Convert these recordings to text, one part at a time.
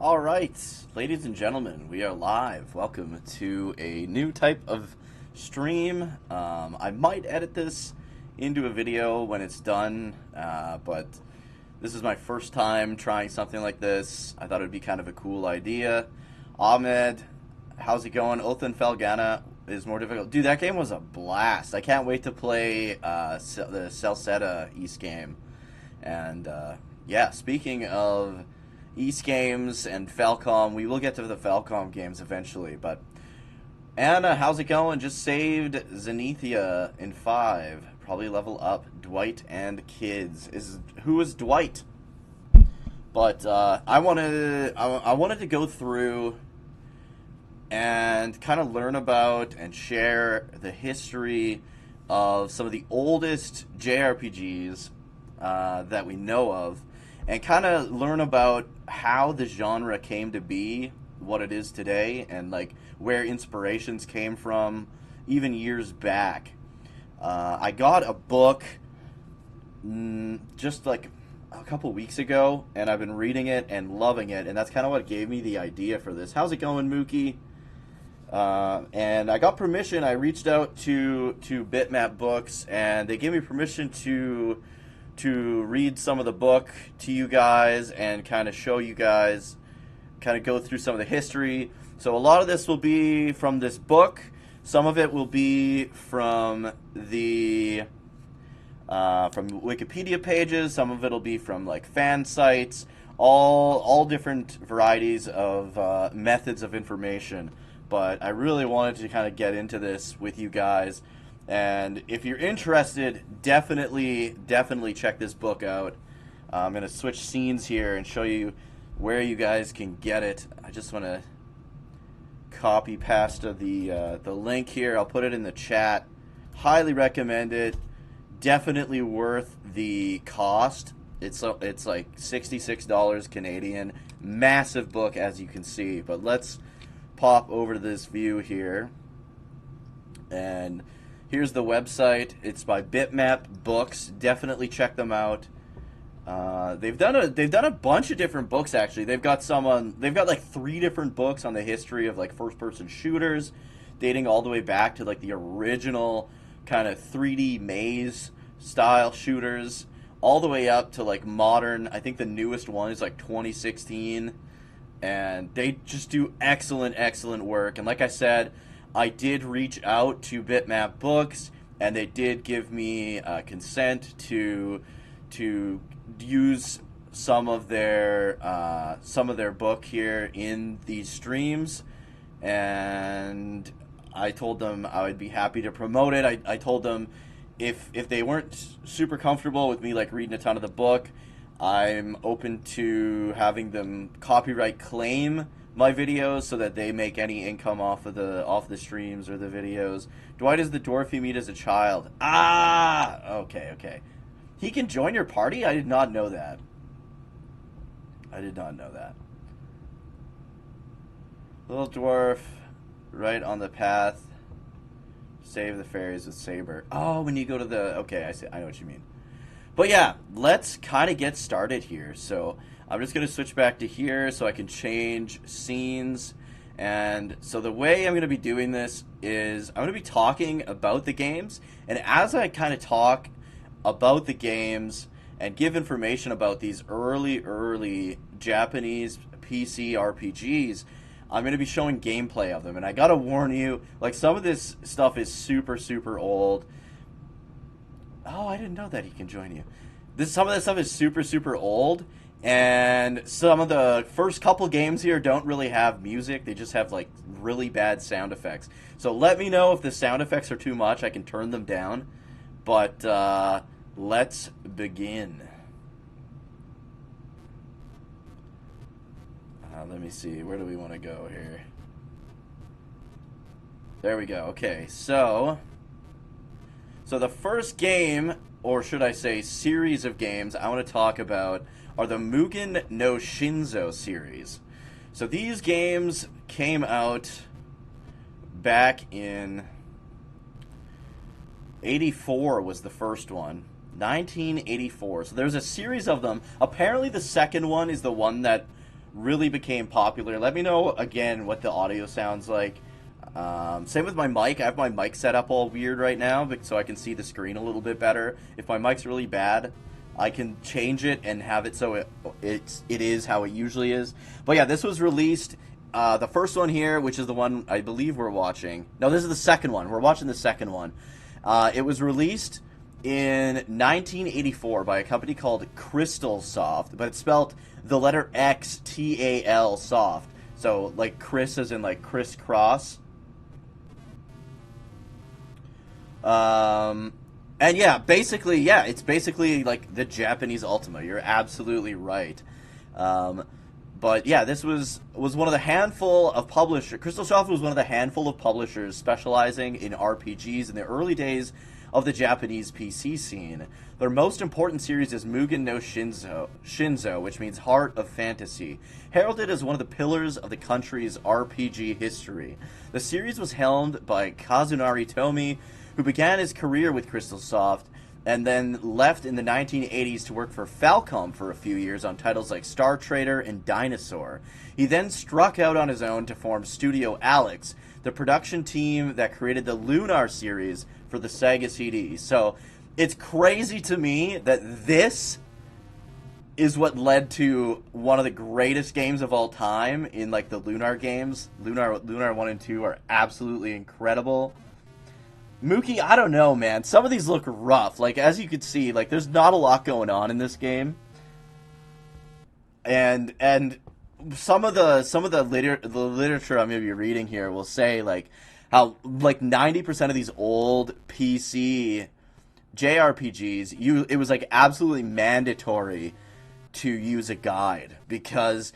All right, ladies and gentlemen, we are live. Welcome to a new type of stream. I might edit this into a video when it's done, but this is my first time trying something like this. I thought it would be kind of a cool idea. Ahmed, how's it going? Othan Felgana is more difficult. Dude, that game was a blast. I can't wait to play the Celceta East game. And yeah, speaking of East games and Falcom, we will get to the Falcom games eventually, but Anna, how's it going? Just saved Zenithia in 5. Probably level up Dwight and kids. Who is Dwight? But I wanted to go through and kind of learn about and share the history of some of the oldest JRPGs that we know of, and kind of learn about how the genre came to be what it is today, and like where inspirations came from even years back. I got a book just like a couple weeks ago, and I've been reading it and loving it, and that's kind of what gave me the idea for this. How's it going, Mookie? And I got permission. I reached out to Bitmap Books, and they gave me permission to read some of the book to you guys and kind of show you guys, kind of go through some of the history. So a lot of this will be from this book. Some of it will be from the from Wikipedia pages. Some of it will be from like fan sites. All different varieties of methods of information. But I really wanted to kind of get into this with you guys. And if you're interested, definitely check this book out. I'm going to switch scenes here and show you where you guys can get it. I just want to copy past the link here. I'll put it in the chat. Highly recommend it. Definitely worth the cost. It's like $66 Canadian. Massive book, as you can see. But let's pop over to this view here. And here's the website. It's by Bitmap Books. Definitely check them out. They've done a bunch of different books actually. They've got like 3 different books on the history of like first-person shooters, dating all the way back to like the original kind of 3D maze style shooters, all the way up to like modern. I think the newest one is like 2016, and they just do excellent work. And like I said, I did reach out to Bitmap Books, and they did give me consent to use some of their book here in these streams, and I told them I would be happy to promote it. I told them if they weren't super comfortable with me like reading a ton of the book, I'm open to having them copyright claim my videos so that they make any income off the streams or the videos. Dwight is the dwarf you meet as a child. Ah, okay. He can join your party? I did not know that. Little dwarf, right on the path. Save the fairies with Saber. Oh, when you go to the... Okay, I know what you mean. But yeah, let's kind of get started here. So I'm just going to switch back to here so I can change scenes. And so the way I'm going to be doing this is I'm going to be talking about the games. And as I kind of talk about the games and give information about these early Japanese PC RPGs, I'm going to be showing gameplay of them. And I got to warn you, like, some of this stuff is super old. Oh, I didn't know that he can join you. Some of this stuff is super old, and some of the first couple games here don't really have music. They just have like really bad sound effects. So let me know if the sound effects are too much. I can turn them down. But let's begin. Let me see. Where do we want to go here? There we go. Okay, so the first game, or should I say series of games I want to talk about, are the Mugen no Shinzo series. So these games came out back in 84 was the first one. 1984. So there's a series of them. Apparently the second one is the one that really became popular. Let me know again what the audio sounds like. Same with my mic. I have my mic set up all weird right now so I can see the screen a little bit better. If my mic's really bad, I can change it and have it so it is how it usually is. But yeah, this was released. The first one here, which is the one I believe we're watching. No, this is the second one. We're watching the second one. It was released in 1984 by a company called Crystal Soft, but it's spelled the letter XTAL Soft. So like Chris as in like crisscross. And yeah, basically, yeah, it's basically like the Japanese Ultima. You're absolutely right. But yeah, this was one of the handful of publishers. Crystal Soft was one of the handful of publishers specializing in RPGs in the early days of the Japanese PC scene. Their most important series is Mugen no Shinzo, which means Heart of Fantasy, heralded as one of the pillars of the country's RPG history. The series was helmed by Kazunari Tomi, who began his career with Crystal Soft and then left in the 1980s to work for Falcom for a few years on titles like Star Trader and Dinosaur. He then struck out on his own to form Studio Alex, the production team that created the Lunar series for the Sega CD. So it's crazy to me that this is what led to one of the greatest games of all time in like the Lunar games. Lunar 1 and 2 are absolutely incredible. Mookie, I don't know, man. Some of these look rough. Like, as you can see, like, there's not a lot going on in this game. And some of the literature I'm going to be reading here will say, like, how, like, 90% of these old PC JRPGs, it was, like, absolutely mandatory to use a guide. Because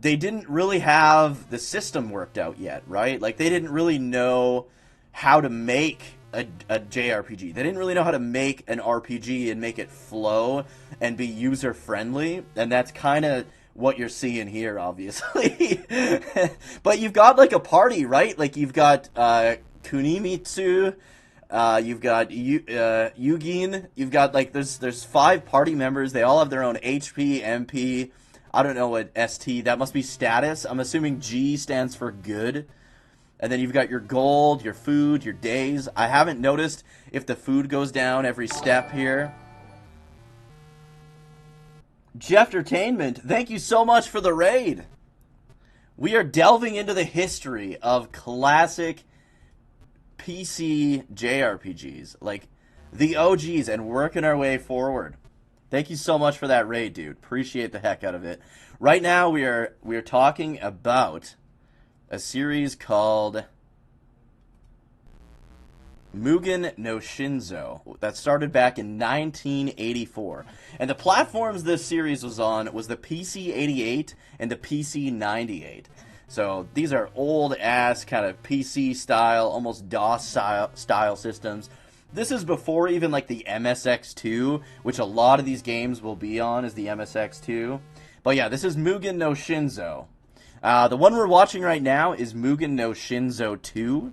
they didn't really have the system worked out yet, right? Like, they didn't really know how to make a JRPG. They didn't really know how to make an RPG and make it flow and be user-friendly, and that's kind of what you're seeing here, obviously. But you've got, like, a party, right? Like, you've got Kunimitsu, you've got Yugin, you've got, like, there's 5 party members. They all have their own HP, MP, I don't know what ST, that must be status. I'm assuming G stands for good. And then you've got your gold, your food, your days. I haven't noticed if the food goes down every step here. Jeff Entertainment, thank you so much for the raid. We are delving into the history of classic PC JRPGs, like the OGs, and working our way forward. Thank you so much for that raid, dude. Appreciate the heck out of it. Right now we are talking about a series called Mugen no Shinzo that started back in 1984. And the platforms this series was on was the PC-88 and the PC-98. So these are old-ass kind of PC-style, almost DOS-style systems. This is before even like the MSX2, which a lot of these games will be on, is the MSX2. But yeah, this is Mugen no Shinzo. The one we're watching right now is Mugen no Shinzo 2.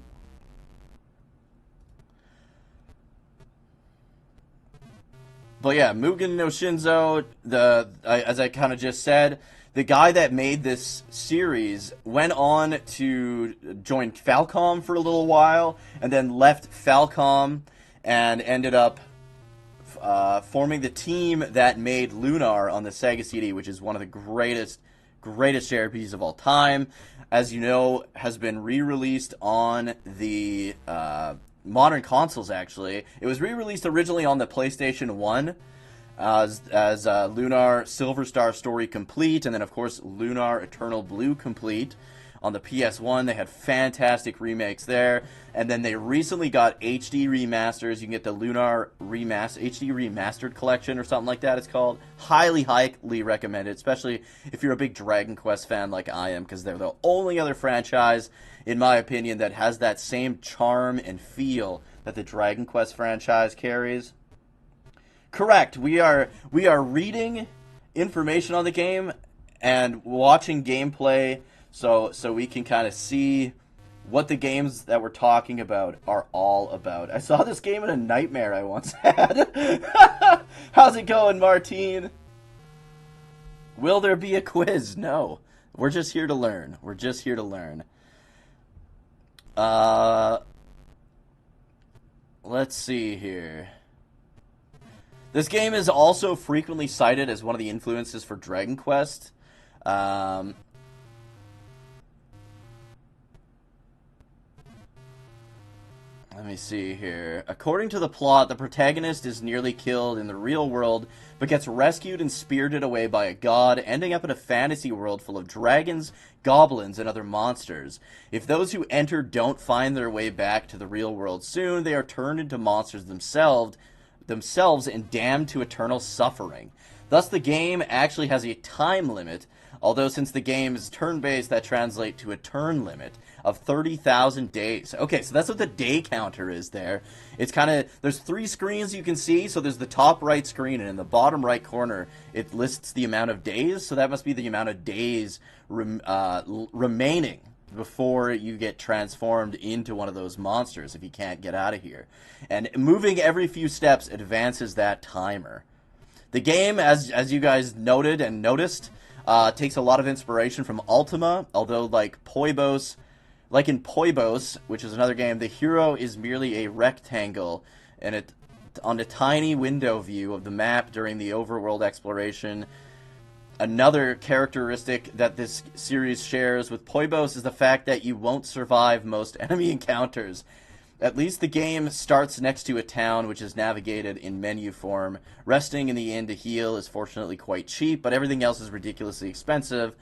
But yeah, Mugen no Shinzo, as I kind of just said, the guy that made this series went on to join Falcom for a little while, and then left Falcom and ended up forming the team that made Lunar on the Sega CD, which is one of the greatest JRPGs of all time. As you know, has been re-released on the modern consoles, actually. It was re-released originally on the PlayStation 1 as Lunar Silver Star Story Complete, and then, of course, Lunar Eternal Blue Complete. On the PS1, they had fantastic remakes there. And then they recently got HD remasters. You can get the Lunar HD Remastered Collection or something like that it's called. Highly, highly recommended, especially if you're a big Dragon Quest fan like I am, because they're the only other franchise, in my opinion, that has that same charm and feel that the Dragon Quest franchise carries. Correct. We are reading information on the game and watching gameplay so we can kind of see what the games that we're talking about are all about. I saw this game in a nightmare I once had. How's it going, Martine? Will there be a quiz? No. We're just here to learn. We're just here to learn. Uh, let's see here. This game is also frequently cited as one of the influences for Dragon Quest. Um, Let me see here. According to the plot, the protagonist is nearly killed in the real world, but gets rescued and spirited away by a god, ending up in a fantasy world full of dragons, goblins, and other monsters. If those who enter don't find their way back to the real world soon, they are turned into monsters themselves and damned to eternal suffering. Thus, the game actually has a time limit, although since the game is turn-based, that translates to a turn limit of 30,000 days. Okay, so that's what the day counter is there. It's kind of, there's 3 screens you can see, so there's the top right screen, and in the bottom right corner, it lists the amount of days, so that must be the amount of days remaining before you get transformed into one of those monsters if you can't get out of here. And moving every few steps advances that timer. The game, as you guys noted and noticed, takes a lot of inspiration from Ultima, although like in Poibos, which is another game, the hero is merely a rectangle and it on a tiny window view of the map during the overworld exploration. Another characteristic that this series shares with Poibos is the fact that you won't survive most enemy encounters. At least the game starts next to a town which is navigated in menu form. Resting in the inn to heal is fortunately quite cheap, but everything else is ridiculously expensive,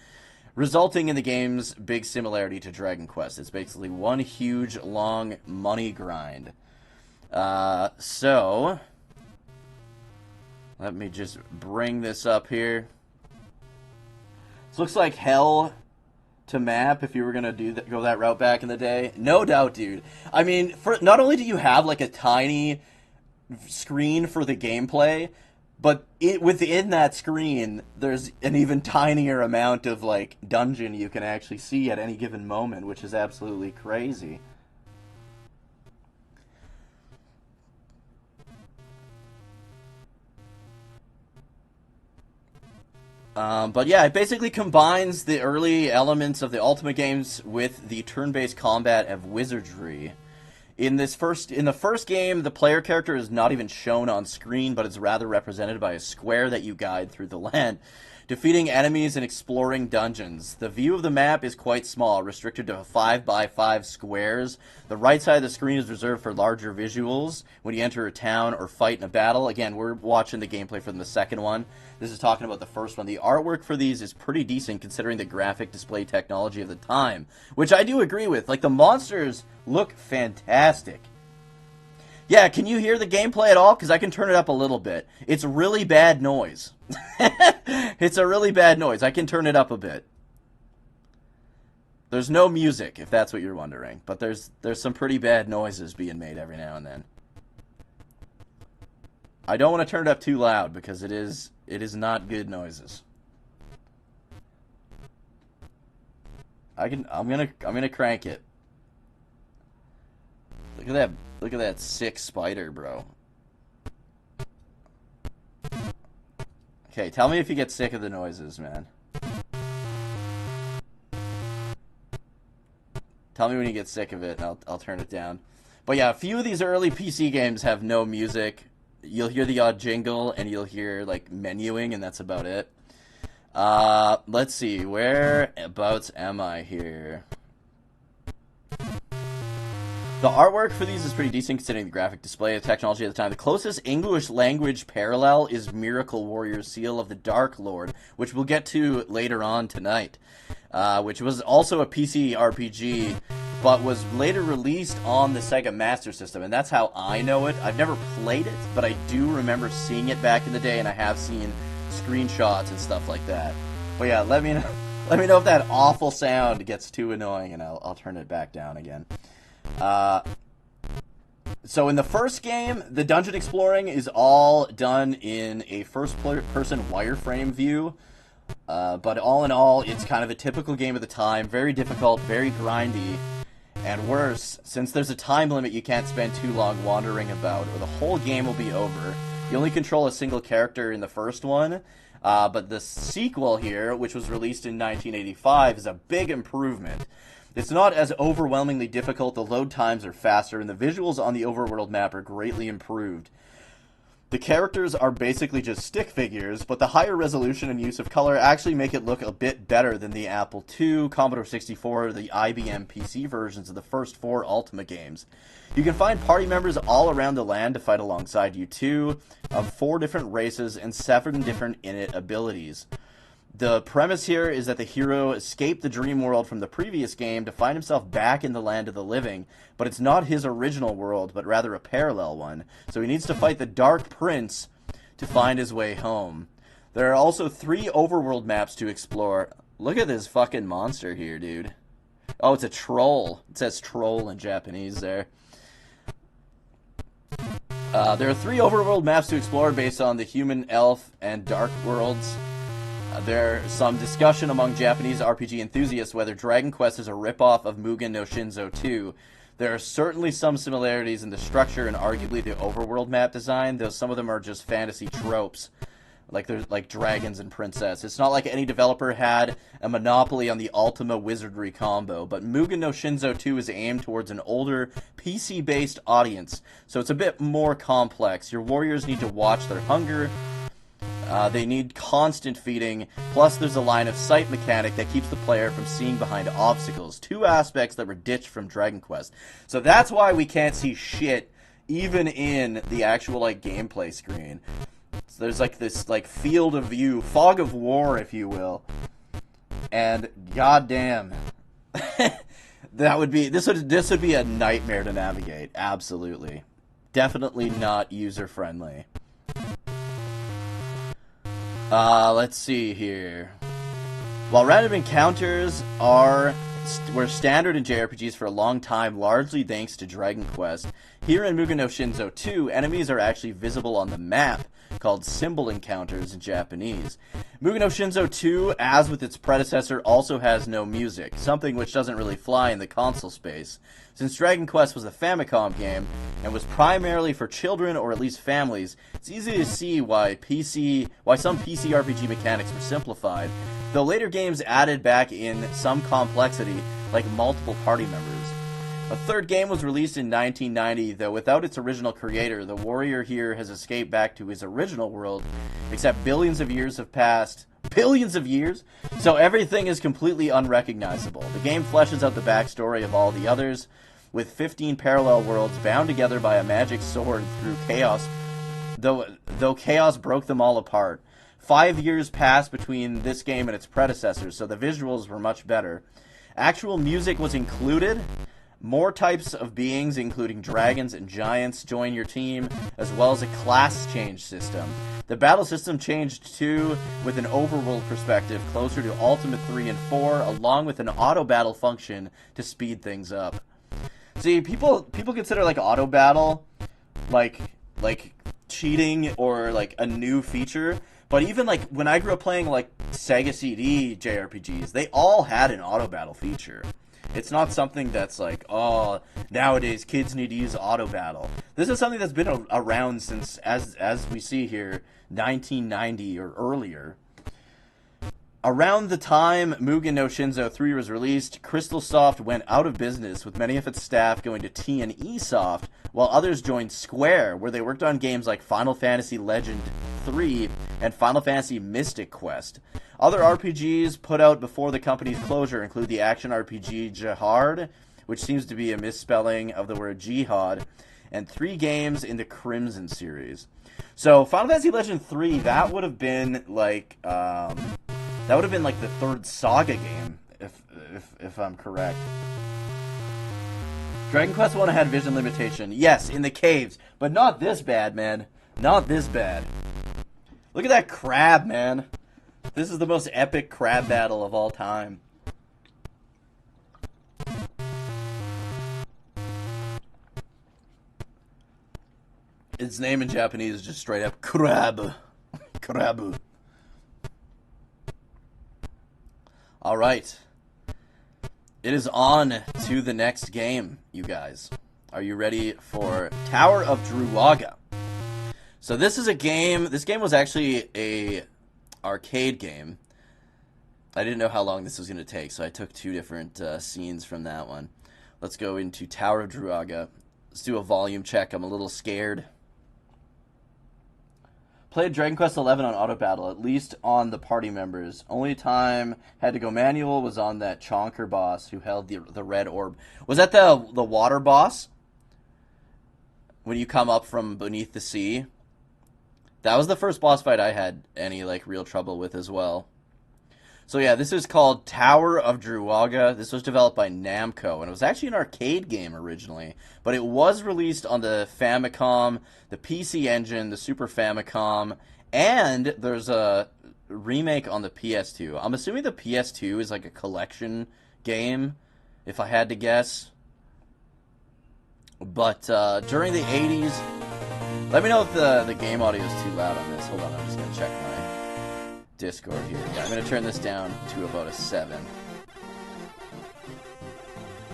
resulting in the game's big similarity to Dragon Quest. It's basically one huge, long money grind. So, let me just bring this up here. This looks like hell to map if you were gonna go that route back in the day. No doubt, dude. I mean, not only do you have like a tiny screen for the gameplay, but within that screen, there's an even tinier amount of like dungeon you can actually see at any given moment, which is absolutely crazy. But yeah, it basically combines the early elements of the Ultima games with the turn-based combat of wizardry. In the first game, the player character is not even shown on screen, but is rather represented by a square that you guide through the land, defeating enemies and exploring dungeons. The view of the map is quite small, restricted to 5x5 squares. The right side of the screen is reserved for larger visuals when you enter a town or fight in a battle. Again, we're watching the gameplay from the second one. This is talking about the first one. The artwork for these is pretty decent considering the graphic display technology of the time, which I do agree with. Like, the monsters look fantastic. Yeah, can you hear the gameplay at all? Because I can turn it up a little bit. It's really bad noise. It's a really bad noise. I can turn it up a bit. There's no music, if that's what you're wondering. But there's some pretty bad noises being made every now and then. I don't want to turn it up too loud because it is not good noises. I'm gonna crank it. Look at that sick spider, bro. Okay, tell me if you get sick of the noises, man. Tell me when you get sick of it, and I'll turn it down. But yeah, a few of these early PC games have no music. You'll hear the odd jingle, and you'll hear, like, menuing, and that's about it. Let's see. Whereabouts am I here? The artwork for these is pretty decent considering the graphic display of technology at the time. The closest English language parallel is Miracle Warrior Seal of the Dark Lord, which we'll get to later on tonight, which was also a PC RPG, but was later released on the Sega Master System, and that's how I know it. I've never played it, but I do remember seeing it back in the day, and I have seen screenshots and stuff like that. But yeah, let me know if that awful sound gets too annoying, and I'll turn it back down again. So in the first game, the dungeon exploring is all done in a first-person wireframe view. But all in all, it's kind of a typical game of the time. Very difficult, very grindy. And worse, since there's a time limit, you can't spend too long wandering about, or the whole game will be over. You only control a single character in the first one, But the sequel here, which was released in 1985, is a big improvement. It's not as overwhelmingly difficult, the load times are faster, and the visuals on the overworld map are greatly improved. The characters are basically just stick figures, but the higher resolution and use of color actually make it look a bit better than the Apple II, Commodore 64, or the IBM PC versions of the first 4 Ultima games. You can find party members all around the land to fight alongside you too, of 4 different races and 7 different innate abilities. The premise here is that the hero escaped the dream world from the previous game to find himself back in the land of the living, but it's not his original world, but rather a parallel one. So he needs to fight the Dark Prince to find his way home. There are also 3 overworld maps to explore. Look at this fucking monster here, dude. Oh, it's a troll. It says troll in Japanese there. There are 3 overworld maps to explore based on the human, elf, and dark worlds. There's some discussion among Japanese RPG enthusiasts whether Dragon Quest is a ripoff of Mugen no Shinzo 2. There are certainly some similarities in the structure and arguably the overworld map design, though some of them are just fantasy tropes, like there's like dragons and princess. It's not like any developer had a monopoly on the Ultima wizardry combo, but Mugen no Shinzo 2 is aimed towards an older PC-based audience, so it's a bit more complex. Your warriors need to watch their hunger. They need constant feeding, plus there's a line of sight mechanic that keeps the player from seeing behind obstacles. 2 aspects that were ditched from Dragon Quest. So that's why we can't see shit, even in the actual, like, gameplay screen. So there's, like, this, like, field of view, fog of war, if you will. And, goddamn. This would be a nightmare to navigate, absolutely. Definitely not user-friendly. Let's see here. While random encounters were standard in JRPGs for a long time, largely thanks to Dragon Quest, here in Mugen no Shinzo 2, enemies are actually visible on the map, called symbol encounters in Japanese. Mugen no Shinzo 2, as with its predecessor, also has no music, something which doesn't really fly in the console space. Since Dragon Quest was a Famicom game, and was primarily for children or at least families, it's easy to see why some PC RPG mechanics were simplified, though later games added back in some complexity, like multiple party members. A 3rd game was released in 1990, though without its original creator, the warrior here has escaped back to his original world, except billions of years have passed. Billions of years? So everything is completely unrecognizable. The game fleshes out the backstory of all the others, with 15 parallel worlds bound together by a magic sword through chaos, though chaos broke them all apart. 5 years passed between this game and its predecessors, so the visuals were much better. Actual music was included. More types of beings, including dragons and giants, join your team, as well as a class change system. The battle system changed too, with an overworld perspective closer to Ultima 3 and 4, along with an auto-battle function to speed things up. See, people consider, like, auto-battle, like cheating or, like, a new feature. But even, like, when I grew up playing, like, Sega CD JRPGs, they all had an auto-battle feature. It's not something that's like, oh, nowadays kids need to use auto-battle. This is something that's been around since, as we see here, 1990 or earlier. Around the time Mugen no Shinzo 3 was released, Crystal Soft went out of business, with many of its staff going to T&E Soft, while others joined Square, where they worked on games like Final Fantasy Legend 3 and Final Fantasy Mystic Quest. Other RPGs put out before the company's closure include the action RPG Jihad, which seems to be a misspelling of the word jihad, and 3 games in the Crimson series. So Final Fantasy Legend 3, that would have been like the 3rd Saga game, if I'm correct. Dragon Quest 1 had vision limitation. Yes, in the caves, but not this bad, man. Not this bad. Look at that crab, man. This is the most epic crab battle of all time. Its name in Japanese is just straight up crab. Krabu. Alright. It is on to the next game, you guys. Are you ready for Tower of Druaga? So this is a game, this game was actually a arcade game. I didn't know how long this was going to take, so I took two different scenes from that one. Let's go into Tower of Druaga. Let's do a volume check. I'm a little scared. Played Dragon Quest XI on auto battle, at least on the party members. Only time had to go manual was on that chonker boss who held the red orb. Was that the water boss? When you come up from beneath the sea? That was the first boss fight I had any like real trouble with as well. So yeah, this is called Tower of Druaga. This was developed by Namco, and it was actually an arcade game originally, but it was released on the Famicom, the PC Engine, the Super Famicom, and there's a remake on the PS2. I'm assuming the PS2 is like a collection game, if I had to guess. But during the 80s, let me know if the game audio is too loud on this. Hold on, I'm just going to check my Discord here. Yeah, I'm going to turn this down to about a 7.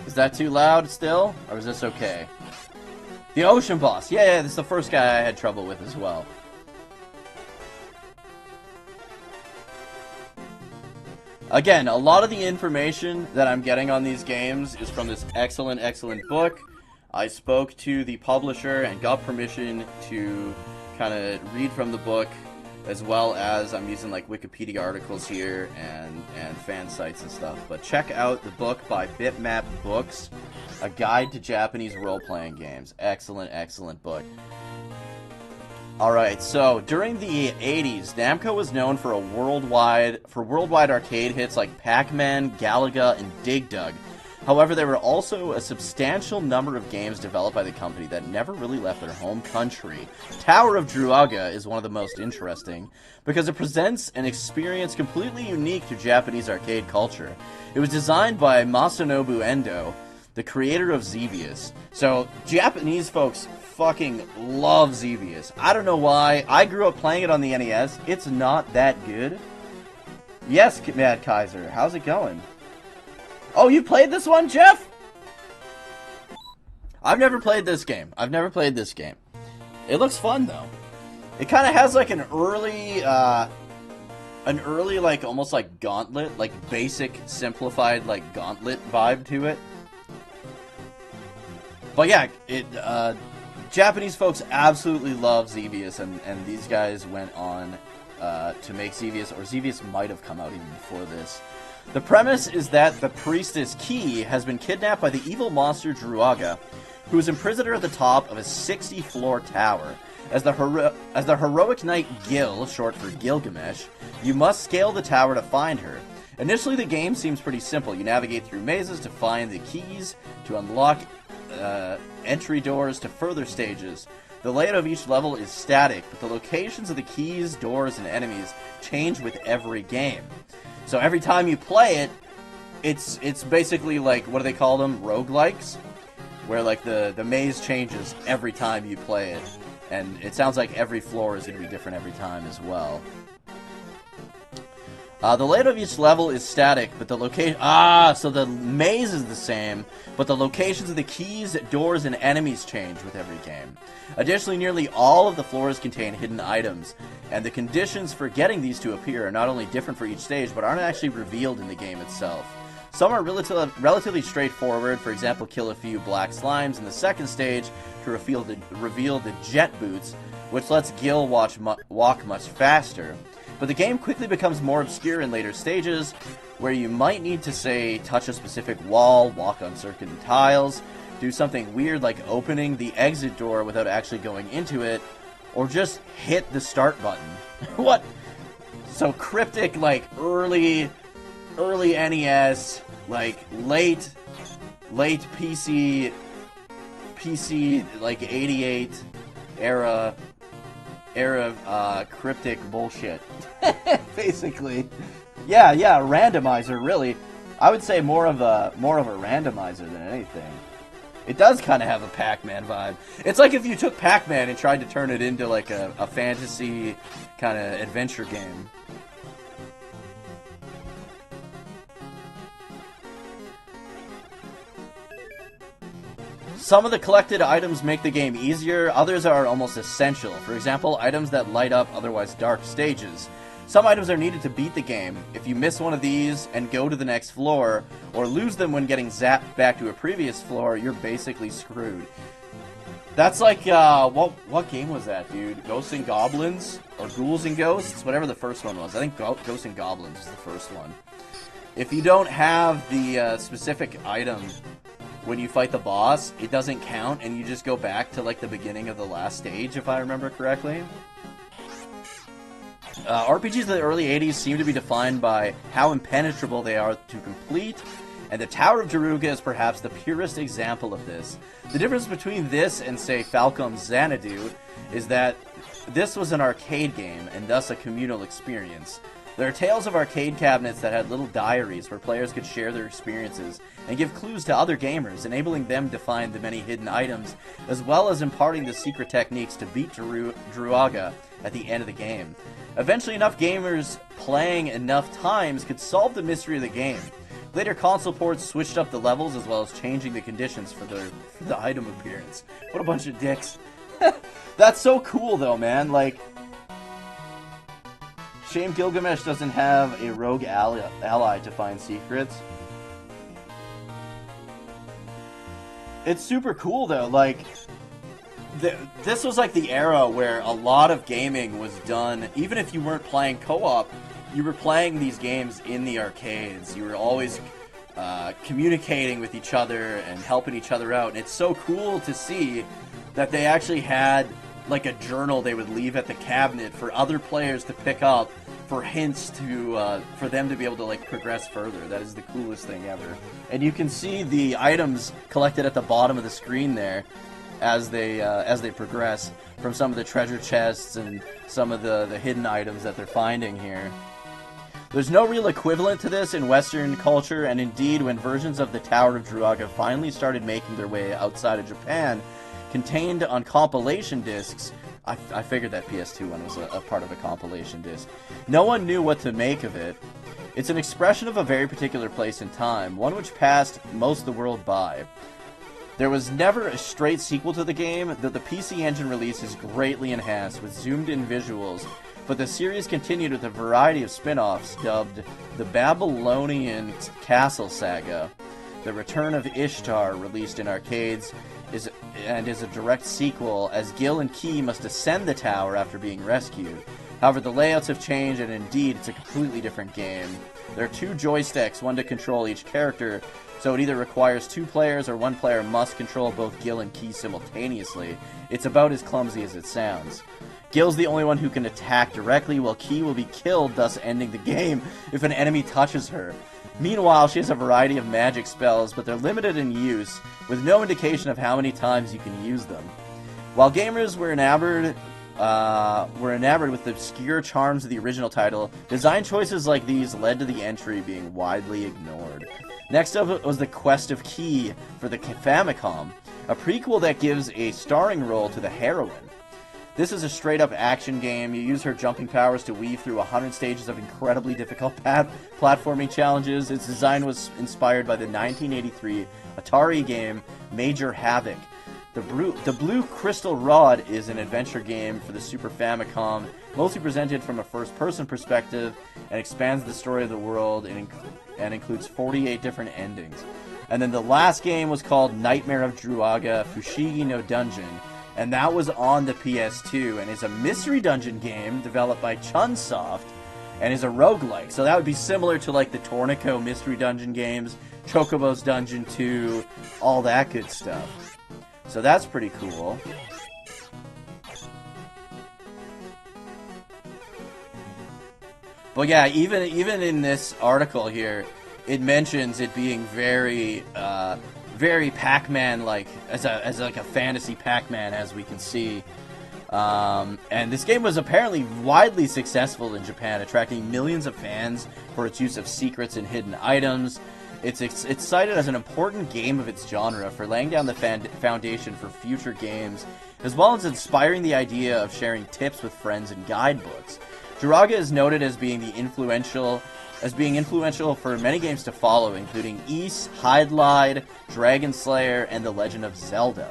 Is that too loud still? Or is this okay? The ocean boss. Yeah, this is the first guy I had trouble with as well. Again, a lot of the information that I'm getting on these games is from this excellent, excellent book. I spoke to the publisher and got permission to kind of read from the book, as well as I'm using like Wikipedia articles here and fan sites and stuff. But check out the book by Bitmap Books, A Guide to Japanese Role-Playing Games. Excellent, excellent book. Alright, so during the 80s, Namco was known for worldwide arcade hits like Pac-Man, Galaga, and Dig Dug. However, there were also a substantial number of games developed by the company that never really left their home country. Tower of Druaga is one of the most interesting because it presents an experience completely unique to Japanese arcade culture. It was designed by Masanobu Endo, the creator of Xevious. So, Japanese folks fucking love Xevious. I don't know why. I grew up playing it on the NES. It's not that good. Yes, Mad Kaiser. How's it going? Oh, you played this one, Jeff? I've never played this game. It looks fun, though. It kind of has, like, an early, like, almost like Gauntlet, like, basic, simplified, like, Gauntlet vibe to it. But, yeah, Japanese folks absolutely love Xevious, and these guys went on to make Xevious, or Xevious might have come out even before this. The premise is that the priestess Ki has been kidnapped by the evil monster Druaga, who is imprisoned her at the top of a 60-floor tower. As the heroic knight Gil, short for Gilgamesh, you must scale the tower to find her. Initially, the game seems pretty simple. You navigate through mazes to find the keys to unlock entry doors to further stages. The layout of each level is static, but the locations of the keys, doors, and enemies change with every game. So every time you play it, it's basically like, what do they call them? Roguelikes? Where like the maze changes every time you play it. And it sounds like every floor is going to be different every time as well. The layout of each level is static, but the location... so the maze is the same, but the locations of the keys, doors, and enemies change with every game. Additionally, nearly all of the floors contain hidden items, and the conditions for getting these to appear are not only different for each stage, but aren't actually revealed in the game itself. Some are relatively straightforward, for example, kill a few black slimes in the second stage to reveal the jet boots, which lets Gil walk much faster. But the game quickly becomes more obscure in later stages, where you might need to, say, touch a specific wall, walk on certain tiles, do something weird like opening the exit door without actually going into it, or just hit the start button. What? So cryptic, like, early NES, like, late PC, like, 88 era cryptic bullshit. Basically. Yeah, randomizer, really. I would say more of a randomizer than anything. It does kind of have a Pac-Man vibe. It's like if you took Pac-Man and tried to turn it into like a fantasy kind of adventure game. Some of the collected items make the game easier, others are almost essential. For example, items that light up otherwise dark stages. Some items are needed to beat the game. If you miss one of these and go to the next floor, or lose them when getting zapped back to a previous floor, you're basically screwed. That's like, what game was that, dude? Ghosts and Goblins? Or Ghouls and Ghosts? Whatever the first one was. I think Ghosts and Goblins is the first one. If you don't have the specific item when you fight the boss, it doesn't count, and you just go back to, like, the beginning of the last stage, if I remember correctly. RPGs of the early 80s seem to be defined by how impenetrable they are to complete, and the Tower of Druaga is perhaps the purest example of this. The difference between this and, say, Falcom's Xanadu is that this was an arcade game, and thus a communal experience. There are tales of arcade cabinets that had little diaries where players could share their experiences and give clues to other gamers, enabling them to find the many hidden items, as well as imparting the secret techniques to beat Druaga at the end of the game. Eventually, enough gamers playing enough times could solve the mystery of the game. Later console ports switched up the levels as well as changing the conditions for the item appearance. What a bunch of dicks. That's so cool though, man. Like, shame Gilgamesh doesn't have a rogue ally to find secrets. It's super cool though, like, this was like the era where a lot of gaming was done, even if you weren't playing co-op, you were playing these games in the arcades. You were always communicating with each other and helping each other out. And it's so cool to see that they actually had like a journal they would leave at the cabinet for other players to pick up for hints to for them to be able to like progress further. That is the coolest thing ever. And you can see the items collected at the bottom of the screen there as they progress from some of the treasure chests and some of the hidden items that they're finding here. There's no real equivalent to this in Western culture, and indeed, when versions of the Tower of Druaga finally started making their way outside of Japan, contained on compilation discs, I figured that PS2 one was a part of a compilation disc, no one knew what to make of it. It's an expression of a very particular place and time, one which passed most of the world by. There was never a straight sequel to the game, though the PC Engine release is greatly enhanced with zoomed-in visuals, but the series continued with a variety of spin-offs dubbed the Babylonian Castle Saga. The Return of Ishtar, released in arcades, is a direct sequel, as Gil and Key must ascend the tower after being rescued. However, the layouts have changed, and indeed, it's a completely different game. There are two joysticks, one to control each character, so it either requires two players or one player must control both Gil and Key simultaneously. It's about as clumsy as it sounds. Gil's the only one who can attack directly, while Key will be killed, thus ending the game if an enemy touches her. Meanwhile, she has a variety of magic spells, but they're limited in use, with no indication of how many times you can use them. While gamers were enamored with the obscure charms of the original title, design choices like these led to the entry being widely ignored. Next up was the Quest of Key for the Famicom, a prequel that gives a starring role to the heroine. This is a straight-up action game. You use her jumping powers to weave through 100 stages of incredibly difficult platforming challenges. Its design was inspired by the 1983 Atari game Major Havoc. The Blue Crystal Rod is an adventure game for the Super Famicom, mostly presented from a first-person perspective, and expands the story of the world and includes 48 different endings. And then the last game was called Nightmare of Druaga Fushigi no Dungeon, and that was on the PS2, and is a mystery dungeon game developed by Chunsoft, and is a roguelike. So that would be similar to like the Tornico mystery dungeon games, Chocobo's Dungeon 2, all that good stuff. So that's pretty cool. But yeah, even in this article here, it mentions it being very Pac-Man-like, as like a fantasy Pac-Man, as we can see. And this game was apparently widely successful in Japan, attracting millions of fans for its use of secrets and hidden items. It's cited as an important game of its genre for laying down the foundation for future games, as well as inspiring the idea of sharing tips with friends and guidebooks. Druaga is noted as being influential for many games to follow, including Ys, Hydlide, Dragon Slayer, and The Legend of Zelda.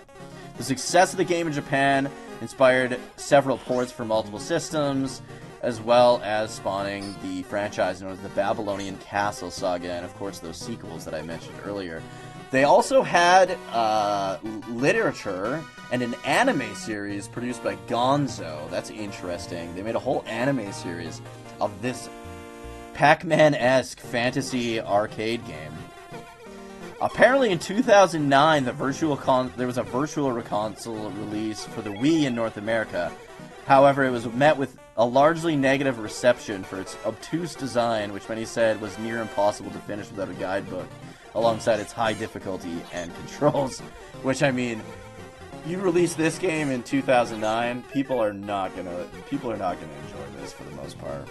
The success of the game in Japan inspired several ports for multiple systems, as well as spawning the franchise known as the Babylonian Castle Saga, and of course those sequels that I mentioned earlier. They also had literature and an anime series produced by Gonzo. That's interesting. They made a whole anime series of this Pac-Man-esque fantasy arcade game. Apparently in 2009, there was a virtual console release for the Wii in North America. However, it was met with a largely negative reception for its obtuse design, which many said was near impossible to finish without a guidebook, alongside its high difficulty and controls. Which, I mean, you release this game in 2009, people are not gonna enjoy this for the most part.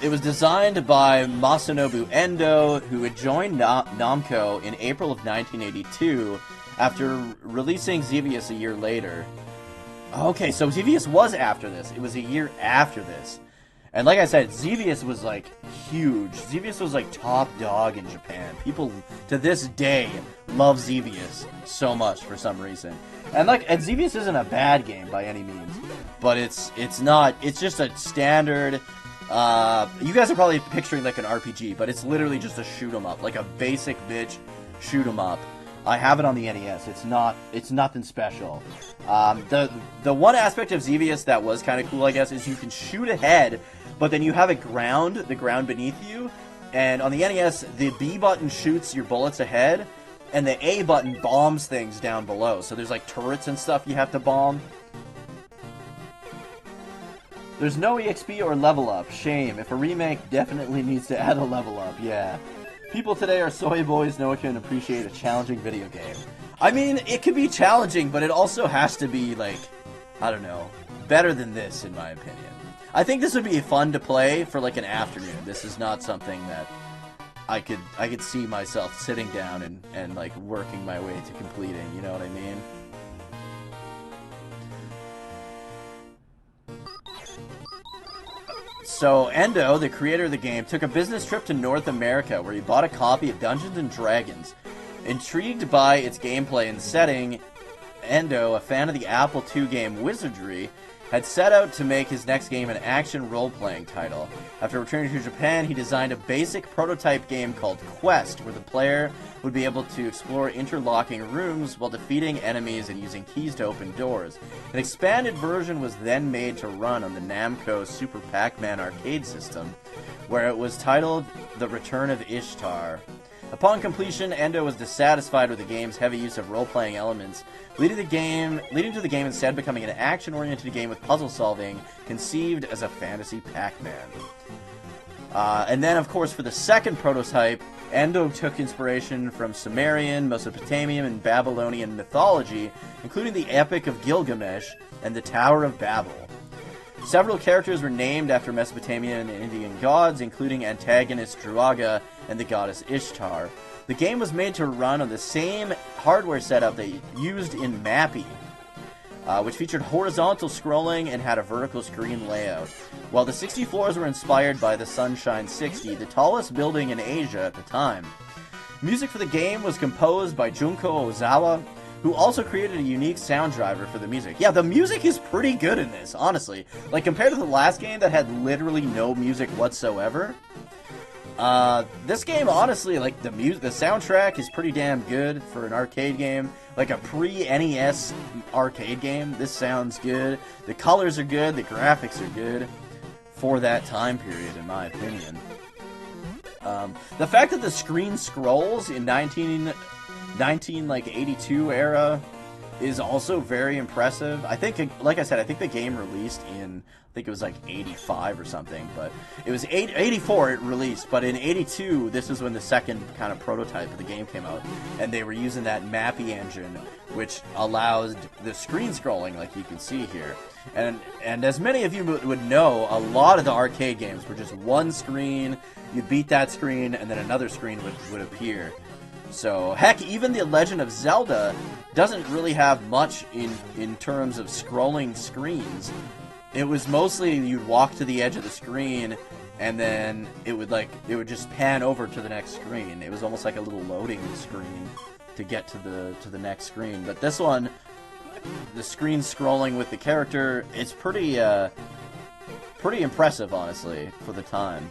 It was designed by Masanobu Endo, who had joined Namco in April of 1982 after releasing Xevious a year later. Okay, so Xevious was after this. It was a year after this. And like I said, Xevious was, like, huge. Xevious was, like, top dog in Japan. People, to this day, love Xevious so much for some reason. And Xevious isn't a bad game by any means. But it's just a standard, you guys are probably picturing, like, an RPG, but it's literally just a shoot-'em-up. Like a basic bitch shoot-'em-up. I have it on the NES. It's nothing special. The one aspect of Xevious that was kind of cool, I guess, is you can shoot ahead, but then you have the ground beneath you, and on the NES, the B button shoots your bullets ahead, and the A button bombs things down below. So there's like turrets and stuff you have to bomb. There's no EXP or level up. Shame. If a remake definitely needs to add a level up, yeah. People today are soy boys, no one can appreciate a challenging video game. I mean, it could be challenging, but it also has to be, like, I don't know, better than this, in my opinion. I think this would be fun to play for, like, an afternoon. This is not something that I could see myself sitting down and like, working my way to completing, you know what I mean? So, Endo, the creator of the game, took a business trip to North America where he bought a copy of Dungeons & Dragons. Intrigued by its gameplay and setting, Endo, a fan of the Apple II game Wizardry, had set out to make his next game an action role-playing title. After returning to Japan, he designed a basic prototype game called Quest, where the player would be able to explore interlocking rooms while defeating enemies and using keys to open doors. An expanded version was then made to run on the Namco Super Pac-Man arcade system, where it was titled The Return of Ishtar. Upon completion, Endo was dissatisfied with the game's heavy use of role-playing elements, leading to the game instead becoming an action-oriented game with puzzle solving, conceived as a fantasy Pac-Man. And then, of course, for the second prototype, Endo took inspiration from Sumerian, Mesopotamian, and Babylonian mythology, including the Epic of Gilgamesh and the Tower of Babel. Several characters were named after Mesopotamian and Indian gods, including antagonist Druaga and the goddess Ishtar. The game was made to run on the same hardware setup they used in Mappy, which featured horizontal scrolling and had a vertical screen layout. While the 60 floors were inspired by the Sunshine 60, the tallest building in Asia at the time. Music for the game was composed by Junko Ozawa, who also created a unique sound driver for the music. Yeah, the music is pretty good in this, honestly. Like, compared to the last game that had literally no music whatsoever, this game, honestly, like, the soundtrack is pretty damn good for an arcade game. Like a pre-NES arcade game, this sounds good. The colors are good, the graphics are good for that time period, in my opinion. The fact that the screen scrolls in 1982 era is also very impressive. I think, like I said, I think the game released in, I think it was like 85 or something, but it was 84 it released, but in 82, this is when the second kind of prototype of the game came out, and they were using that Mappy engine, which allows the screen scrolling, like you can see here. And as many of you would know, a lot of the arcade games were just one screen, you beat that screen, and then another screen would appear. So, heck, even The Legend of Zelda doesn't really have much in terms of scrolling screens. It was mostly you'd walk to the edge of the screen, and then it would just pan over to the next screen. It was almost like a little loading screen to get to the next screen. But this one, the screen scrolling with the character. It's pretty impressive, honestly, for the time.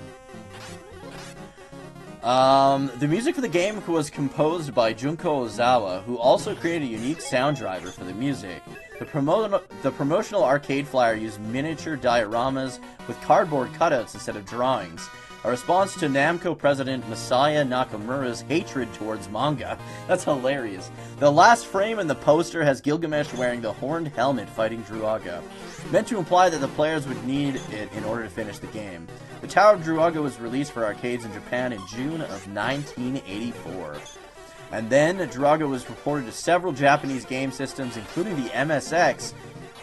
The music for the game was composed by Junko Ozawa, who also created a unique sound driver for the music. The promotional arcade flyer used miniature dioramas with cardboard cutouts instead of drawings, a response to Namco president Masaya Nakamura's hatred towards manga. That's hilarious. The last frame in the poster has Gilgamesh wearing the horned helmet fighting Druaga, meant to imply that the players would need it in order to finish the game. The Tower of Druaga was released for arcades in Japan in June of 1984. And then Druaga was reported to several Japanese game systems, including the MSX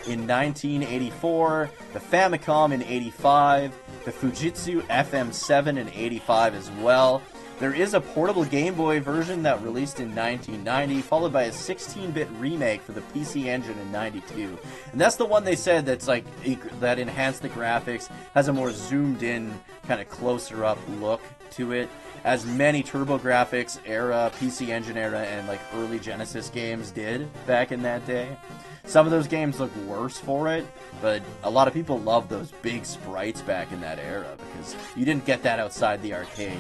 in 1984, the Famicom in 85, the Fujitsu FM7 in 85 as well. There is a portable Game Boy version that released in 1990, followed by a 16-bit remake for the PC Engine in 92. And that's the one they said that's like that enhanced the graphics, has a more zoomed-in, kind of closer-up look to it, as many TurboGrafx era, PC Engine era, and like early Genesis games did back in that day. Some of those games look worse for it, but a lot of people love those big sprites back in that era because you didn't get that outside the arcade.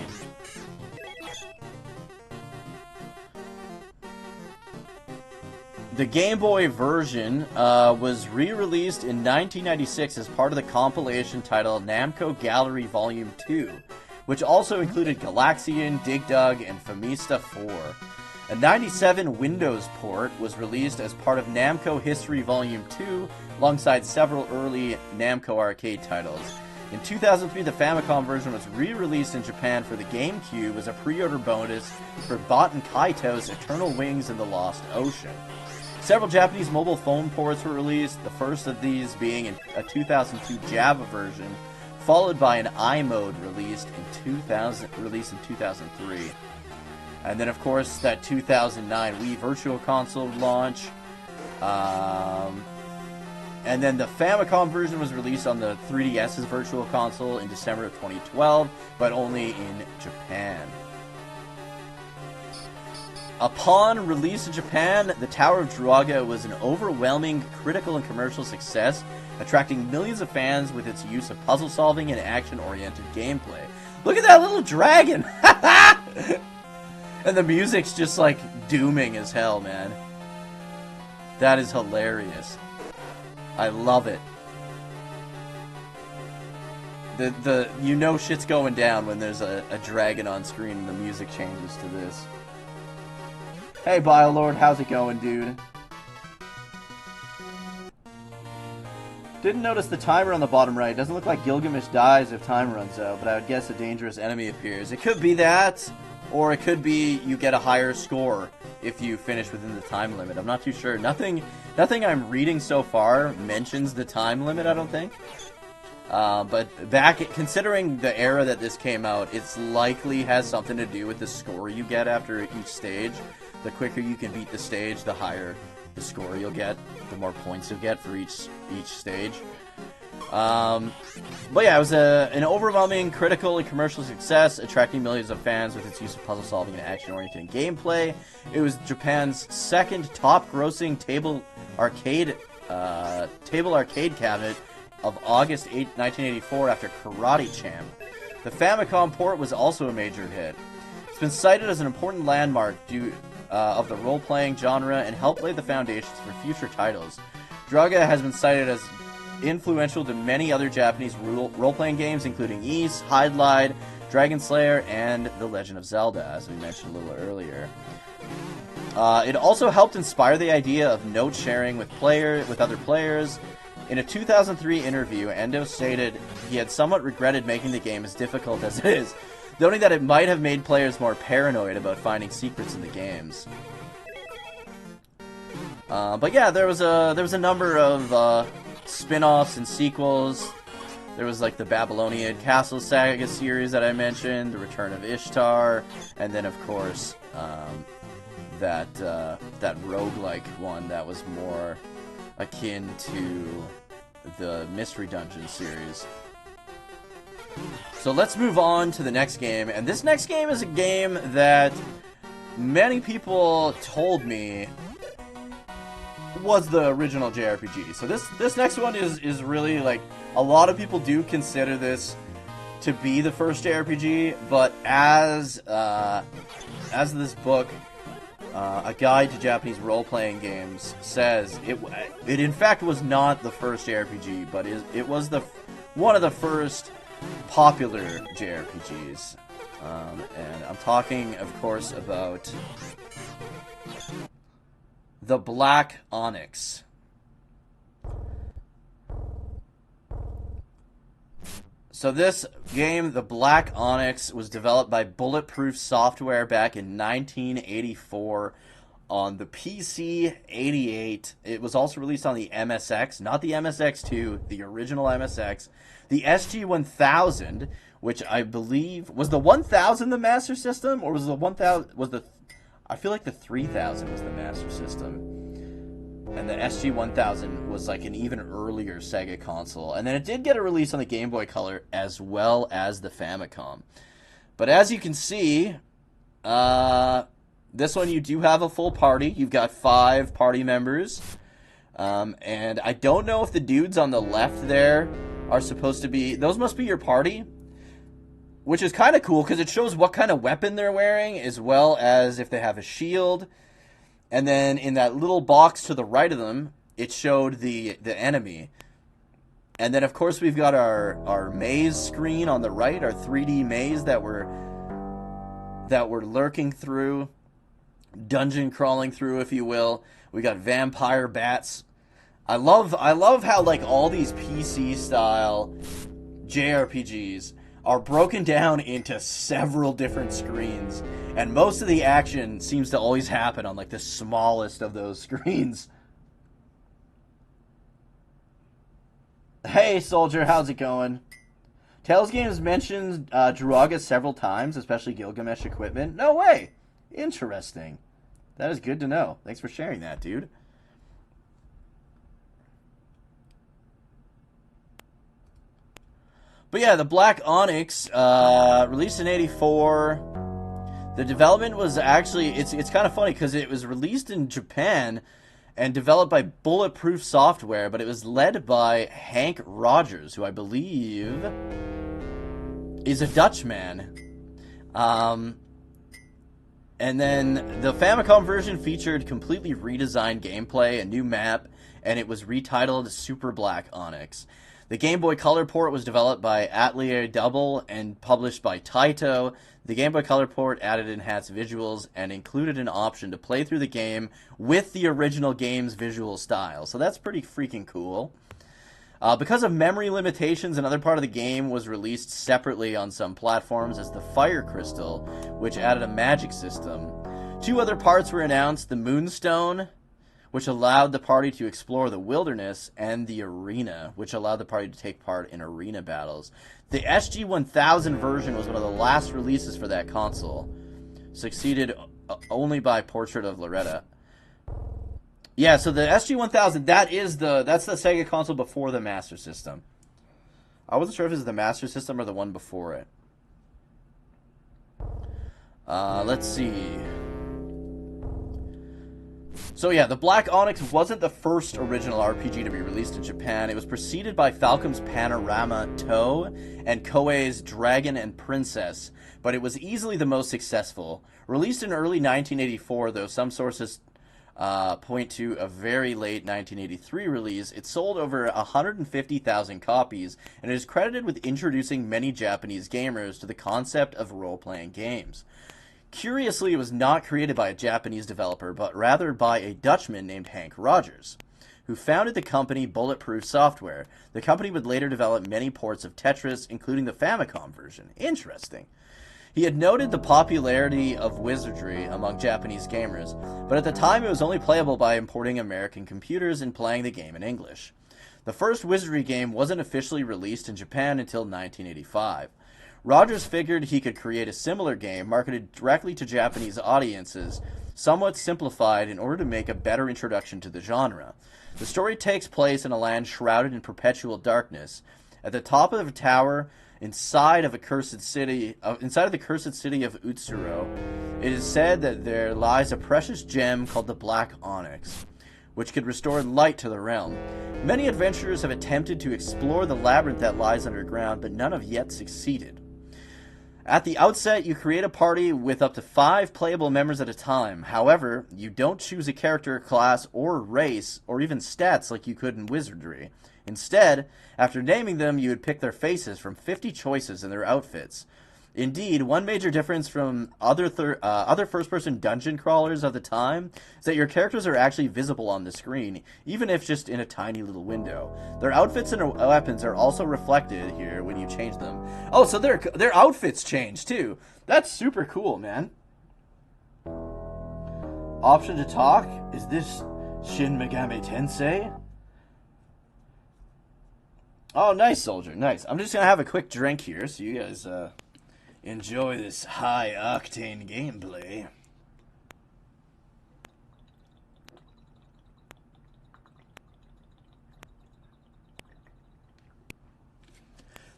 The Game Boy version was re-released in 1996 as part of the compilation titled Namco Gallery Volume 2, which also included Galaxian, Dig Dug, and Famista 4. A 97 Windows port was released as part of Namco History Volume 2, alongside several early Namco arcade titles. In 2003, the Famicom version was re-released in Japan for the GameCube as a pre-order bonus for Baten Kaito's Eternal Wings in the Lost Ocean. Several Japanese mobile phone ports were released, the first of these being a 2002 Java version, followed by an iMode released in 2003. And then, of course, that 2009 Wii Virtual Console launch. And then the Famicom version was released on the 3DS's Virtual Console in December of 2012, but only in Japan. Upon release in Japan, the Tower of Druaga was an overwhelming critical and commercial success, attracting millions of fans with its use of puzzle-solving and action-oriented gameplay. Look at that little dragon! And the music's just, like, dooming as hell, man. That is hilarious. I love it. You know shit's going down when there's a dragon on screen and the music changes to this. Hey, Biolord, how's it going, dude? Didn't notice the timer on the bottom right. Doesn't look like Gilgamesh dies if time runs out, but I would guess a dangerous enemy appears. It could be that, or it could be you get a higher score if you finish within the time limit. I'm not too sure. Nothing I'm reading so far mentions the time limit, I don't think. But considering the era that this came out, it's likely has something to do with the score you get after each stage. The quicker you can beat the stage, the higher the score you'll get, the more points you'll get for each stage. But yeah, it was an overwhelming critical and commercial success, attracting millions of fans with its use of puzzle-solving and action-oriented gameplay. It was Japan's second top-grossing table arcade cabinet of August 8, 1984 after Karate Champ. The Famicom port was also a major hit. It's been cited as an important landmark of the role-playing genre and helped lay the foundations for future titles. Druaga has been cited as influential to many other Japanese role-playing games, including Ys, Hydlide, Dragon Slayer, and The Legend of Zelda, as we mentioned a little earlier. It also helped inspire the idea of note-sharing with other players. In a 2003 interview, Endo stated he had somewhat regretted making the game as difficult as it is, noting that it might have made players more paranoid about finding secrets in the games. But yeah, there was a number of spin-offs and sequels. There was like the Babylonian Castle Saga series that I mentioned, The Return of Ishtar, and then of course that roguelike one that was more akin to the Mystery Dungeon series. So let's move on to the next game, and this next game is a game that many people told me was the original JRPG. So this next one is really like, a lot of people do consider this to be the first JRPG, but as this book, A Guide to Japanese Role-Playing Games, says, it in fact was not the first JRPG, but it was one of the first popular JRPGs. And I'm talking, of course, about The Black Onyx. So this game, The Black Onyx, was developed by Bulletproof Software back in 1984 on the PC-88. It was also released on the MSX, not the MSX2, the original MSX. The SG-1000, which I believe was the 1000 the Master System, or was the 1000 I feel like the 3000 was the Master System, and the SG-1000 was like an even earlier Sega console. And then it did get a release on the Game Boy Color as well as the Famicom. But as you can see, this one you do have a full party. You've got 5 party members, and I don't know if the dudes on the left there are supposed to be, those must be your party, which is kind of cool because it shows what kind of weapon they're wearing as well as if they have a shield. And then in that little box to the right of them, it showed the enemy. And then of course we've got our maze screen on the right, our 3D maze that we're lurking through, dungeon crawling through, if you will. We got vampire bats. I love how like all these PC style JRPGs are broken down into several different screens, and most of the action seems to always happen on like the smallest of those screens. Hey Soldier, how's it going? Tales Games mentions Druaga several times, especially Gilgamesh equipment. No way! Interesting. That is good to know. Thanks for sharing that, dude. But yeah, the Black Onyx, released in '84. The development was actually, it's kind of funny because it was released in Japan and developed by Bulletproof Software, but it was led by Hank Rogers, who I believe is a Dutchman. And then the Famicom version featured completely redesigned gameplay, a new map, and it was retitled Super Black Onyx. The Game Boy Color port was developed by Atelier Double and published by Taito. The Game Boy Color port added enhanced visuals and included an option to play through the game with the original game's visual style. So that's pretty freaking cool. Because of memory limitations, another part of the game was released separately on some platforms as the Fire Crystal, which added a magic system. 2 other parts were announced, the Moonstone, which allowed the party to explore the wilderness, and the Arena, which allowed the party to take part in arena battles. The SG-1000 version was one of the last releases for that console, succeeded only by Portrait of Loretta. Yeah, so the SG-1000, that's the Sega console before the Master System. I wasn't sure if it was the Master System or the one before it. Let's see. So yeah, the Black Onyx wasn't the first original RPG to be released in Japan. It was preceded by Falcom's Panorama Toe and Koei's Dragon and Princess, but it was easily the most successful. Released in early 1984, though some sources point to a very late 1983 release, it sold over 150,000 copies, and it is credited with introducing many Japanese gamers to the concept of role-playing games. Curiously, it was not created by a Japanese developer, but rather by a Dutchman named Hank Rogers, who founded the company Bulletproof Software. The company would later develop many ports of Tetris, including the Famicom version. Interesting. He had noted the popularity of wizardry among Japanese gamers, but at the time it was only playable by importing American computers and playing the game in English. The first wizardry game wasn't officially released in Japan until 1985. Rogers figured he could create a similar game marketed directly to Japanese audiences, somewhat simplified in order to make a better introduction to the genre. The story takes place in a land shrouded in perpetual darkness. At the top of a tower, inside of the cursed city of Utsuro, it is said that there lies a precious gem called the Black Onyx. which could restore light to the realm. Many adventurers have attempted to explore the labyrinth that lies underground, but none have yet succeeded. At the outset, you create a party with up to 5 playable members at a time. However, you don't choose a character, class, or race, or even stats like you could in Wizardry. Instead, after naming them, you would pick their faces from 50 choices in their outfits. Indeed, one major difference from other first-person dungeon crawlers of the time is that your characters are actually visible on the screen, even if just in a tiny little window. Their outfits and weapons are also reflected here when you change them. Oh, so their outfits change too. That's super cool, man. Option to talk? Is this Shin Megami Tensei? Oh, nice, Soldier, nice. I'm just gonna have a quick drink here so you guys, enjoy this high-octane gameplay.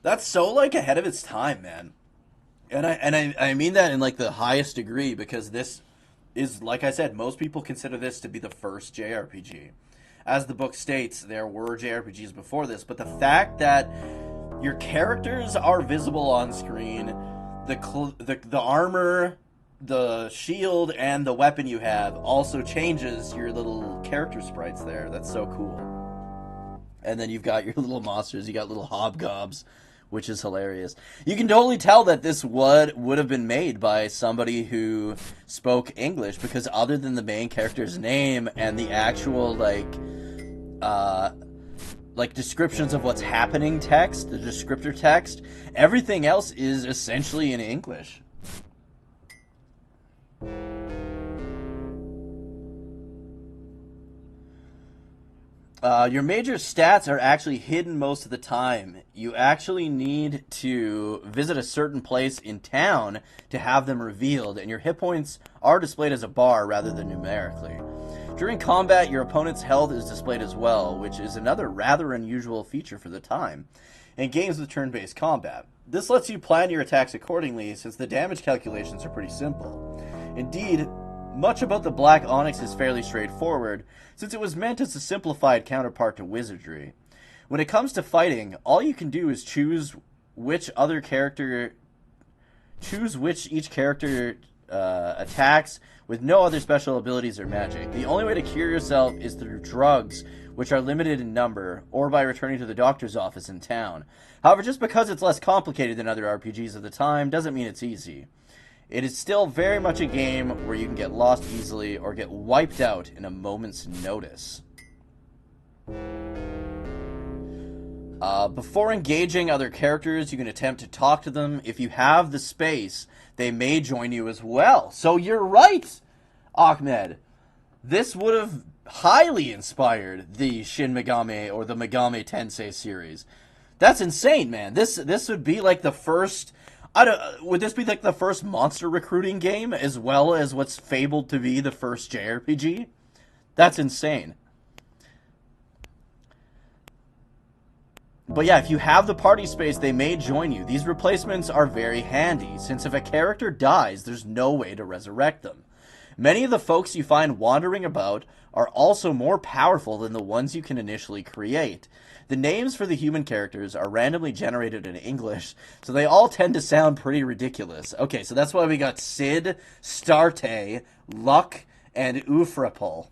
That's so, like, ahead of its time, man. And I mean that in, like, the highest degree, because this is, like I said, most people consider this to be the first JRPG. As the book states, there were JRPGs before this, but the fact that your characters are visible on screen, the armor, the shield, and the weapon you have also changes your little character sprites there. That's so cool. And then you've got your little monsters. You got little hobgobs, which is hilarious. You can totally tell that this would have been made by somebody who spoke English, because other than the main character's name and the actual, like descriptions of what's happening text, the descriptor text, everything else is essentially in English. Your major stats are actually hidden most of the time. You actually need to visit a certain place in town to have them revealed, and your hit points are displayed as a bar rather than numerically. During combat, your opponent's health is displayed as well, which is another rather unusual feature for the time in games with turn-based combat. This lets you plan your attacks accordingly, since the damage calculations are pretty simple. Indeed, much about the Black Onyx is fairly straightforward, since it was meant as a simplified counterpart to Wizardry. When it comes to fighting, all you can do is choose which each character attacks, with no other special abilities or magic. The only way to cure yourself is through drugs, which are limited in number, or by returning to the doctor's office in town. However, just because it's less complicated than other RPGs of the time doesn't mean it's easy. It is still very much a game where you can get lost easily or get wiped out in a moment's notice. Before engaging other characters, you can attempt to talk to them. If you have the space, they may join you as well. So you're right, Ahmed. This would have highly inspired the Shin Megami or the Megami Tensei series. That's insane, man. This would be like the first... would this be like the first monster recruiting game, as well as what's fabled to be the first JRPG? That's insane. But yeah, if you have the party space, they may join you. These replacements are very handy, since if a character dies, there's no way to resurrect them. Many of the folks you find wandering about are also more powerful than the ones you can initially create. The names for the human characters are randomly generated in English, so they all tend to sound pretty ridiculous. Okay, so that's why we got Sid, Starte, Luck, and Ufrapol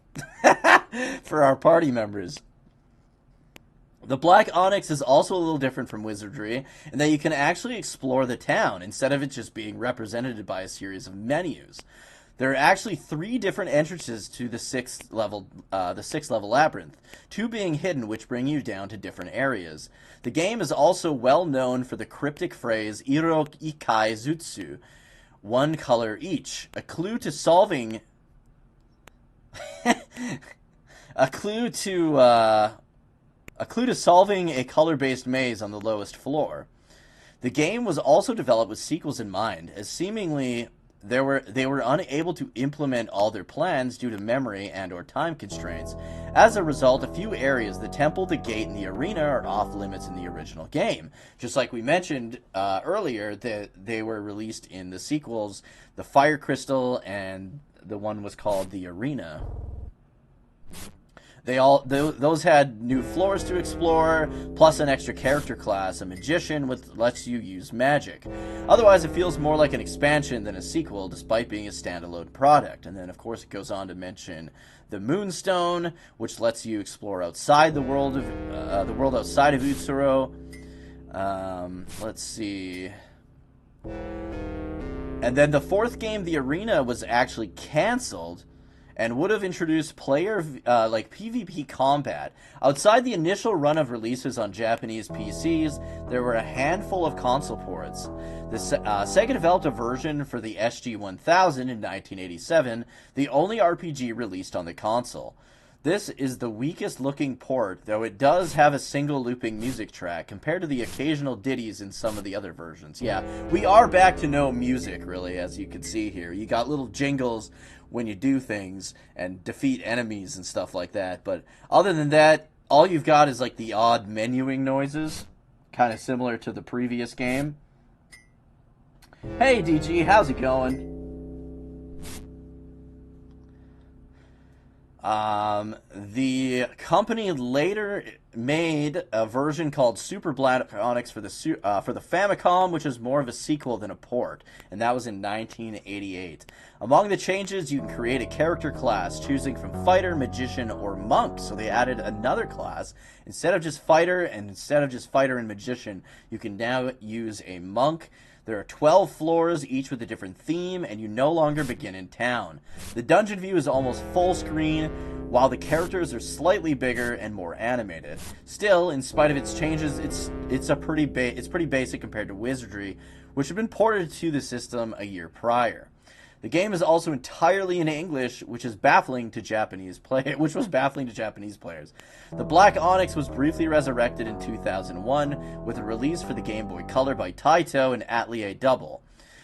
for our party members. The Black Onyx is also a little different from Wizardry, in that you can actually explore the town, instead of it just being represented by a series of menus. There are actually 3 different entrances to the sixth level labyrinth, 2 being hidden, which bring you down to different areas. The game is also well known for the cryptic phrase "Iro Ikai Zutsu," 1 color each, a clue to solving solving a color-based maze on the lowest floor. The game was also developed with sequels in mind, as seemingly they were unable to implement all their plans due to memory and or time constraints. As a result, a few areas, the temple, the gate, and the arena, are off limits in the original game. Just like we mentioned earlier, that they were released in the sequels, the Fire Crystal, and the one was called the Arena. Those had new floors to explore, plus an extra character class, a magician, which lets you use magic. Otherwise, it feels more like an expansion than a sequel, despite being a standalone product. And then, of course, it goes on to mention the Moonstone, which lets you explore outside the world outside of Utsuro. Let's see. And then the fourth game, the Arena, was actually canceled and would have introduced player PvP combat. Outside the initial run of releases on Japanese PCs, there were a handful of console ports. Sega developed a version for the SG-1000 in 1987, the only RPG released on the console. This is the weakest looking port, though it does have a single looping music track compared to the occasional ditties in some of the other versions. Yeah, we are back to no music, really, as you can see here. You got little jingles when you do things and defeat enemies and stuff like that, but other than that, all you've got is like the odd menuing noises, kind of similar to the previous game. Hey DG, how's it going? The company later made a version called Super Black Onyx for the Famicom, which is more of a sequel than a port, and that was in 1988. Among the changes, you can create a character class, choosing from Fighter, Magician, or Monk. So they added another class. Instead of just Fighter and Magician, you can now use a Monk. There are 12 floors, each with a different theme, and you no longer begin in town. The dungeon view is almost full screen, while the characters are slightly bigger and more animated. Still, in spite of its changes, it's pretty basic compared to Wizardry, which had been ported to the system a year prior. The game is also entirely in English, which was baffling to Japanese players. The Black Onyx was briefly resurrected in 2001 with a release for the Game Boy Color by Taito and Atelier Double.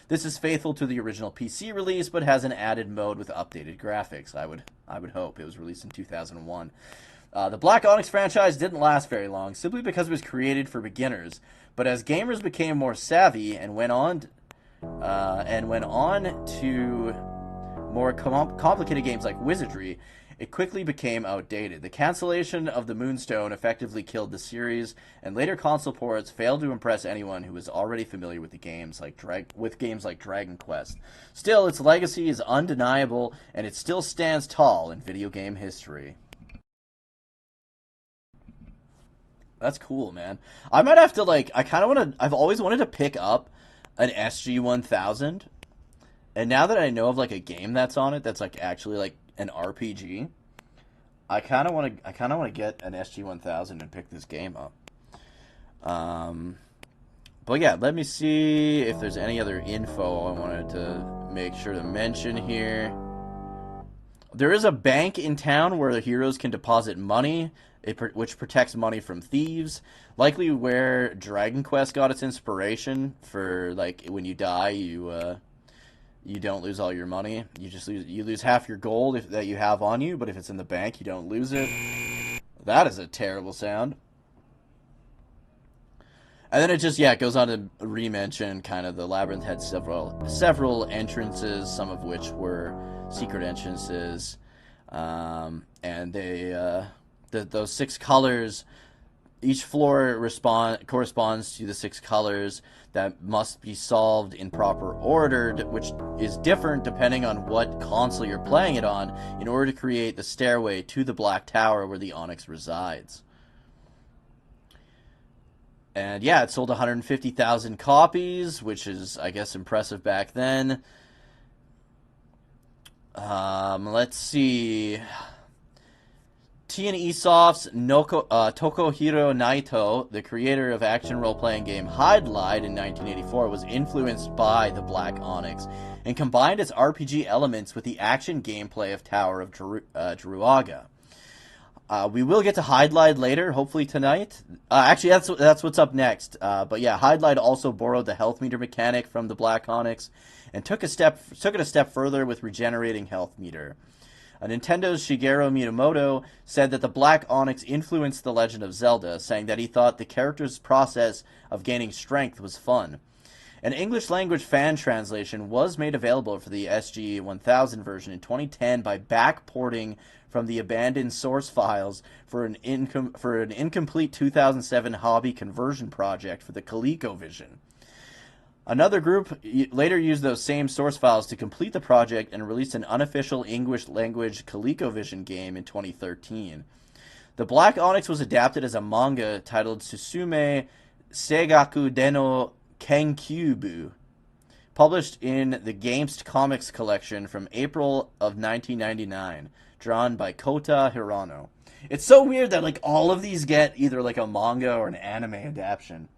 This is faithful to the original PC release, but has an added mode with updated graphics. I would hope. It was released in 2001. The Black Onyx franchise didn't last very long, simply because it was created for beginners. But as gamers became more savvy and went on to more complicated games like Wizardry, it quickly became outdated. The cancellation of the Moonstone effectively killed the series, and later console ports failed to impress anyone who was already familiar with the games like Dragon Quest. Still, its legacy is undeniable, and it still stands tall in video game history. That's cool, man. I might have to I've always wanted to pick up an SG-1000, and now that I know of like a game that's on it that's like actually like an RPG, I kind of want to get an SG-1000 and pick this game up. But yeah, let me see if there's any other info I wanted to make sure to mention here. There is a bank in town where the heroes can deposit money, which protects money from thieves. Likely where Dragon Quest got its inspiration for, like, when you die, you don't lose all your money. You lose half your gold that you have on you, but if it's in the bank, you don't lose it. That is a terrible sound. And then it goes on to re-mention kind of the labyrinth had several entrances, some of which were secret entrances, and those 6 colors. Each floor corresponds to the 6 colors that must be solved in proper order, which is different depending on what console you're playing it on, in order to create the stairway to the Black Tower where the Onyx resides. And yeah, it sold 150,000 copies, which is, I guess, impressive back then. Let's see. T&E Soft's Tokuhiro Naito, the creator of action role-playing game Hide-Lied in 1984, was influenced by the Black Onyx and combined its RPG elements with the action gameplay of Tower of Druaga. We will get to Hide-Lied later, hopefully tonight. Actually, that's what's up next. But yeah, Hide-Lied also borrowed the health meter mechanic from the Black Onyx and took it a step further with regenerating health meter. Nintendo's Shigeru Miyamoto said that the Black Onyx influenced The Legend of Zelda, saying that he thought the character's process of gaining strength was fun. An English-language fan translation was made available for the SG-1000 version in 2010 by backporting from the abandoned source files for an incomplete 2007 hobby conversion project for the ColecoVision. Another group later used those same source files to complete the project and released an unofficial English-language ColecoVision game in 2013. The Black Onyx was adapted as a manga titled Susume Seigaku Deno Kenkyubu, published in the Gamest Comics collection from April of 1999, drawn by Kota Hirano. It's so weird that like all of these get either like a manga or an anime adaptation.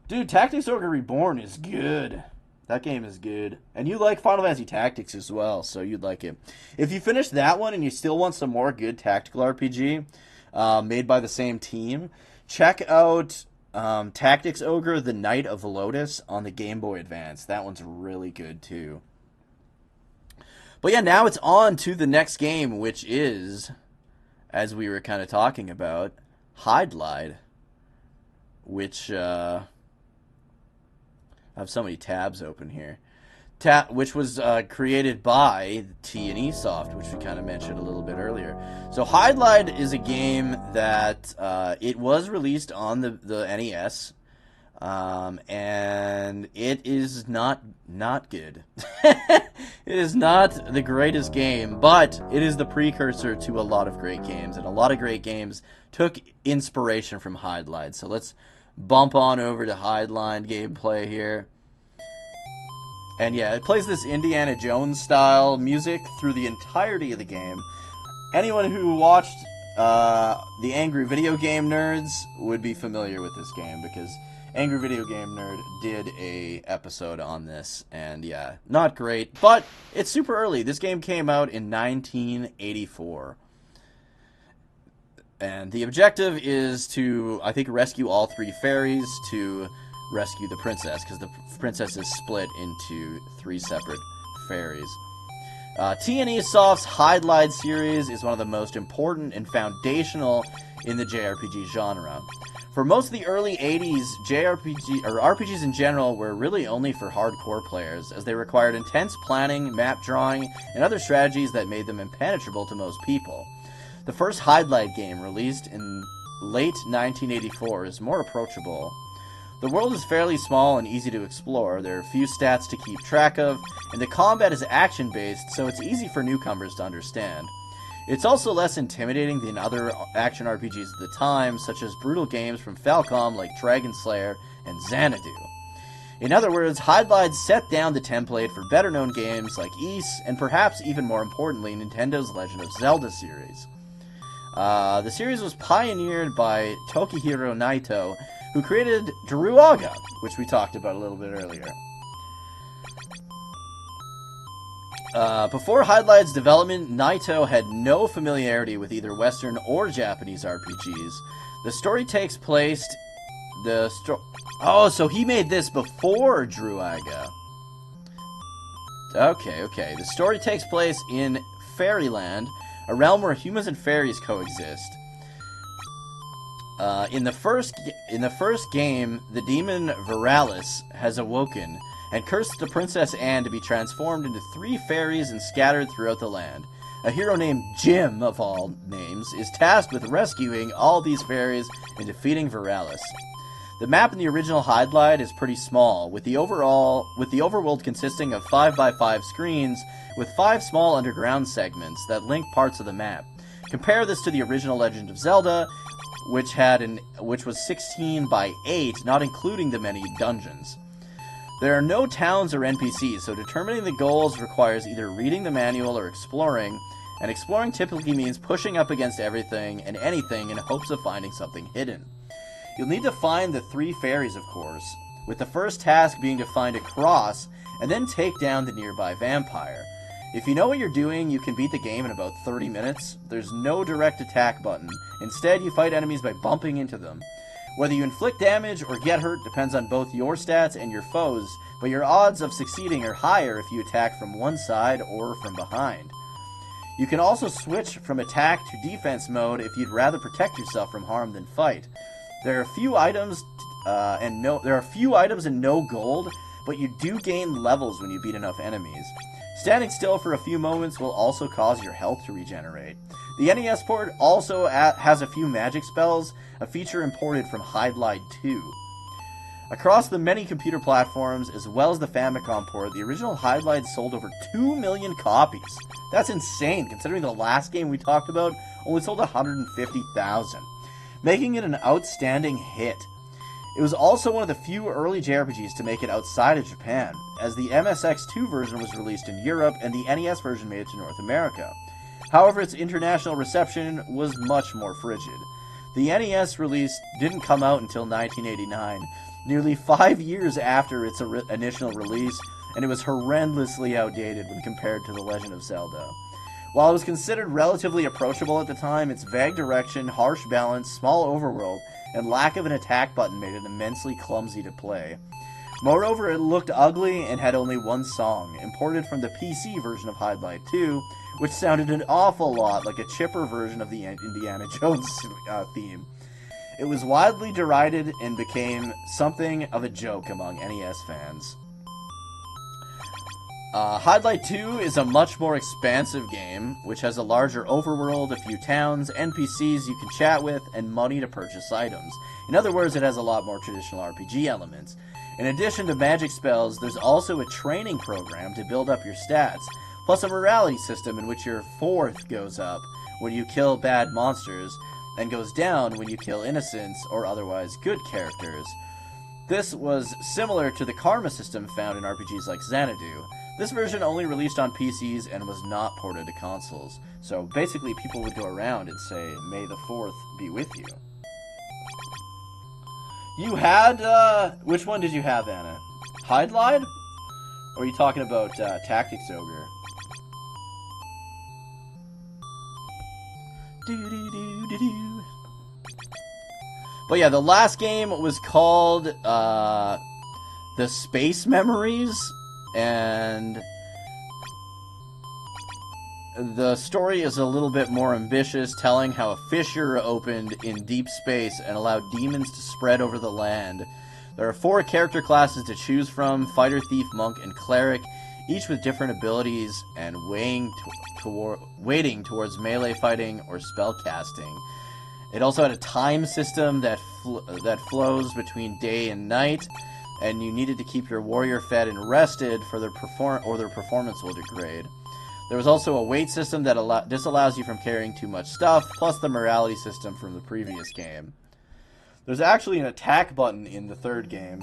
Dude, Tactics Ogre Reborn is good. That game is good. And you like Final Fantasy Tactics as well, so you'd like it. If you finish that one and you still want some more good tactical RPG made by the same team, check out Tactics Ogre The Knight of Lotus on the Game Boy Advance. That one's really good too. But yeah, now it's on to the next game, which is, as we were kind of talking about, Hydlide, which... I have so many tabs open here. Which was created by T&E Soft, which we kind of mentioned a little bit earlier. So Hydlide is a game that it was released on the NES, and it is not good. It is not the greatest game, but it is the precursor to a lot of great games, and a lot of great games took inspiration from Hydlide. So let's bump on over to Hydlide gameplay here. And yeah, it plays this Indiana Jones style music through the entirety of the game. Anyone who watched the Angry Video Game Nerds would be familiar with this game, because Angry Video Game Nerd did a episode on this, and yeah, not great, but it's super early. This game came out in 1984. And the objective is to, I think, rescue all three fairies to rescue the princess, because the princess is split into three separate fairies. T&E Soft's Hydlide series is one of the most important and foundational in the JRPG genre. For most of the early 80s, RPGs in general were really only for hardcore players, as they required intense planning, map drawing, and other strategies that made them impenetrable to most people. The first Hydlide game, released in late 1984, is more approachable. The world is fairly small and easy to explore, there are few stats to keep track of, and the combat is action-based, so it's easy for newcomers to understand. It's also less intimidating than other action RPGs at the time, such as brutal games from Falcom like Dragon Slayer and Xanadu. In other words, Hydlide set down the template for better-known games like Ys, and perhaps even more importantly, Nintendo's Legend of Zelda series. The series was pioneered by Tokihiro Naito, who created Druaga, which we talked about a little bit earlier. Before Hydlide's development, Naito had no familiarity with either Western or Japanese RPGs. The story takes place... Oh, so he made this before Druaga. Okay. The story takes place in Fairyland, a realm where humans and fairies coexist. In the first game, the demon Viralis has awoken and cursed the Princess Anne to be transformed into three fairies and scattered throughout the land. A hero named Jim, of all names, is tasked with rescuing all these fairies and defeating Viralis. The map in the original Hydlide is pretty small, with the overworld consisting of 5x5 screens with 5 small underground segments that link parts of the map. Compare this to the original Legend of Zelda, which was 16 by 8, not including the many dungeons. There are no towns or NPCs, so determining the goals requires either reading the manual or exploring, and exploring typically means pushing up against everything and anything in hopes of finding something hidden. You'll need to find the three fairies, of course, with the first task being to find a cross and then take down the nearby vampire. If you know what you're doing, you can beat the game in about 30 minutes. There's no direct attack button. Instead, you fight enemies by bumping into them. Whether you inflict damage or get hurt depends on both your stats and your foes, but your odds of succeeding are higher if you attack from one side or from behind. You can also switch from attack to defense mode if you'd rather protect yourself from harm than fight. There are a few items and there are few items and no gold, but you do gain levels when you beat enough enemies. Standing still for a few moments will also cause your health to regenerate. The NES port also has a few magic spells, a feature imported from Hydlide 2. Across the many computer platforms, as well as the Famicom port, the original Hydlide sold over 2 million copies. That's insane, considering the last game we talked about only sold 150,000, making it an outstanding hit. It was also one of the few early JRPGs to make it outside of Japan, as the MSX2 version was released in Europe and the NES version made it to North America. However, its international reception was much more frigid. The NES release didn't come out until 1989, nearly 5 years after its initial release, and it was horrendously outdated when compared to The Legend of Zelda. While it was considered relatively approachable at the time, its vague direction, harsh balance, small overworld, and lack of an attack button made it immensely clumsy to play. Moreover, it looked ugly and had only one song, imported from the PC version of Hydlide 2, which sounded an awful lot like a chipper version of the Indiana Jones theme. It was widely derided and became something of a joke among NES fans. Hydlide 2 is a much more expansive game, which has a larger overworld, a few towns, NPCs you can chat with, and money to purchase items. In other words, it has a lot more traditional RPG elements. In addition to magic spells, there's also a training program to build up your stats, plus a morality system in which your fourth goes up when you kill bad monsters, and goes down when you kill innocents or otherwise good characters. This was similar to the karma system found in RPGs like Xanadu. This version only released on PCs and was not ported to consoles. So basically people would go around and say, "May the 4th be with you." You had, which one did you have, Anna? Hydlide? Or are you talking about Tactics Ogre? Do-do-do-do-do. But yeah, the last game was called The Space Memories, and the story is a little bit more ambitious, telling how a fissure opened in deep space and allowed demons to spread over the land. There are 4 character classes to choose from: fighter, thief, monk, and cleric, each with different abilities and weighting towards melee fighting or spell casting. It also had a time system that flows between day and night, and you needed to keep your warrior fed and rested for their performance will degrade. There was also a weight system that disallows you from carrying too much stuff, plus the morality system from the previous game. There's actually an attack button in the 3rd game,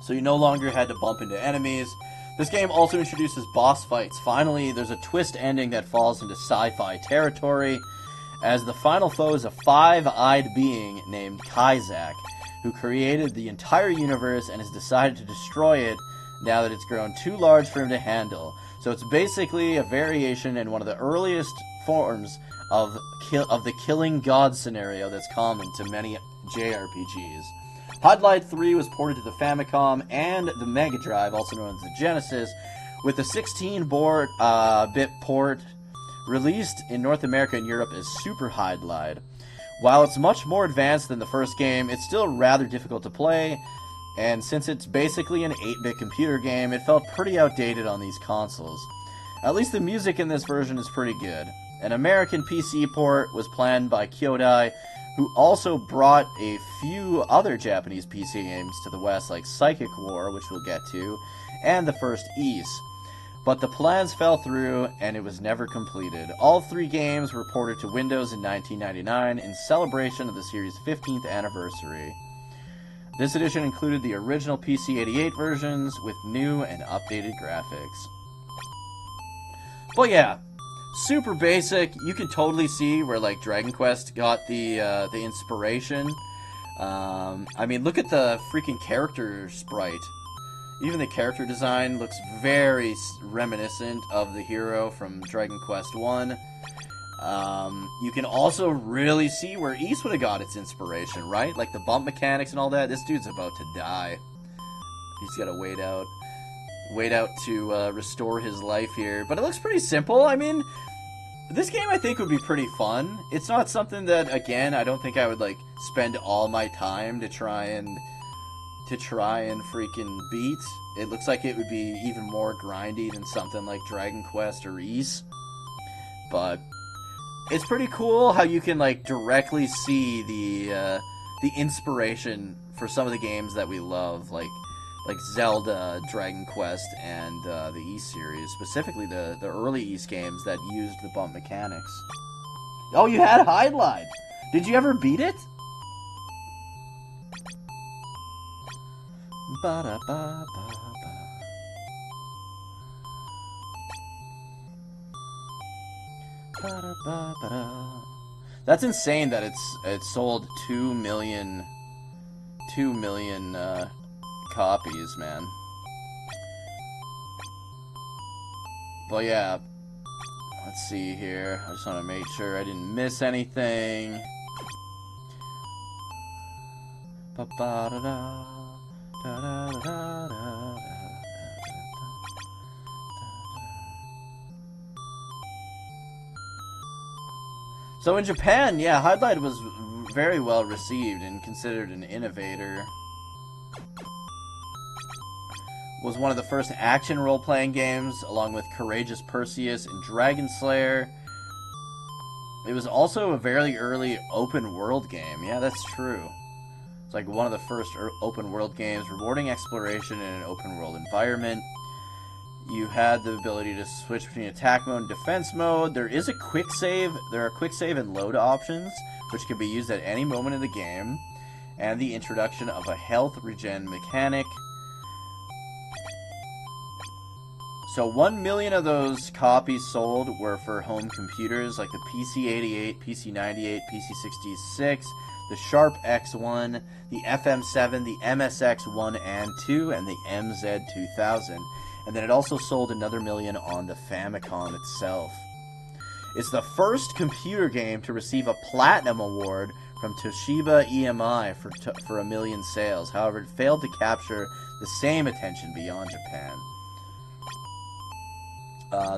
so you no longer had to bump into enemies. This game also introduces boss fights. Finally, there's a twist ending that falls into sci-fi territory, as the final foe is a 5-eyed being named Kaizak, who created the entire universe and has decided to destroy it now that it's grown too large for him to handle. So it's basically a variation in one of the earliest forms of the killing god scenario that's common to many JRPGs. Hydlide 3 was ported to the Famicom and the Mega Drive, also known as the Genesis, with a 16-bit port released in North America and Europe as Super Hydlide. While it's much more advanced than the first game, it's still rather difficult to play, and since it's basically an 8-bit computer game, it felt pretty outdated on these consoles. At least the music in this version is pretty good. An American PC port was planned by Kyodai, who also brought a few other Japanese PC games to the West, like Psychic War, which we'll get to, and the first Ys. But the plans fell through, and it was never completed. All 3 games were ported to Windows in 1999 in celebration of the series' 15th anniversary. This edition included the original PC-88 versions with new and updated graphics. But yeah, super basic. You can totally see where like Dragon Quest got the inspiration. I mean, look at the freaking character sprite. Even the character design looks very reminiscent of the hero from Dragon Quest 1. You can also really see where Ys would have got its inspiration, right? Like the bump mechanics and all that. This dude's about to die. He's got to wait out to restore his life here. But it looks pretty simple. I mean, This game, I think, would be pretty fun. It's not something that, again, I don't think I would, like, spend all my time to try and freaking beat. It looks like it would be even more grindy than something like Dragon Quest or Ys. But it's pretty cool how you can, like, directly see the inspiration for some of the games that we love, like Zelda, Dragon Quest, and the Ys series, specifically the early Ys games that used the bump mechanics. Oh, you had Highlight! Did you ever beat it? Ba-da-ba-ba-ba. Ba-da-ba-ba-da. That's insane that it sold 2 million copies, man. But yeah, let's see here. I just want to make sure I didn't miss anything. Ba-ba-da-da, da-da-da-da-da. So in Japan, yeah, Highlight was very well received and considered an innovator. Was one of the first action role-playing games, along with Courageous Perseus and Dragon Slayer. It was also a very early open-world game. Yeah, that's true. It's like one of the first open-world games, rewarding exploration in an open-world environment. You had the ability to switch between attack mode and defense mode. There is a quick save. There are quick save and load options, which can be used at any moment in the game. And the introduction of a health regen mechanic. So 1 million of those copies sold were for home computers like the PC-88, PC-98, PC-66, the Sharp X1, the FM7, the MSX1 and 2, and the MZ2000. And then it also sold another million on the Famicom itself. It's the first computer game to receive a Platinum Award from Toshiba EMI for 1 million sales. However, it failed to capture the same attention beyond Japan.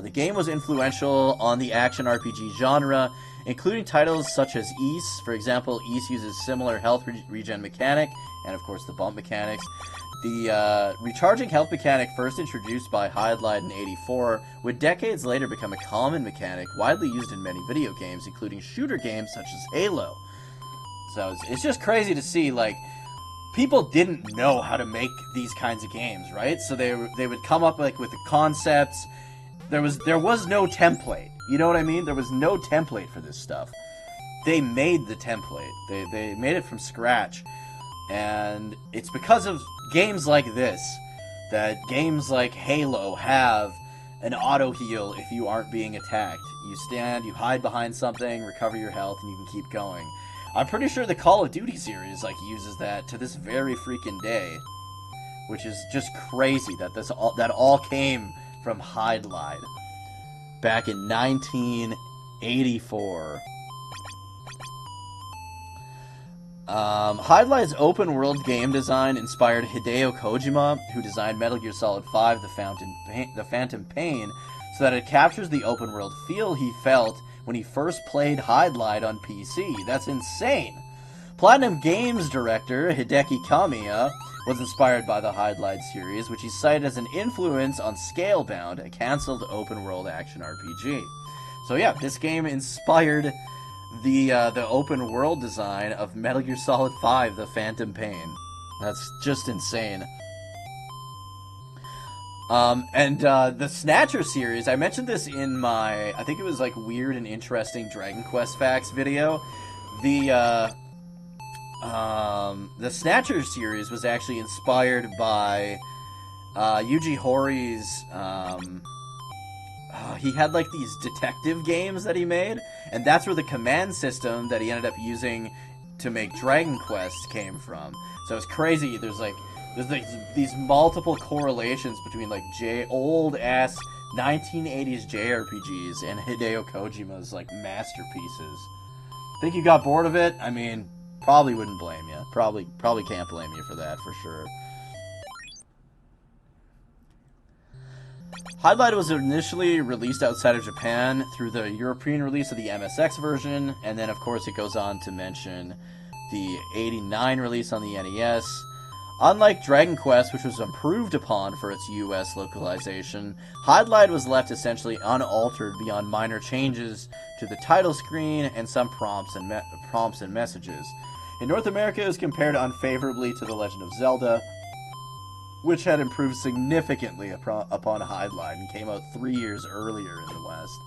The game was influential on the action RPG genre, including titles such as Ys. For example, Ys uses similar health regen mechanic, and of course the bump mechanics. The recharging health mechanic, first introduced by Highlight in '84, would decades later become a common mechanic widely used in many video games, including shooter games such as Halo. So it's just crazy to see, like, people didn't know how to make these kinds of games, right? So they would come up like with the concepts. There was no template. You know what I mean? There was no template for this stuff. They made the template. They made it from scratch. And it's because of games like this that games like Halo have an auto heal if you aren't being attacked. You stand, you hide behind something, recover your health, and you can keep going. I'm pretty sure the Call of Duty series like uses that to this very freaking day, which is just crazy that that all came from Highlight back in 1984. Highlight's open-world game design inspired Hideo Kojima, who designed Metal Gear Solid 5: The Phantom Pain, so that it captures the open-world feel he felt when he first played Highlight on PC. That's insane! Platinum Games director Hideki Kamiya was inspired by the Highlight series, which he cited as an influence on Scalebound, a cancelled open-world action RPG. So yeah, this game inspired the open world design of Metal Gear Solid 5: The Phantom Pain. That's just insane. The Snatcher series, I mentioned this in my, I think it was like Weird and Interesting Dragon Quest Facts video. The Snatcher series was actually inspired by Yuji Hoри's, he had like these detective games that he made, and that's where the command system that he ended up using to make Dragon Quest came from. So it's crazy. There's these multiple correlations between like old ass 1980s JRPGs and Hideo Kojima's like masterpieces. Think you got bored of it? I mean, probably wouldn't blame you. Probably can't blame you for that for sure. Hydlide was initially released outside of Japan through the European release of the MSX version, and then of course it goes on to mention the '89 release on the NES. Unlike Dragon Quest, which was improved upon for its US localization, Hydlide was left essentially unaltered beyond minor changes to the title screen and some prompts and messages. In North America, it was compared unfavorably to The Legend of Zelda, which had improved significantly upon Hydlide and came out 3 years earlier in the West.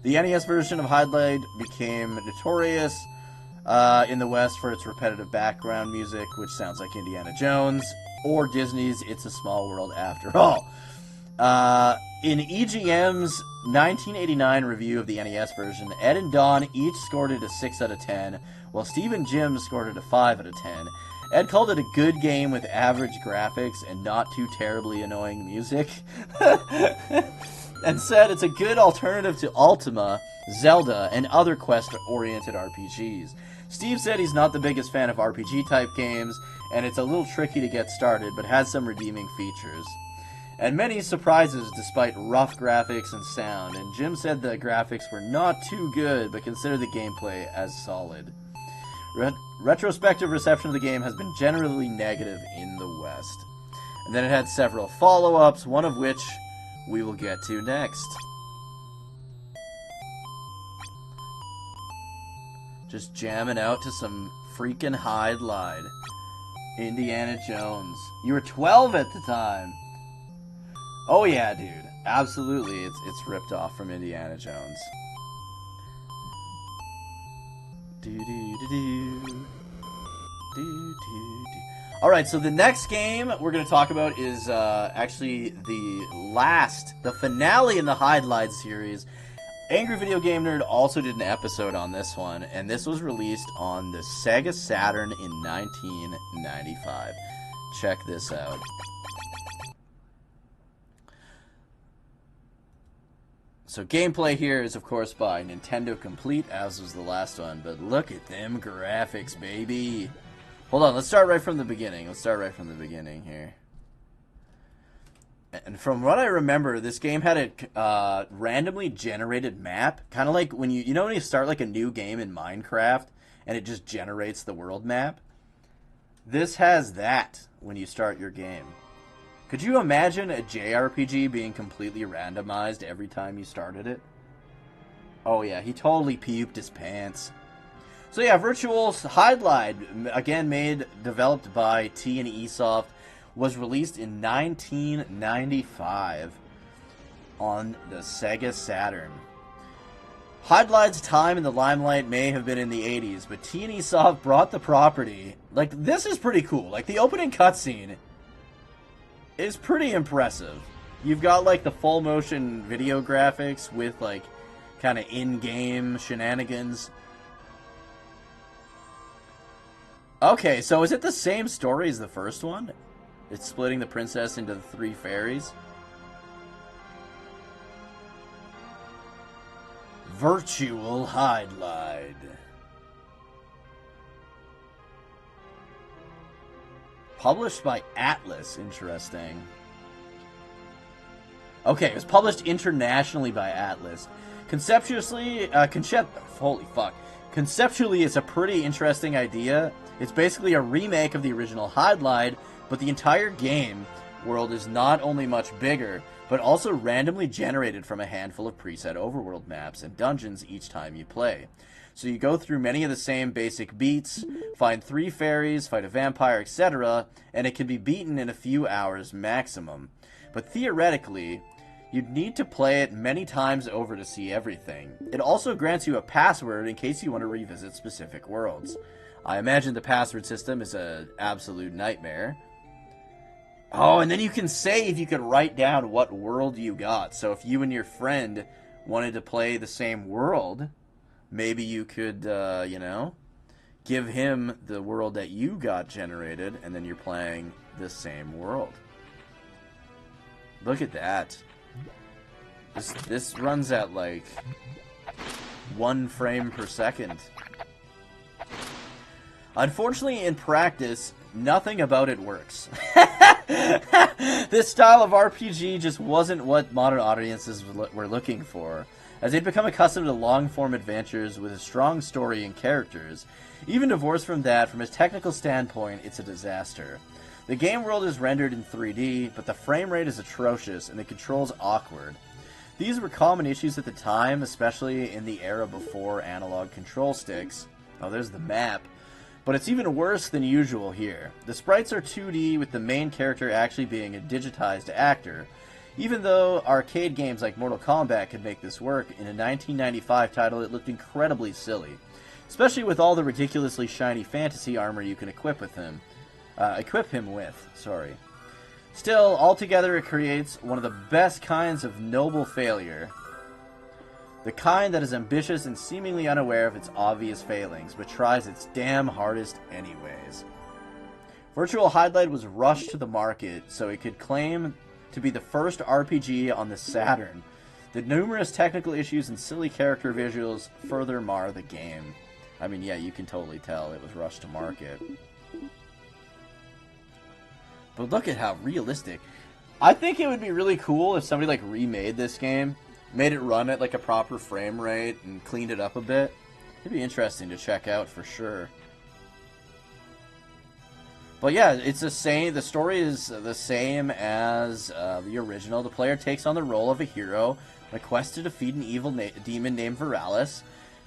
The NES version of Hydlide became notorious in the West for its repetitive background music, which sounds like Indiana Jones, or Disney's It's a Small World After All. In EGM's 1989 review of the NES version, Ed and Don each scored it a 6 out of 10, while Steve and Jim scored it a 5 out of 10. Ed called it a good game with average graphics and not too terribly annoying music, and said it's a good alternative to Ultima, Zelda, and other quest-oriented RPGs. Steve said he's not the biggest fan of RPG-type games, and it's a little tricky to get started, but has some redeeming features. And many surprises despite rough graphics and sound, and Jim said the graphics were not too good, but considered the gameplay as solid. Retrospective reception of the game has been generally negative in the West. And then it had several follow-ups, one of which we will get to next. Just jamming out to some freaking Hydlide. Indiana Jones. You were 12 at the time. Oh yeah, dude. Absolutely, it's ripped off from Indiana Jones. Alright, so the next game we're going to talk about is actually the finale in the Hydlide series. Angry Video Game Nerd also did an episode on this one, and this was released on the Sega Saturn in 1995. Check this out. So gameplay here is, of course, by Nintendo Complete, as was the last one, but look at them graphics, baby! Hold on, let's start right from the beginning. Let's start right from the beginning here. And from what I remember, this game had a randomly generated map, kind of like when you know when you start like a new game in Minecraft, and it just generates the world map? This has that when you start your game. Could you imagine a JRPG being completely randomized every time you started it? Oh yeah, he totally puked his pants. So yeah, Virtual Hydlide, again developed by T&E Soft, was released in 1995 on the Sega Saturn. Hydlide's time in the limelight may have been in the 80s, but T&E Soft brought the property. Like, this is pretty cool. Like, the opening cutscene is pretty impressive. You've got, like, the full motion video graphics with, like, kind of in-game shenanigans. Okay, so is it the same story as the first one? It's splitting the princess into the 3 fairies? Virtual Hydlide. Published by Atlas, interesting. Okay, it was published internationally by Atlas. Conceptually, holy fuck. Conceptually, it's a pretty interesting idea. It's basically a remake of the original Hydlide, but the entire game world is not only much bigger, but also randomly generated from a handful of preset overworld maps and dungeons each time you play. So you go through many of the same basic beats, find 3 fairies, fight a vampire, etc., and it can be beaten in a few hours maximum. But theoretically, you'd need to play it many times over to see everything. It also grants you a password in case you want to revisit specific worlds. I imagine the password system is an absolute nightmare. Oh, and then you can save. You can write down what world you got. So if you and your friend wanted to play the same world, maybe you could, give him the world that you got generated, and then you're playing the same world. Look at that. This runs at, like, 1 frame per second. Unfortunately, in practice, nothing about it works. This style of RPG just wasn't what modern audiences were looking for, as they'd become accustomed to long-form adventures with a strong story and characters. Even divorced from that, from a technical standpoint, it's a disaster. The game world is rendered in 3D, but the frame rate is atrocious and the controls awkward. These were common issues at the time, especially in the era before analog control sticks. Oh, there's the map. But it's even worse than usual here. The sprites are 2D, with the main character actually being a digitized actor. Even though arcade games like Mortal Kombat could make this work, in a 1995 title it looked incredibly silly. Especially with all the ridiculously shiny fantasy armor you can equip him with. Still, altogether it creates one of the best kinds of noble failure. The kind that is ambitious and seemingly unaware of its obvious failings, but tries its damn hardest anyways. Virtual Highlight was rushed to the market so it could claim to be the first RPG on the Saturn. The numerous technical issues and silly character visuals further mar the game. I mean, yeah, you can totally tell it was rushed to market. But look at how realistic. I think it would be really cool if somebody like remade this game, made it run at like a proper frame rate and cleaned it up a bit. It'd be interesting to check out for sure. But yeah, it's the same. The story is the same as the original. The player takes on the role of a hero on a quest to defeat an evil demon named Viralis,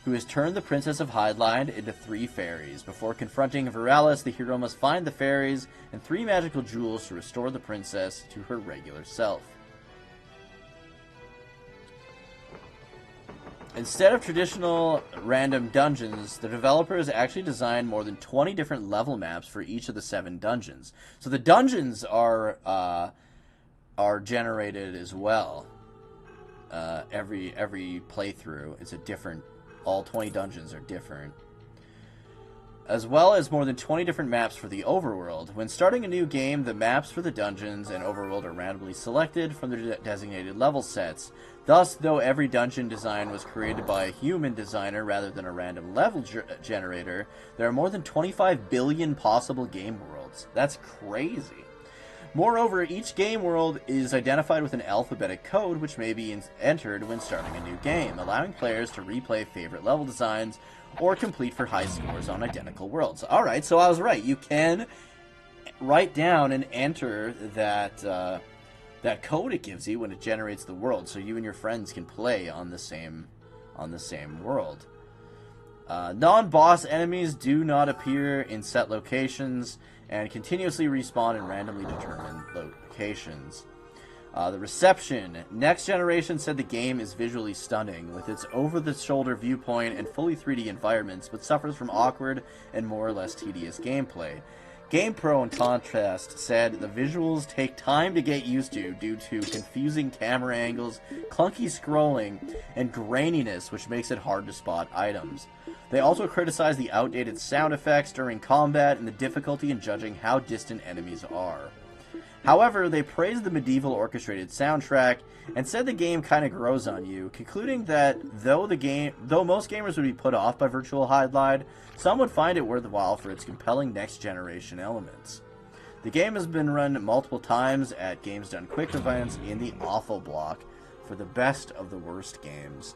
who has turned the Princess of Highline into 3 fairies. Before confronting Viralis, the hero must find the fairies and 3 magical jewels to restore the princess to her regular self. Instead of traditional random dungeons, the developers actually designed more than 20 different level maps for each of the 7 dungeons. So the dungeons are generated as well. Every playthrough is a different. All 20 dungeons are different. As well as more than 20 different maps for the overworld. When starting a new game, the maps for the dungeons and overworld are randomly selected from the designated level sets. Thus, though every dungeon design was created by a human designer rather than a random level generator, there are more than 25 billion possible game worlds. That's crazy. Moreover, each game world is identified with an alphabetic code which may be entered when starting a new game, allowing players to replay favorite level designs or complete for high scores on identical worlds. Alright, so I was right. You can write down and enter that code it gives you when it generates the world, so you and your friends can play on the same world. Non-boss enemies do not appear in set locations and continuously respawn in randomly determined locations. The reception. Next Generation said the game is visually stunning, with its over-the-shoulder viewpoint and fully 3D environments, but suffers from awkward and more or less tedious gameplay. GamePro, in contrast, said the visuals take time to get used to due to confusing camera angles, clunky scrolling, and graininess, which makes it hard to spot items. They also criticized the outdated sound effects during combat and the difficulty in judging how distant enemies are. However, they praised the medieval orchestrated soundtrack and said the game kind of grows on you, concluding that though most gamers would be put off by Virtual Highlight, some would find it worthwhile for its compelling next-generation elements. The game has been run multiple times at Games Done Quick events in the awful block for the best of the worst games.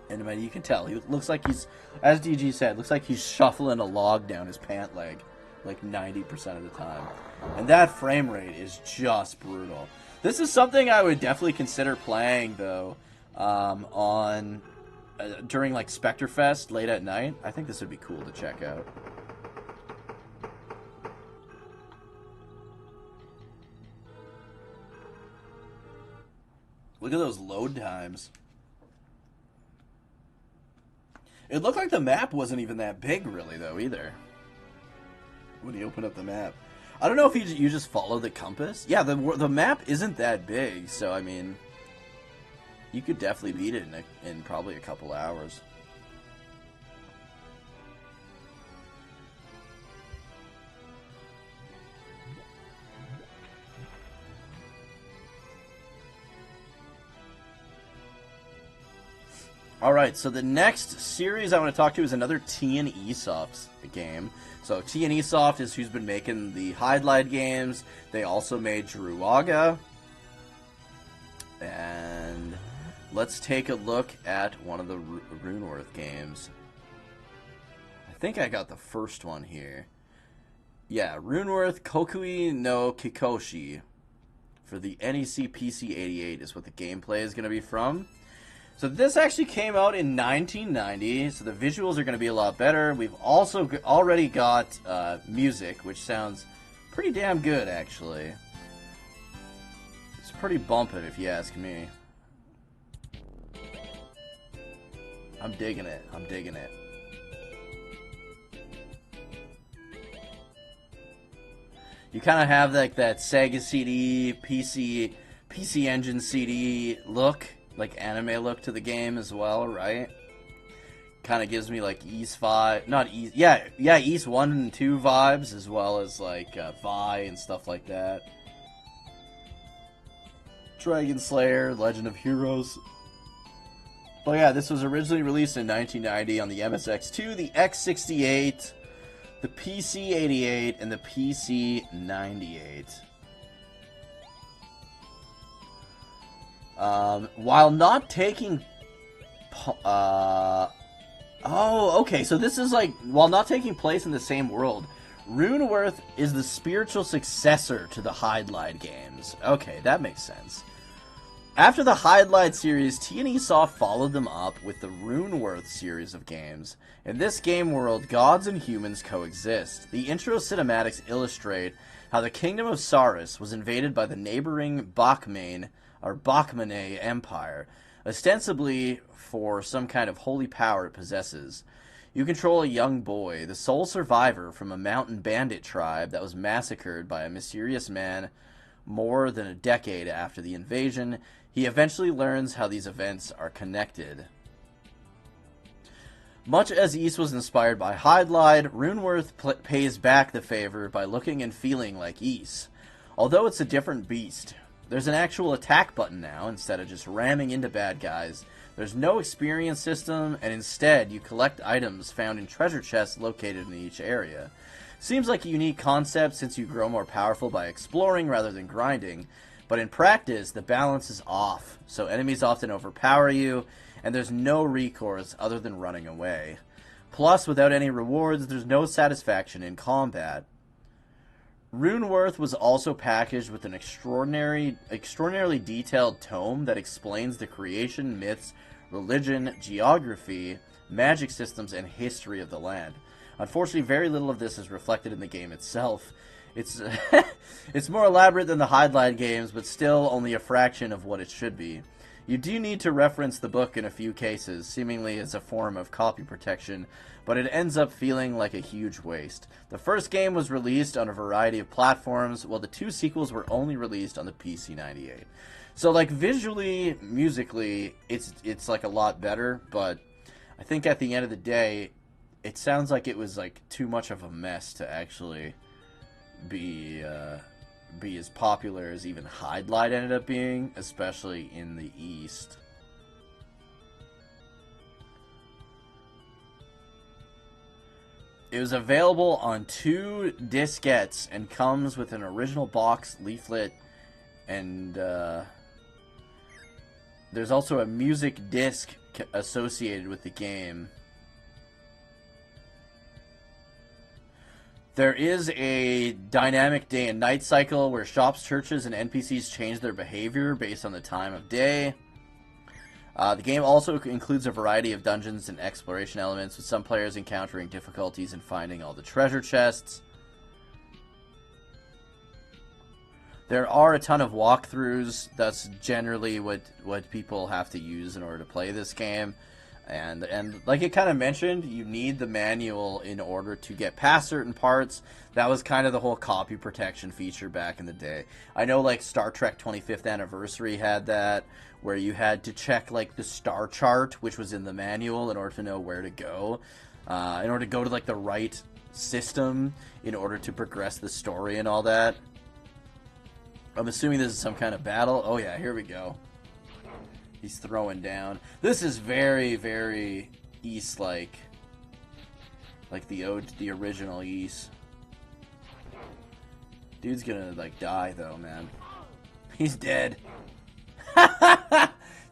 And I mean, you can tell, he looks like he's, as DG said, looks like he's shuffling a log down his pant leg like 90% of the time. And that frame rate is just brutal. This is something I would definitely consider playing, though, during like Spectrefest late at night. I think this would be cool to check out. Look at those load times. It looked like the map wasn't even that big, really, though, either. When you open up the map. I don't know if you just follow the compass. Yeah, the map isn't that big, so, I mean, you could definitely beat it in probably a couple hours. Alright, so the next series I want to talk to is another T&E Soft's game. So T&E Soft is who's been making the Hydlide games. They also made Druaga. And let's take a look at one of the Runeworth games. I think I got the first one here. Yeah, Runeworth Kokui no Kikoshi for the NEC PC-88 is what the gameplay is going to be from. So this actually came out in 1990, so the visuals are going to be a lot better. We've also already got music, which sounds pretty damn good, actually. It's pretty bumpin', if you ask me. I'm digging it. I'm digging it. You kind of have like that Sega CD, PC Engine CD look. Like anime look to the game as well, right? Kind of gives me like East 5, not East, yeah, East 1 and 2 vibes, as well as like Vi and stuff like that. Dragon Slayer, Legend of Heroes. But yeah, this was originally released in 1990 on the MSX2, the X68, the PC-88, and the PC-98. While not taking... oh, okay, so this is like... While not taking place in the same world, Runeworth is the spiritual successor to the Hydlide games. Okay, that makes sense. After the Hydlide series, T&E Soft followed them up with the Runeworth series of games. In this game world, gods and humans coexist. The intro cinematics illustrate how the kingdom of Saris was invaded by the neighboring Bachmane Empire, ostensibly for some kind of holy power it possesses. You control a young boy, the sole survivor from a mountain bandit tribe that was massacred by a mysterious man more than a decade after the invasion. He eventually learns how these events are connected. Much as Ys was inspired by Hydlide, Runeworth pays back the favor by looking and feeling like Ys. Although it's a different beast, there's an actual attack button now instead of just ramming into bad guys. There's no experience system, and instead you collect items found in treasure chests located in each area. Seems like a unique concept since you grow more powerful by exploring rather than grinding, but in practice the balance is off, so enemies often overpower you, and there's no recourse other than running away. Plus, without any rewards, there's no satisfaction in combat. Runeworth was also packaged with an extraordinarily detailed tome that explains the creation, myths, religion, geography, magic systems, and history of the land. Unfortunately, very little of this is reflected in the game itself. It's it's more elaborate than the Hydlide games, but still only a fraction of what it should be. You do need to reference the book in a few cases, seemingly as a form of copy protection, but it ends up feeling like a huge waste. The first game was released on a variety of platforms, while the two sequels were only released on the PC-98. So, like, visually, musically, it's like a lot better, but I think at the end of the day, it sounds like it was like too much of a mess to actually be as popular as even Hydlide ended up being, especially in the East. It was available on 2 diskettes and comes with an original box, leaflet, and there's also a music disc associated with the game. There is a dynamic day and night cycle where shops, churches, and NPCs change their behavior based on the time of day. The game also includes a variety of dungeons and exploration elements, with some players encountering difficulties in finding all the treasure chests. There are a ton of walkthroughs. That's generally what people have to use in order to play this game. And like it kind of mentioned, you need the manual in order to get past certain parts. That was kind of the whole copy protection feature back in the day. I know like Star Trek 25th Anniversary had that, where you had to check like the star chart, which was in the manual, in order to know where to go. In order to go to like the right system, in order to progress the story and all that. I'm assuming this is some kind of battle. Oh yeah, here we go. He's throwing down. This is very, very Ys-like. Like the original Ys. Dude's gonna, like, die, though, man. He's dead.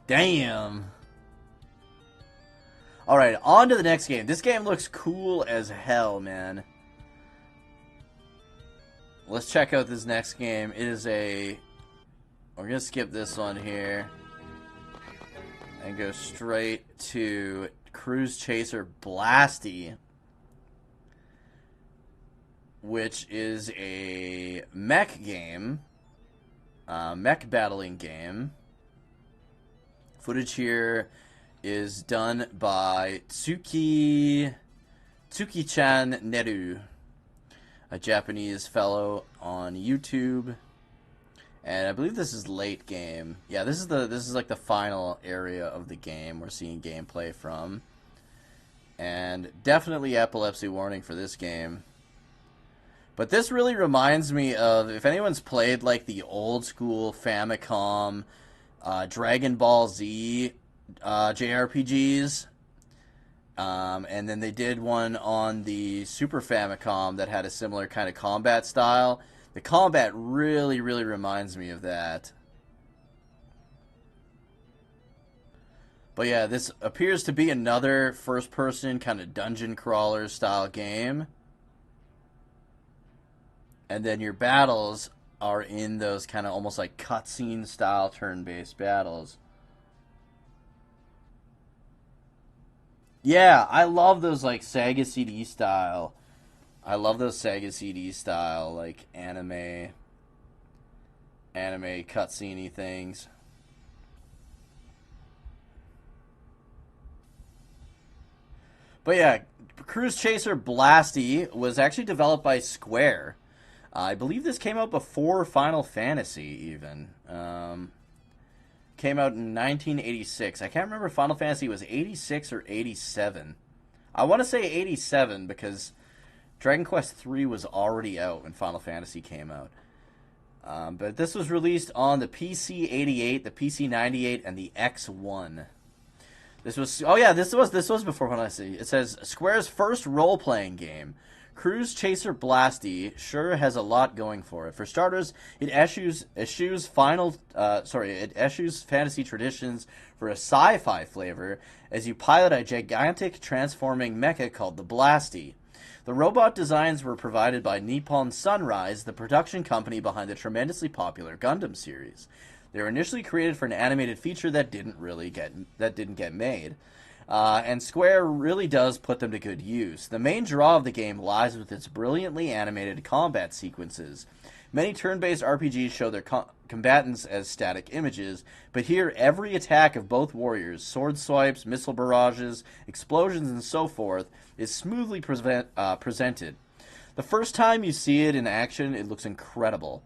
Damn. Alright, on to the next game. This game looks cool as hell, man. Let's check out this next game. It is a... We're gonna skip this one here. And go straight to Cruise Chaser Blasty. Which is a mech game. Mech battling game. Footage here is done by Tsuki-chan Neru, a Japanese fellow on YouTube. And I believe this is late game. Yeah, this is like the final area of the game we're seeing gameplay from. And definitely epilepsy warning for this game. But this really reminds me of, if anyone's played like the old school Famicom, Dragon Ball Z JRPGs, and then they did one on the Super Famicom that had a similar kind of combat style. The combat really, really reminds me of that. But yeah, this appears to be another first-person kind of dungeon crawler style game. And then your battles are in those kind of almost like cutscene style turn-based battles. Yeah, I love those like Sega CD style. I love those Sega CD style like anime cutscene-y things. But yeah, Cruise Chaser Blasty was actually developed by Square. I believe this came out before Final Fantasy, even. Came out in 1986. I can't remember if Final Fantasy was 86 or 87. I want to say 87 because Dragon Quest III was already out when Final Fantasy came out. But this was released on the PC-88, the PC-98, and the X1. This was... Oh yeah, this was before Final Fantasy. It says, Square's first role-playing game. Cruise Chaser Blasty sure has a lot going for it. For starters, it eschews fantasy traditions for a sci-fi flavor as you pilot a gigantic transforming mecha called the Blasty. The robot designs were provided by Nippon Sunrise, the production company behind the tremendously popular Gundam series. They were initially created for an animated feature that didn't get made. And Square really does put them to good use. The main draw of the game lies with its brilliantly animated combat sequences. Many turn-based RPGs show their combatants as static images, but here every attack of both warriors, sword swipes, missile barrages, explosions, and so forth, is smoothly presented. The first time you see it in action, it looks incredible.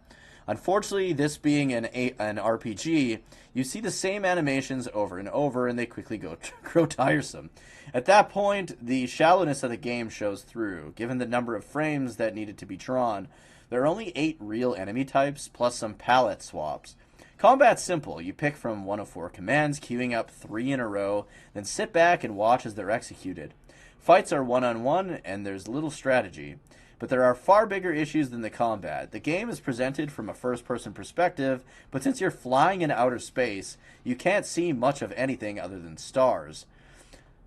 Unfortunately, this being an RPG, you see the same animations over and over, and they quickly grow tiresome. At that point, the shallowness of the game shows through. Given the number of frames that needed to be drawn, there are only 8 real enemy types, plus some palette swaps. Combat's simple. You pick from one of 4 commands, queuing up 3 in a row, then sit back and watch as they're executed. Fights are one-on-one, and there's little strategy. But there are far bigger issues than the combat. The game is presented from a first-person perspective, but since you're flying in outer space, you can't see much of anything other than stars.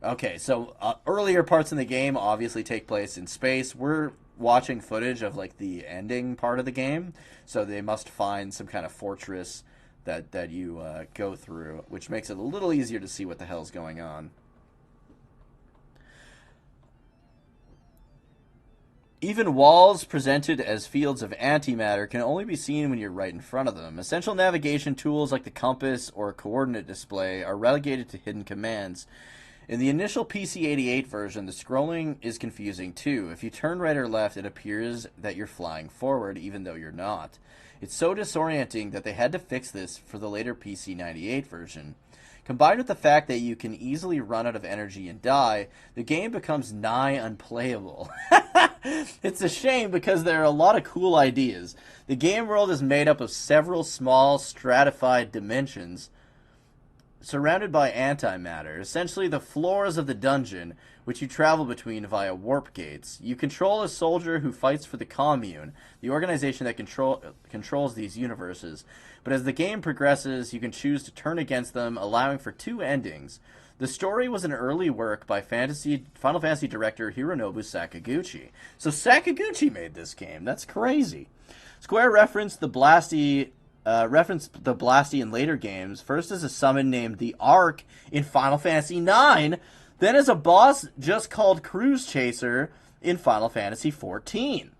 Okay, so earlier parts in the game obviously take place in space. We're watching footage of like the ending part of the game, so they must find some kind of fortress that you go through, which makes it a little easier to see what the hell's going on. Even walls presented as fields of antimatter can only be seen when you're right in front of them. Essential navigation tools like the compass or coordinate display are relegated to hidden commands. In the initial PC-88 version, the scrolling is confusing too. If you turn right or left, it appears that you're flying forward, even though you're not. It's so disorienting that they had to fix this for the later PC-98 version. Combined with the fact that you can easily run out of energy and die, the game becomes nigh unplayable. It's a shame because there are a lot of cool ideas. The game world is made up of several small stratified dimensions surrounded by antimatter, essentially the floors of the dungeon, which you travel between via warp gates. You control a soldier who fights for the Commune, the organization that controls these universes. But as the game progresses, you can choose to turn against them, allowing for two endings. The story was an early work by Final Fantasy director Hironobu Sakaguchi. So Sakaguchi made this game. That's crazy. Square referenced the Blasty in later games, first as a summon named the Ark in Final Fantasy IX, then as a boss just called Cruise Chaser in Final Fantasy XIV.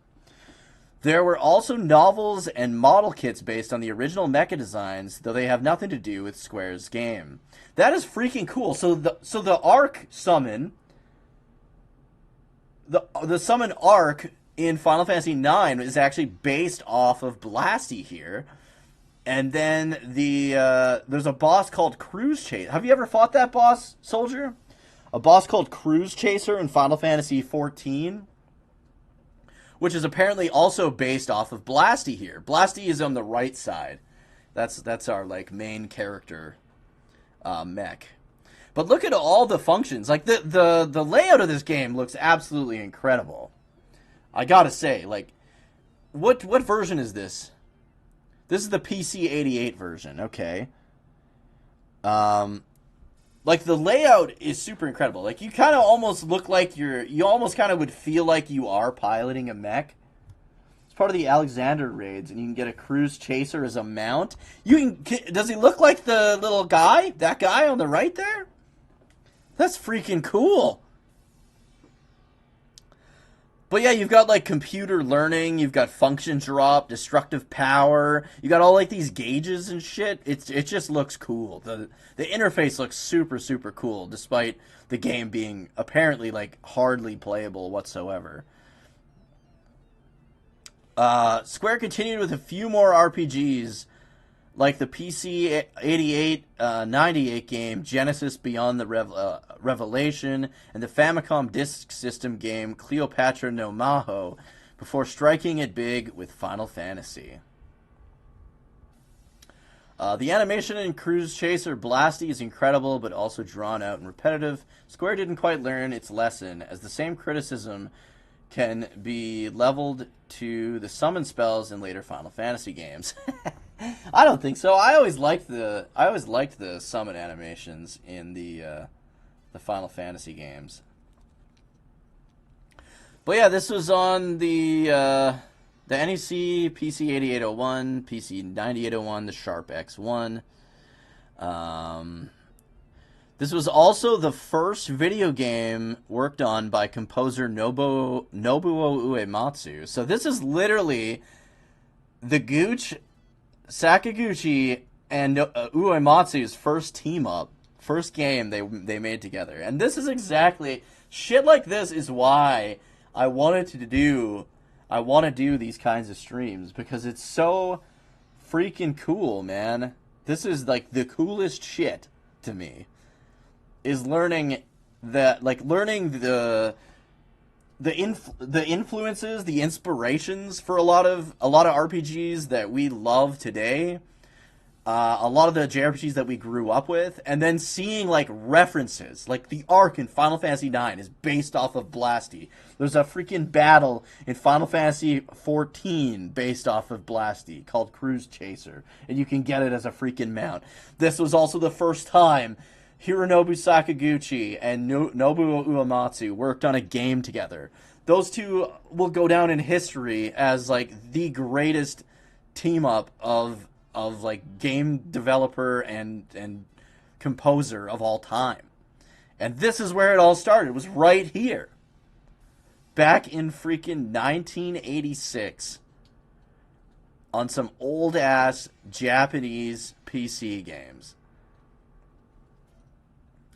There were also novels and model kits based on the original mecha designs, though they have nothing to do with Square's game. That is freaking cool. So the Ark summon, the summon Ark in Final Fantasy IX is actually based off of Blasty here. And then there's a boss called Cruise Chaser. Have you ever fought that boss, Soldier? A boss called Cruise Chaser in Final Fantasy XIV, which is apparently also based off of Blasty here. Blasty is on the right side. That's our like main character mech. But look at all the functions. Like the layout of this game looks absolutely incredible. I gotta say, like, what version is this? This is the PC-88 version, okay. Like, the layout is super incredible. Like, you kind of almost look like you almost kind of would feel like you are piloting a mech. It's part of the Alexander raids, and you can get a Cruise Chaser as a mount. Does he look like the little guy? That guy on the right there? That's freaking cool. But yeah, you've got like computer learning, you've got function drop, destructive power, you got all like these gauges and shit. It just looks cool. The interface looks super, super cool, despite the game being apparently like hardly playable whatsoever. Square continued with a few more RPGs, like the PC 88, 98 game Genesis Beyond the Revelation, and the Famicom Disk System game Cleopatra no Maho, before striking it big with Final Fantasy. The animation in Cruise Chaser Blasty is incredible, but also drawn out and repetitive. Square didn't quite learn its lesson, as the same criticism can be leveled to the summon spells in later Final Fantasy games. I don't think so. I always liked the summon animations in the Final Fantasy games. But yeah, this was on the NEC, PC 8801, PC 9801, the Sharp X1. This was also the first video game worked on by composer Nobuo Uematsu. So this is literally the Gooch, Sakaguchi, and Uematsu's first team-up, first game they made together. And this is exactly... Shit like this is why I want to do these kinds of streams, because it's so freaking cool, man. This is like the coolest shit to me. Is learning that, like, learning the influences, the inspirations for a lot of RPGs that we love today, a lot of the JRPGs that we grew up with, and then seeing like references, like the Ark in Final Fantasy IX is based off of Blasty. There's a freaking battle in Final Fantasy XIV based off of Blasty called Cruise Chaser, and you can get it as a freaking mount. This was also the first time Hironobu Sakaguchi and Nobuo Uematsu worked on a game together. Those two will go down in history as like the greatest team up of like game developer and composer of all time. And this is where it all started. It was right here. Back in freaking 1986 on some old ass Japanese PC games.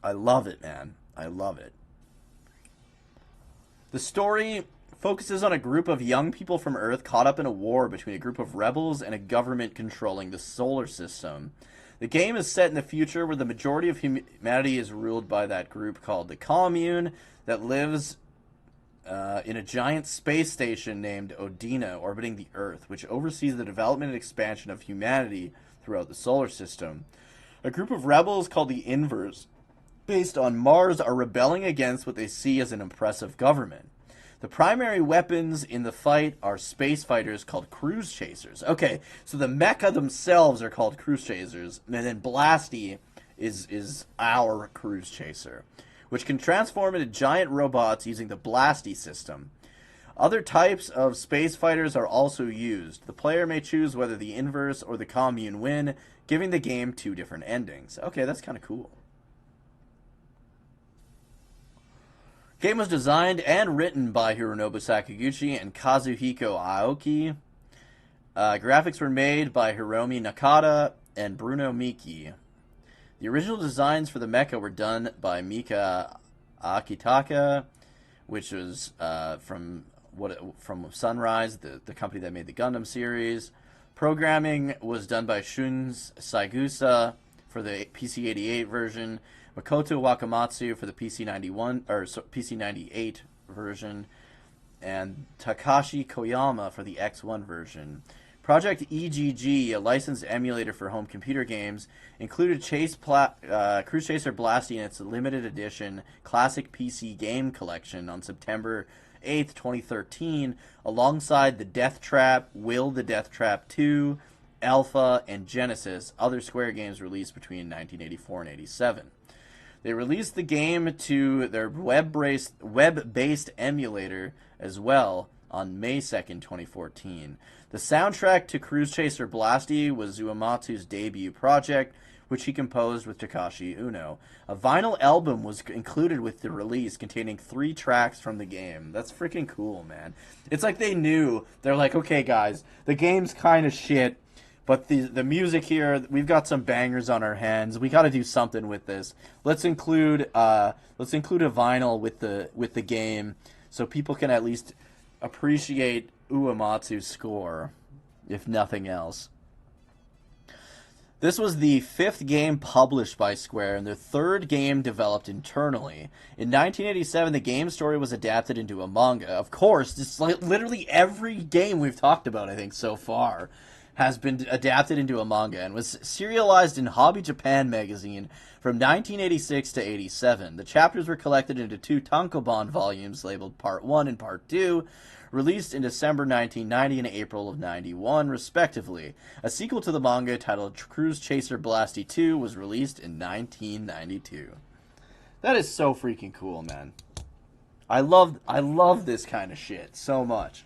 I love it, man. I love it. The story focuses on a group of young people from Earth caught up in a war between a group of rebels and a government controlling the solar system. The game is set in the future where the majority of humanity is ruled by that group called the Commune that lives in a giant space station named Odina orbiting the Earth, which oversees the development and expansion of humanity throughout the solar system. A group of rebels called the Invers, based on Mars, are rebelling against what they see as an oppressive government. The primary weapons in the fight are space fighters called cruise chasers. Okay, so the mecha themselves are called cruise chasers, and then Blasty is our cruise chaser, which can transform into giant robots using the Blasty system. Other types of space fighters are also used. The player may choose whether the Inverse or the Commune win, giving the game 2 different endings. Okay, that's kind of cool. Game was designed and written by Hironobu Sakaguchi and Kazuhiko Aoki. Graphics were made by Hiromi Nakata and Bruno Miki. The original designs for the mecha were done by Mika Akitaka, which was from Sunrise, the company that made the Gundam series. Programming was done by Shun Saigusa for the PC-88 version, Makoto Wakamatsu for the PC-98 version, and Takashi Koyama for the X1 version. Project EGG, a licensed emulator for home computer games, included Cruise Chaser Blasty in its limited edition Classic PC Game Collection on September 8th, 2013, alongside the Death Trap, Will the Death Trap 2, Alpha, and Genesis, other Square games released between 1984 and 87. They released the game to their web-based emulator as well on May 2nd, 2014. The soundtrack to Cruise Chaser Blasty was Uematsu's debut project, which he composed with Takashi Uno. A vinyl album was included with the release, containing 3 tracks from the game. That's freaking cool, man. It's like they knew. They're like, okay, guys, the game's kind of shit, but the music here, we've got some bangers on our hands. We got to do something with this. Let's include a vinyl with the game, so people can at least appreciate Uematsu's score, if nothing else. This was the 5th game published by Square and their 3rd game developed internally. In 1987, the game story was adapted into a manga. Of course, just like literally every game we've talked about, I think, so far has been adapted into a manga and was serialized in Hobby Japan magazine from 1986 to 87. The chapters were collected into 2 tankobon volumes labeled Part 1 and Part 2, released in December 1990 and April of 91, respectively. A sequel to the manga titled Cruise Chaser Blasty 2 was released in 1992. That is so freaking cool, man. I love this kind of shit so much.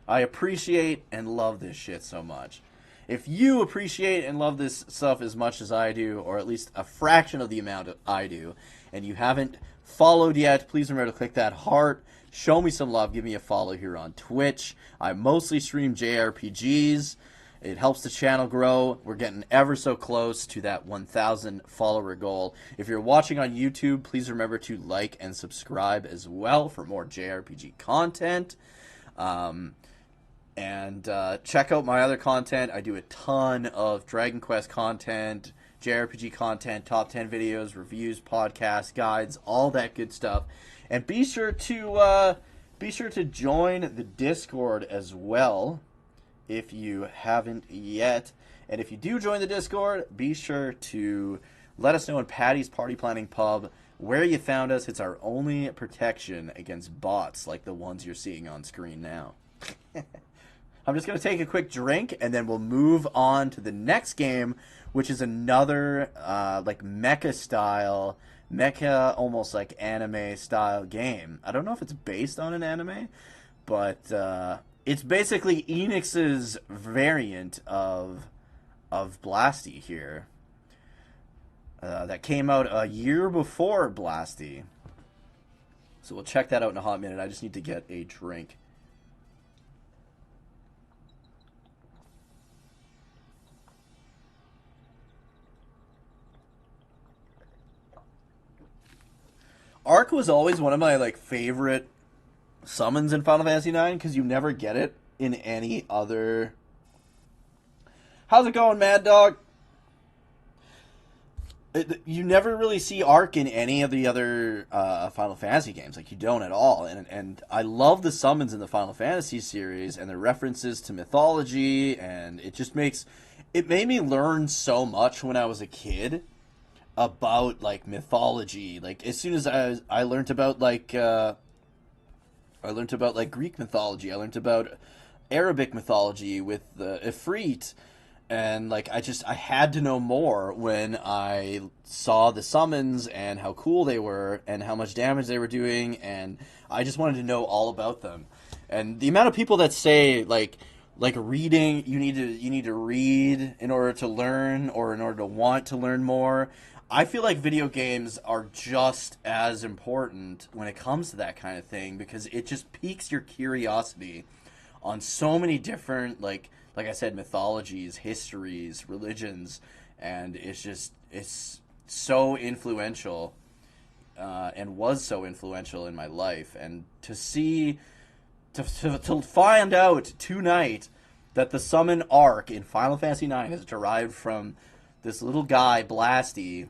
I appreciate and love this shit so much. If you appreciate and love this stuff as much as I do, or at least a fraction of the amount I do, and you haven't followed yet, please remember to click that heart. Show me some love. Give me a follow here on Twitch. I mostly stream JRPGs. It helps the channel grow. We're getting ever so close to that 1,000 follower goal. If you're watching on YouTube, please remember to like and subscribe as well for more JRPG content. And check out my other content. I do a ton of Dragon Quest content, JRPG content, top 10 videos, reviews, podcasts, guides, all that good stuff. And be sure to join the Discord as well if you haven't yet. And if you do join the Discord, be sure to let us know in Patty's Party Planning Pub where you found us. It's our only protection against bots like the ones you're seeing on screen now. I'm just going to take a quick drink, and then we'll move on to the next game, which is another like mecha-style, almost like anime-style game. I don't know if it's based on an anime, but it's basically Enix's variant of Blasty here. That came out a year before Blasty. So we'll check that out in a hot minute. I just need to get a drink. Arc was always one of my favorite summons in Final Fantasy IX because you never get it in any other. How's it going, Mad Dog? You never really see Arc in any of the other Final Fantasy games. You don't at all. And I love the summons in the Final Fantasy series and the references to mythology, and it just makes it made me learn so much when I was a kid about like mythology. Like as soon as I learned about I learned about like Greek mythology. I learned about Arabic mythology with the Ifrit, and like I had to know more when I saw the summons and how cool they were and how much damage they were doing, and I just wanted to know all about them. And the amount of people that say like reading, you need to read in order to learn or in order to want to learn more. I feel like video games are just as important when it comes to that kind of thing because it just piques your curiosity on so many different like I said mythologies, histories, religions, and it's so influential and was so influential in my life. And to see to find out tonight that the summon arc in Final Fantasy IX is derived from this little guy Blasty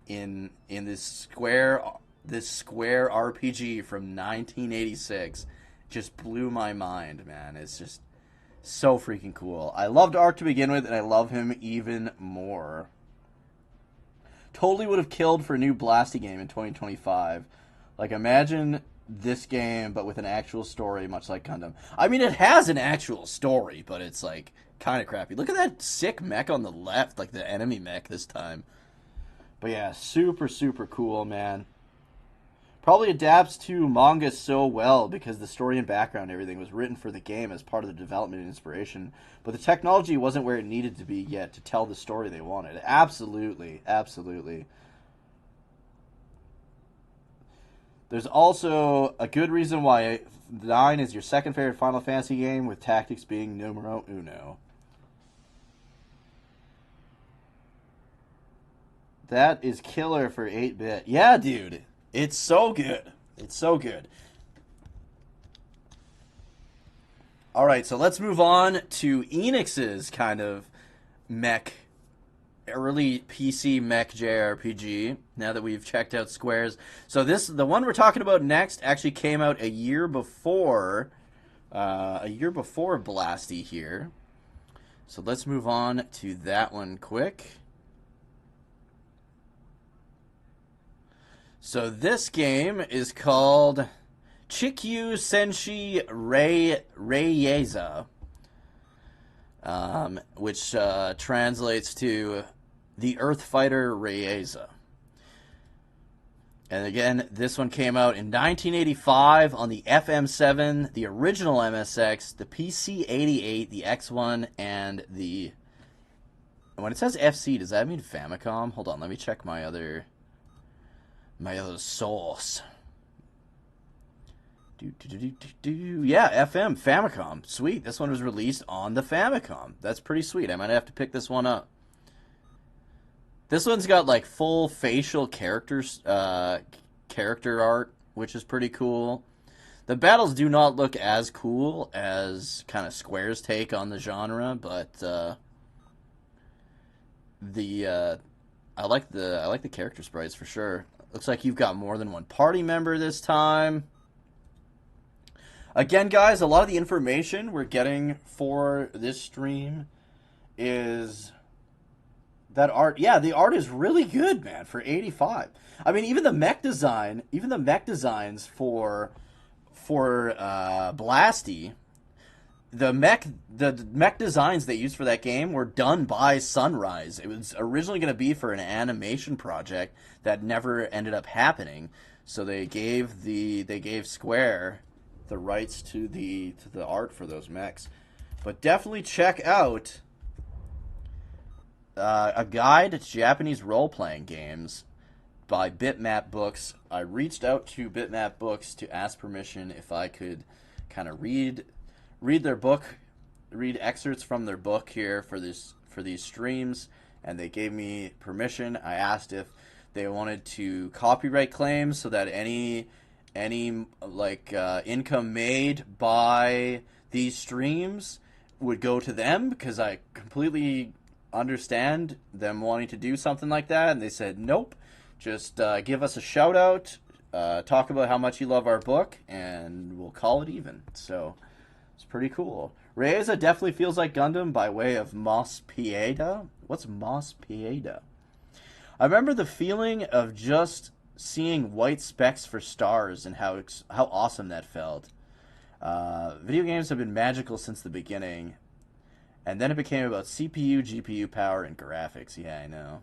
in this square RPG from 1986 just blew my mind, man. It's just so freaking cool. I loved Arc to begin with, and I love him even more. Totally would have killed for a new Blasty game in 2025. Like, imagine this game, but with an actual story, much like Gundam. I mean, it has an actual story, but it's, like, kind of crappy. Look at that sick mech on the left, like the enemy mech this time. But yeah, super, super cool, man. Probably adapts to manga so well because the story and background and everything was written for the game as part of the development and inspiration. But the technology wasn't where it needed to be yet to tell the story they wanted. Absolutely, absolutely. There's also a good reason why 9 is your second favorite Final Fantasy game, with tactics being numero uno. That is killer for 8-bit. Yeah, dude. It's so good. It's so good. All right, so let's move on to Enix's kind of mech, early PC mech JRPG, now that we've checked out Square's. So the one we're talking about next actually came out a year before Blasty here. So let's move on to that one quick. So this game is called Chikyu Senshi Reiyeza, which translates to the Earth Fighter Reiyeza. And again, this one came out in 1985 on the FM7, the original MSX, the PC-88, the X1, and the... When it says FC, does that mean Famicom? Hold on, let me check my other source. Yeah, FM, Famicom. Sweet. This one was released on the Famicom. That's pretty sweet. I might have to pick this one up. This one's got like full facial character art, which is pretty cool. The battles do not look as cool as kind of Square's take on the genre, but I like the character sprites for sure. Looks like you've got more than one party member this time. Again, guys, a lot of the information we're getting for this stream is that art. Yeah, the art is really good, man, for 85. I mean, even the mech designs for Blasty, the mech designs they used for that game were done by Sunrise. It was originally going to be for an animation project that never ended up happening. So they gave Square the rights to the art for those mechs. But definitely check out a guide to Japanese role-playing games by Bitmap Books. I reached out to Bitmap Books to ask permission if I could kind of read their book, read excerpts from their book here for these streams, and they gave me permission. I asked if they wanted to copyright claims so that any income made by these streams would go to them, because I completely understand them wanting to do something like that. And they said nope, just give us a shout out, talk about how much you love our book, and we'll call it even. So It's pretty cool. Ryeza definitely feels like Gundam by way of Mos Pieta. What's Mos Pieta? I remember the feeling of just seeing white specks for stars and how awesome that felt. Video games have been magical since the beginning, and then it became about CPU, GPU power, and graphics. Yeah, I know.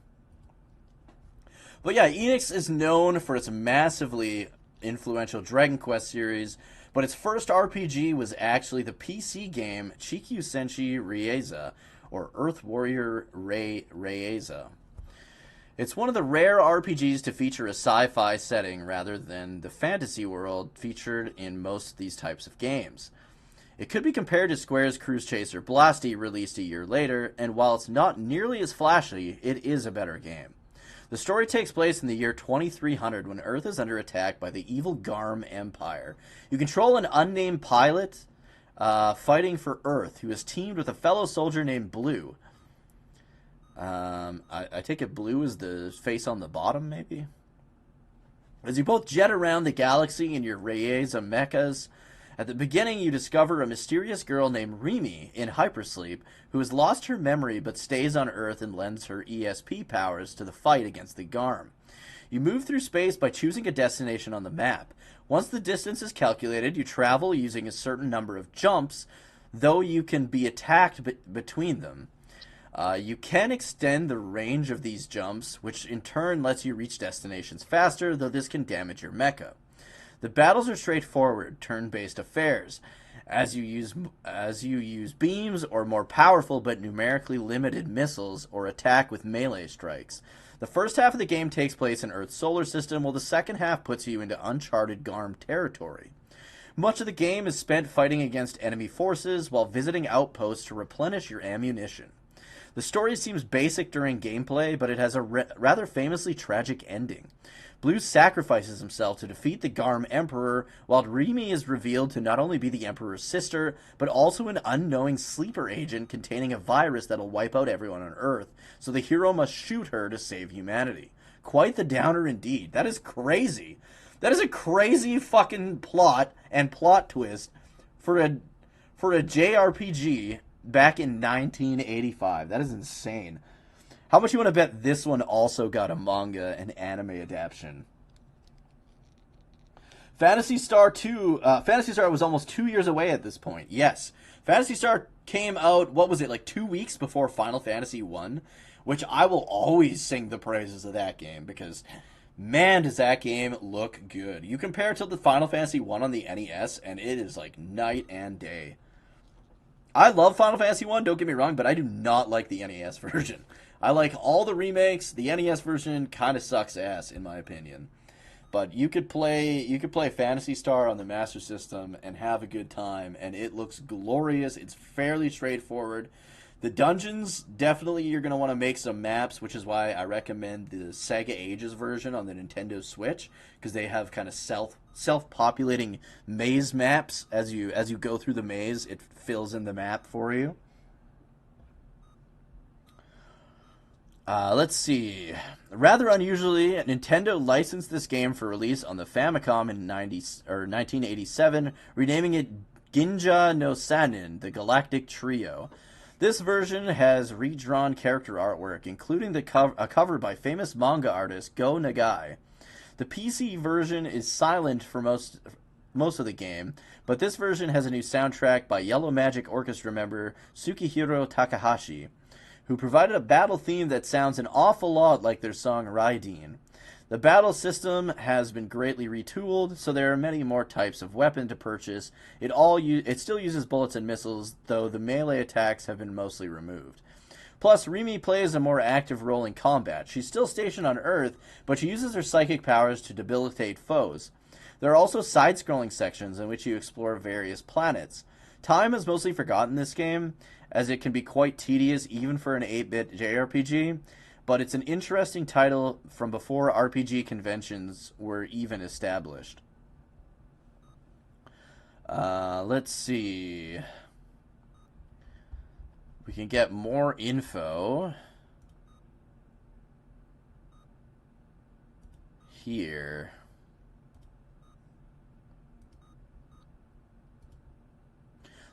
But yeah, Enix is known for its massively influential Dragon Quest series, but its first RPG was actually the PC game Chikyu Senshi Ryeza, or Earth Warrior Ryeza. It's one of the rare RPGs to feature a sci-fi setting rather than the fantasy world featured in most of these types of games. It could be compared to Square's Cruise Chaser Blasty, released a year later, and while it's not nearly as flashy, it is a better game. The story takes place in the year 2300 when Earth is under attack by the evil Garm Empire. You control an unnamed pilot fighting for Earth who is teamed with a fellow soldier named Blue. I take it Blue is the face on the bottom, maybe? As you both jet around the galaxy in your Ryeza mechas, at the beginning you discover a mysterious girl named Rimi in hypersleep who has lost her memory but stays on Earth and lends her ESP powers to the fight against the Garm. You move through space by choosing a destination on the map. Once the distance is calculated, you travel using a certain number of jumps, though you can be attacked between them. You can extend the range of these jumps, which in turn lets you reach destinations faster, though this can damage your mecha. The battles are straightforward, turn-based affairs, as you use beams or more powerful but numerically limited missiles or attack with melee strikes. The first half of the game takes place in Earth's solar system, while the second half puts you into uncharted Garm territory. Much of the game is spent fighting against enemy forces while visiting outposts to replenish your ammunition. The story seems basic during gameplay, but it has a rather famously tragic ending. Blue sacrifices himself to defeat the Garm Emperor, while Rimi is revealed to not only be the Emperor's sister, but also an unknowing sleeper agent containing a virus that'll wipe out everyone on Earth, so the hero must shoot her to save humanity. Quite the downer indeed. That is crazy. That is a crazy fucking plot and plot twist for a JRPG back in 1985. That is insane. How much you want to bet this one also got a manga and anime adaptation? Phantasy Star 2, Phantasy Star was almost 2 years away at this point. Yes. Phantasy Star came out, what was it, like 2 weeks before Final Fantasy 1? Which I will always sing the praises of that game because, man, does that game look good. You compare it to the Final Fantasy 1 on the NES, and it is like night and day. I love Final Fantasy 1, don't get me wrong, but I do not like the NES version. I like all the remakes. The NES version kind of sucks ass, in my opinion. But you could play Phantasy Star on the Master System and have a good time, and it looks glorious. It's fairly straightforward. The dungeons, definitely you're going to want to make some maps, which is why I recommend the Sega Ages version on the Nintendo Switch, because they have kind of self-populating maze maps. As you go through the maze, it fills in the map for you. Let's see. Rather unusually, Nintendo licensed this game for release on the Famicom in 1987, renaming it Ginja no Sanin, the Galactic Trio. This version has redrawn character artwork, including a cover by famous manga artist Go Nagai. The PC version is silent for most of the game, but this version has a new soundtrack by Yellow Magic Orchestra member Tsukihiro Takahashi, who provided a battle theme that sounds an awful lot like their song Raideen. The battle system has been greatly retooled, so there are many more types of weapon to purchase. It still uses bullets and missiles, though the melee attacks have been mostly removed. Plus, Rimi plays a more active role in combat. She's still stationed on Earth, but she uses her psychic powers to debilitate foes. There are also side-scrolling sections in which you explore various planets. Time is mostly forgotten in this game, as it can be quite tedious even for an 8-bit JRPG, but it's an interesting title from before RPG conventions were even established. Let's see. We can get more info here.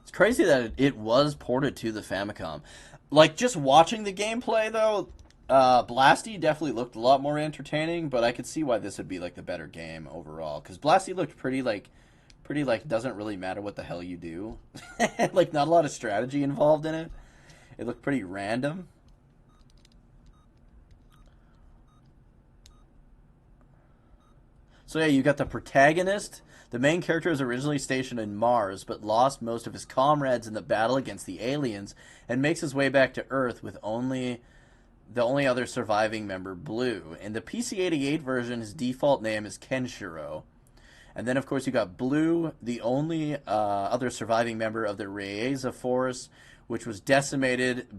It's crazy that it was ported to the Famicom. Like, just watching the gameplay, though, Blasty definitely looked a lot more entertaining, but I could see why this would be, like, the better game overall. Because Blasty looked pretty, like, doesn't really matter what the hell you do. Like, not a lot of strategy involved in it. It looked pretty random. So yeah, you got the protagonist. The main character was originally stationed in Mars, but lost most of his comrades in the battle against the aliens, and makes his way back to Earth with the only other surviving member, Blue. In the PC-88 version, his default name is Kenshiro. And then, of course, you got Blue, the only other surviving member of the Ryeza force, which was decimated in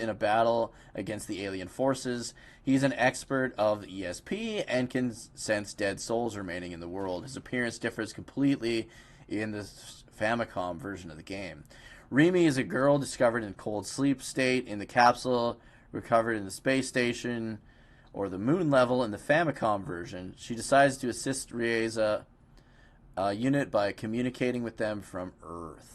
a battle against the alien forces. He's an expert of ESP and can sense dead souls remaining in the world. His appearance differs completely in the Famicom version of the game. Rimi is a girl discovered in cold sleep state in the capsule, recovered in the space station, or the moon level in the Famicom version. She decides to assist Ryeza unit by communicating with them from Earth.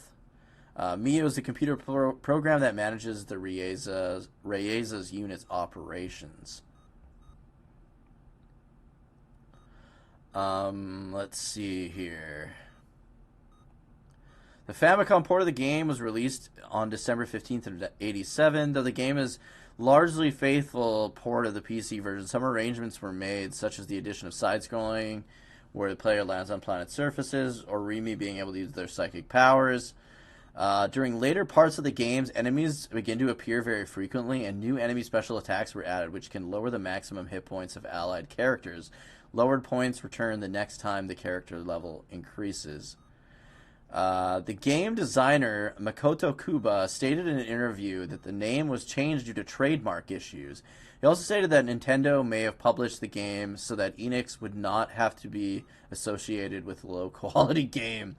Mio is the computer program that manages the Ryeza's unit's operations. Let's see here. The Famicom port of the game was released on December 15th of 87, though the game is largely faithful port of the PC version. Some arrangements were made, such as the addition of side-scrolling, where the player lands on planet surfaces, or Rimi being able to use their psychic powers. During later parts of the games, enemies begin to appear very frequently, and new enemy special attacks were added, which can lower the maximum hit points of allied characters. Lowered points return the next time the character level increases. The game designer, Makoto Kuba, stated in an interview that the name was changed due to trademark issues. He also stated that Nintendo may have published the game so that Enix would not have to be associated with a low-quality game.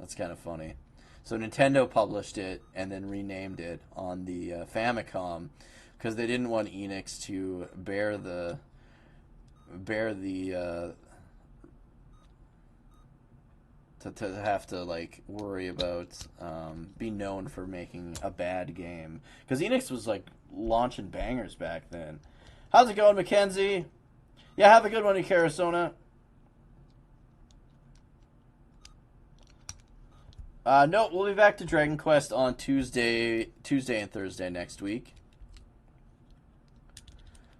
That's kind of funny. So Nintendo published it and then renamed it on the Famicom because they didn't want Enix to bear the to have to like worry about be known for making a bad game, because Enix was like launching bangers back then. How's it going, Mackenzie? Yeah, have a good one, Ikarasona. No, we'll be back to Dragon Quest on Tuesday and Thursday next week.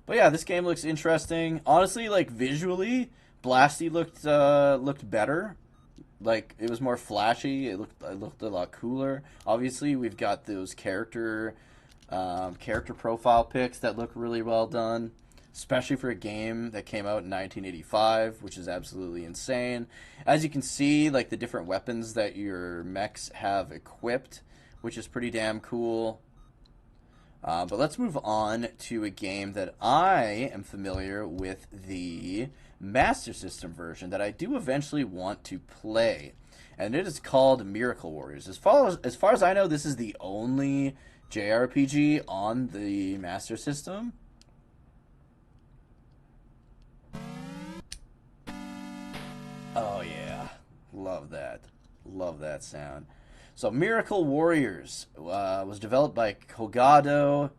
But yeah, this game looks interesting. Honestly, like visually, Blasty looked better. Like it was more flashy. It looked a lot cooler. Obviously, we've got those character profile pics that look really well done, especially for a game that came out in 1985, which is absolutely insane. As you can see, like the different weapons that your mechs have equipped, which is pretty damn cool. But let's move on to a game that I am familiar with, the Master System version, that I do eventually want to play. And it is called Miracle Warriors. As far as I know, this is the only JRPG on the Master System. Oh yeah, love that. Love that sound. So Miracle Warriors was developed by Kogado,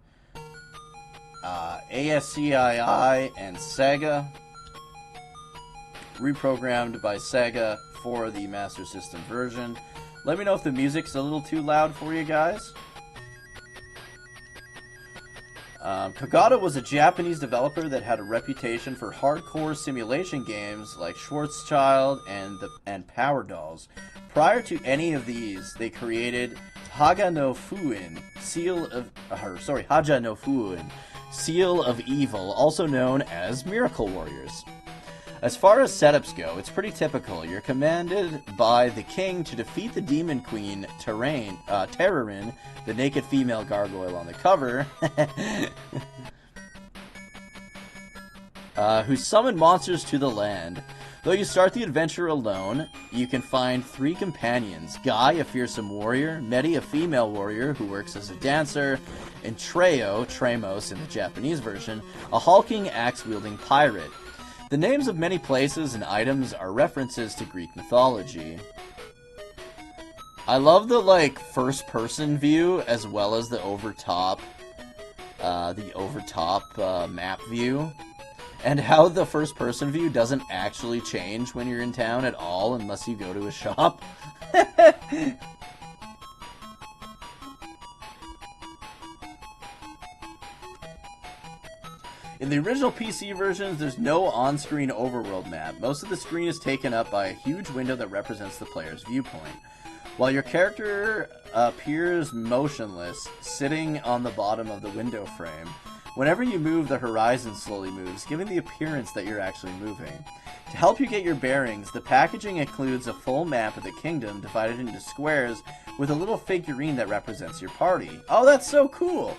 ASCII, and Sega. Reprogrammed by Sega for the Master System version. Let me know if the music's a little too loud for you guys. Kogado was a Japanese developer that had a reputation for hardcore simulation games like Schwarzschild and Power Dolls. Prior to any of these, they created Haga no Fuin, Haja no Fuin, Seal of Evil, also known as Miracle Warriors. As far as setups go, it's pretty typical. You're commanded by the king to defeat the demon queen, Terrorin, the naked female gargoyle on the cover, who summon monsters to the land. Though you start the adventure alone, you can find 3 companions: Guy, a fearsome warrior; Medi, a female warrior who works as a dancer; and Tremos in the Japanese version, a hulking axe-wielding pirate. The names of many places and items are references to Greek mythology. I love the, like, first-person view as well as the over-top map view. And how the first-person view doesn't actually change when you're in town at all unless you go to a shop. In the original PC versions, there's no on-screen overworld map. Most of the screen is taken up by a huge window that represents the player's viewpoint. While your character appears motionless, sitting on the bottom of the window frame, whenever you move, the horizon slowly moves, giving the appearance that you're actually moving. To help you get your bearings, the packaging includes a full map of the kingdom divided into squares with a little figurine that represents your party. Oh, that's so cool!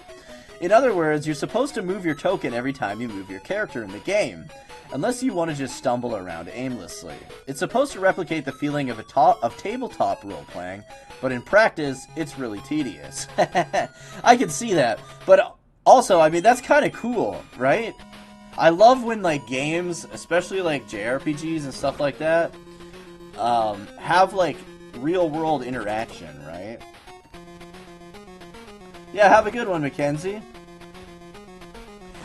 In other words, you're supposed to move your token every time you move your character in the game, unless you want to just stumble around aimlessly. It's supposed to replicate the feeling of tabletop role-playing, but in practice, it's really tedious. I can see that, but also, I mean, that's kind of cool, right? I love when, like, games, especially, like, JRPGs and stuff like that, have, like, real-world interaction, right? Yeah, have a good one, Mackenzie.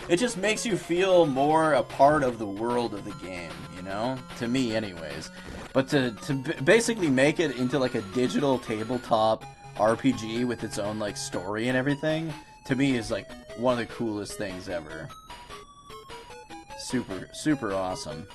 It just makes you feel more a part of the world of the game, you know? To me, anyways. But to basically make it into, like, a digital tabletop RPG with its own, like, story and everything, to me is, like, one of the coolest things ever. Super, super awesome.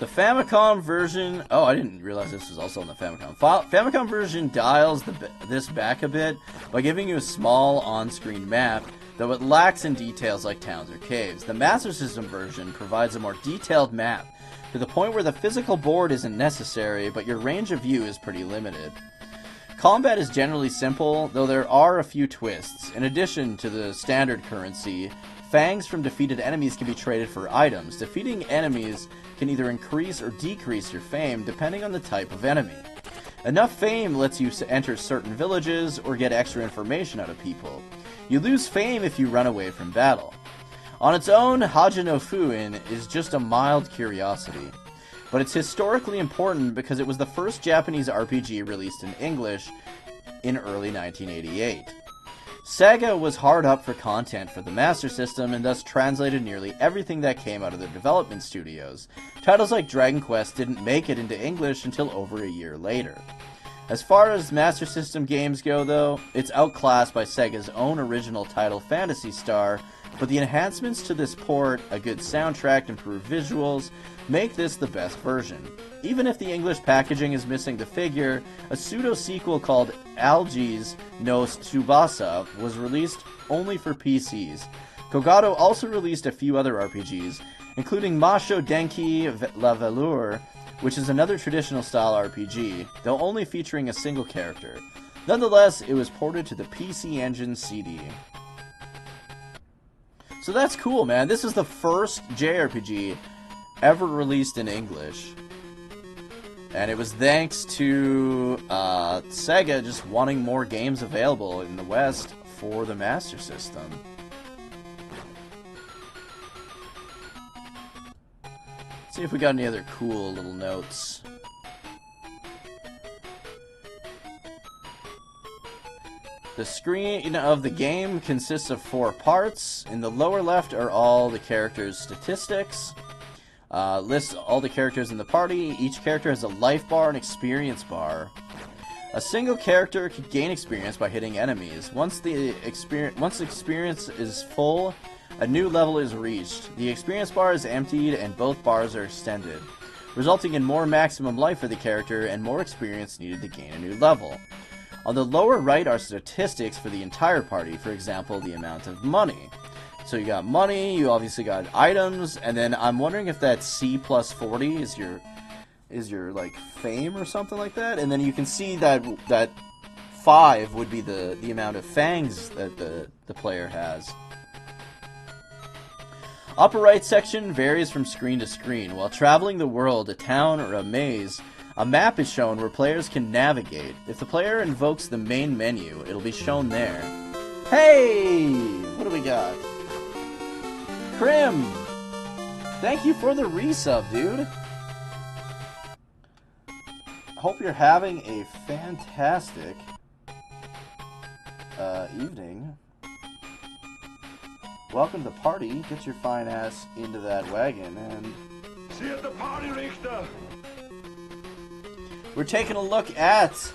The Famicom version... Oh, I didn't realize this was also on the Famicom. Famicom version dials this back a bit by giving you a small on-screen map, though it lacks in details like towns or caves. The Master System version provides a more detailed map, to the point where the physical board isn't necessary, but your range of view is pretty limited. Combat is generally simple, though there are a few twists. In addition to the standard currency, fangs from defeated enemies can be traded for items. Defeating enemies can either increase or decrease your fame, depending on the type of enemy. Enough fame lets you enter certain villages or get extra information out of people. You lose fame if you run away from battle. On its own, Haja no Fuin is just a mild curiosity, but it's historically important because it was the first Japanese RPG released in English in early 1988. Sega was hard up for content for the Master System and thus translated nearly everything that came out of their development studios. Titles like Dragon Quest didn't make it into English until over a year later. As far as Master System games go, though, it's outclassed by Sega's own original title, Phantasy Star, but the enhancements to this port, a good soundtrack, improved visuals, make this the best version. Even if the English packaging is missing the figure, a pseudo-sequel called Algi's no Tsubasa was released only for PCs. Kogato also released a few other RPGs, including Masho Denki La Velour, which is another traditional style RPG, though only featuring a single character. Nonetheless, it was ported to the PC Engine CD. So that's cool, man. This is the first JRPG ever released in English. And it was thanks to Sega just wanting more games available in the West for the Master System. Let's see if we got any other cool little notes. The screen of the game consists of 4 parts. In the lower left are all the characters' statistics. Lists all the characters in the party. Each character has a life bar and experience bar. A single character can gain experience by hitting enemies. Once experience is full, a new level is reached. The experience bar is emptied and both bars are extended, resulting in more maximum life for the character and more experience needed to gain a new level. On the lower right are statistics for the entire party, for example, the amount of money. So you got money, you obviously got items, and then I'm wondering if that C plus 40 is your like fame or something like that. And then you can see that 5 would be the amount of fangs that the player has. Upper right section varies from screen to screen. While traveling the world, a town or a maze, a map is shown where players can navigate. If the player invokes the main menu, it'll be shown there. Hey! What do we got? Krim! Thank you for the resub, dude. Hope you're having a fantastic evening. Welcome to the party. Get your fine ass into that wagon and... See you at the party, Richter! We're taking a look at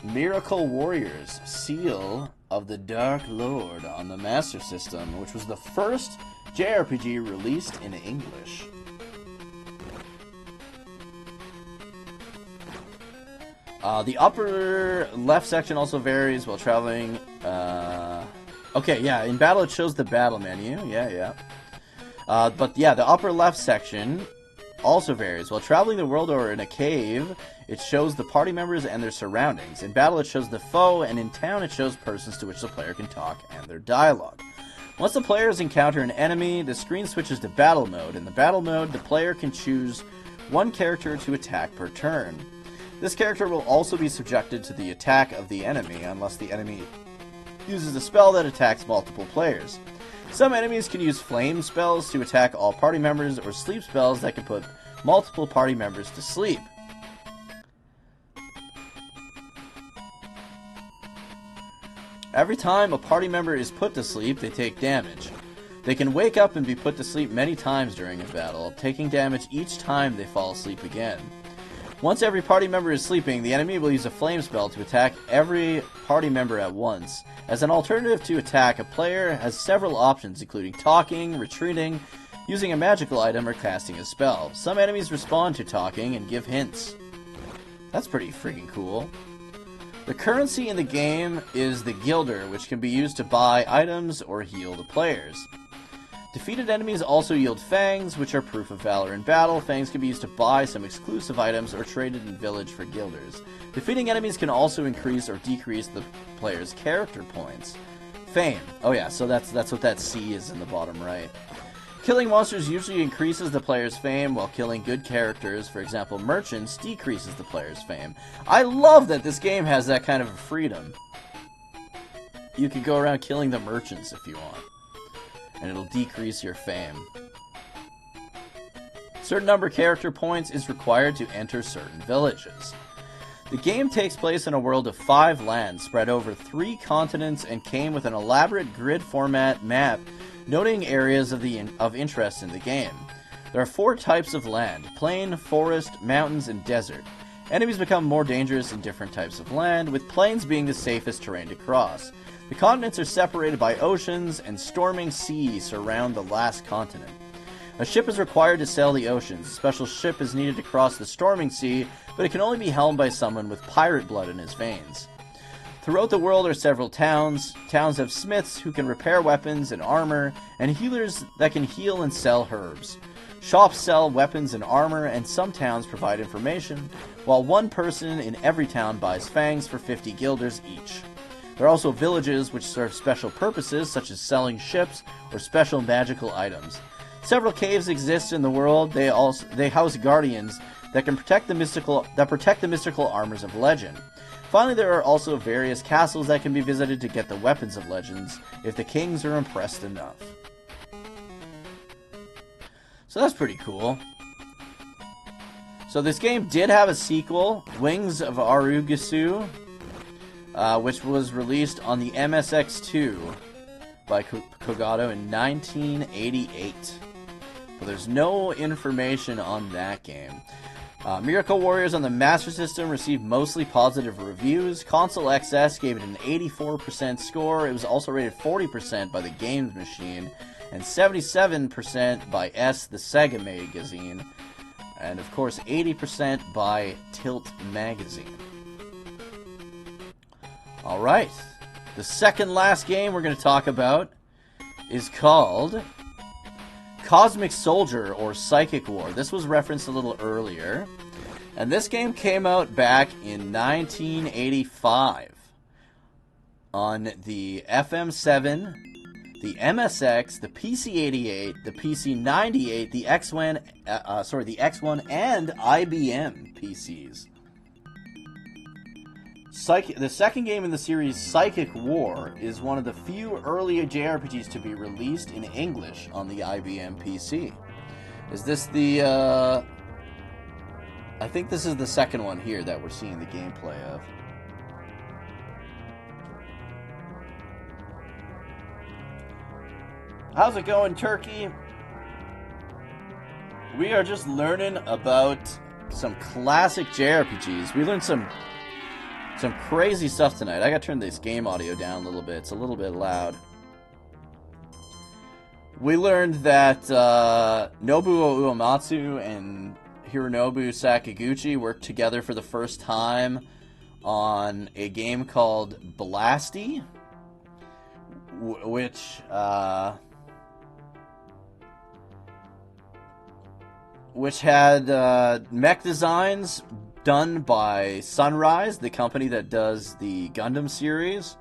Miracle Warriors, Seal of the Dark Lord on the Master System, which was the first JRPG released in English. The upper left section also varies while traveling. Okay, yeah, in battle it shows the battle menu. Yeah. But yeah, the upper left section also varies. While traveling the world or in a cave, it shows the party members and their surroundings. In battle, it shows the foe, and in town, it shows persons to which the player can talk and their dialogue. Once the players encounter an enemy, the screen switches to battle mode. In the battle mode, the player can choose one character to attack per turn. This character will also be subjected to the attack of the enemy, unless the enemy uses a spell that attacks multiple players. Some enemies can use flame spells to attack all party members, or sleep spells that can put multiple party members to sleep. Every time a party member is put to sleep, they take damage. They can wake up and be put to sleep many times during a battle, taking damage each time they fall asleep again. Once every party member is sleeping, the enemy will use a flame spell to attack every party member at once. As an alternative to attack, a player has several options, including talking, retreating, using a magical item, or casting a spell. Some enemies respond to talking and give hints. That's pretty freaking cool. The currency in the game is the Guilder, which can be used to buy items or heal the players. Defeated enemies also yield fangs, which are proof of valor in battle. Fangs can be used to buy some exclusive items or traded in village for guilders. Defeating enemies can also increase or decrease the player's character points. Fame. Oh yeah, so that's what that C is in the bottom right. Killing monsters usually increases the player's fame, while killing good characters, for example merchants, decreases the player's fame. I love that this game has that kind of freedom. You can go around killing the merchants if you want, and it'll decrease your fame. Certain number of character points is required to enter certain villages. The game takes place in a world of 5 lands spread over 3 continents and came with an elaborate grid format map noting areas of interest in the game. There are 4 types of land: plain, forest, mountains, and desert. Enemies become more dangerous in different types of land, with plains being the safest terrain to cross. The continents are separated by oceans, and storming seas surround the last continent. A ship is required to sail the oceans. A special ship is needed to cross the storming sea, but it can only be helmed by someone with pirate blood in his veins. Throughout the world are several towns. Towns have smiths who can repair weapons and armor, and healers that can heal and sell herbs. Shops sell weapons and armor, and some towns provide information, while one person in every town buys fangs for 50 guilders each. There are also villages which serve special purposes, such as selling ships or special magical items. Several caves exist in the world. They house guardians that can protect the mystical armors of legend. Finally, there are also various castles that can be visited to get the weapons of legends if the kings are impressed enough. So that's pretty cool. So this game did have a sequel, Wings of Arugisu, which was released on the MSX2 by Kogato in 1988. But there's no information on that game. Miracle Warriors on the Master System received mostly positive reviews. Console XS gave it an 84% score. It was also rated 40% by the Games Machine and 77% by S, the Sega magazine, and of course 80% by Tilt magazine. Alright, the second last game we're going to talk about is called Cosmic Soldier or Psychic War. This was referenced a little earlier, and this game came out back in 1985 on the FM7, the MSX, the PC-88, the PC-98, the X1, the X1 and IBM PCs. The second game in the series, Psychic War, is one of the few early JRPGs to be released in English on the IBM PC. Is this the, I think this is the second one here that we're seeing the gameplay of. How's it going, Turkey? We are just learning about some classic JRPGs. We learned some crazy stuff tonight. I gotta turn this game audio down a little bit. It's a little bit loud. We learned that Nobuo Uematsu and Hironobu Sakaguchi worked together for the first time on a game called Blasty, which had mech designs done by Sunrise, the company that does the Gundam series.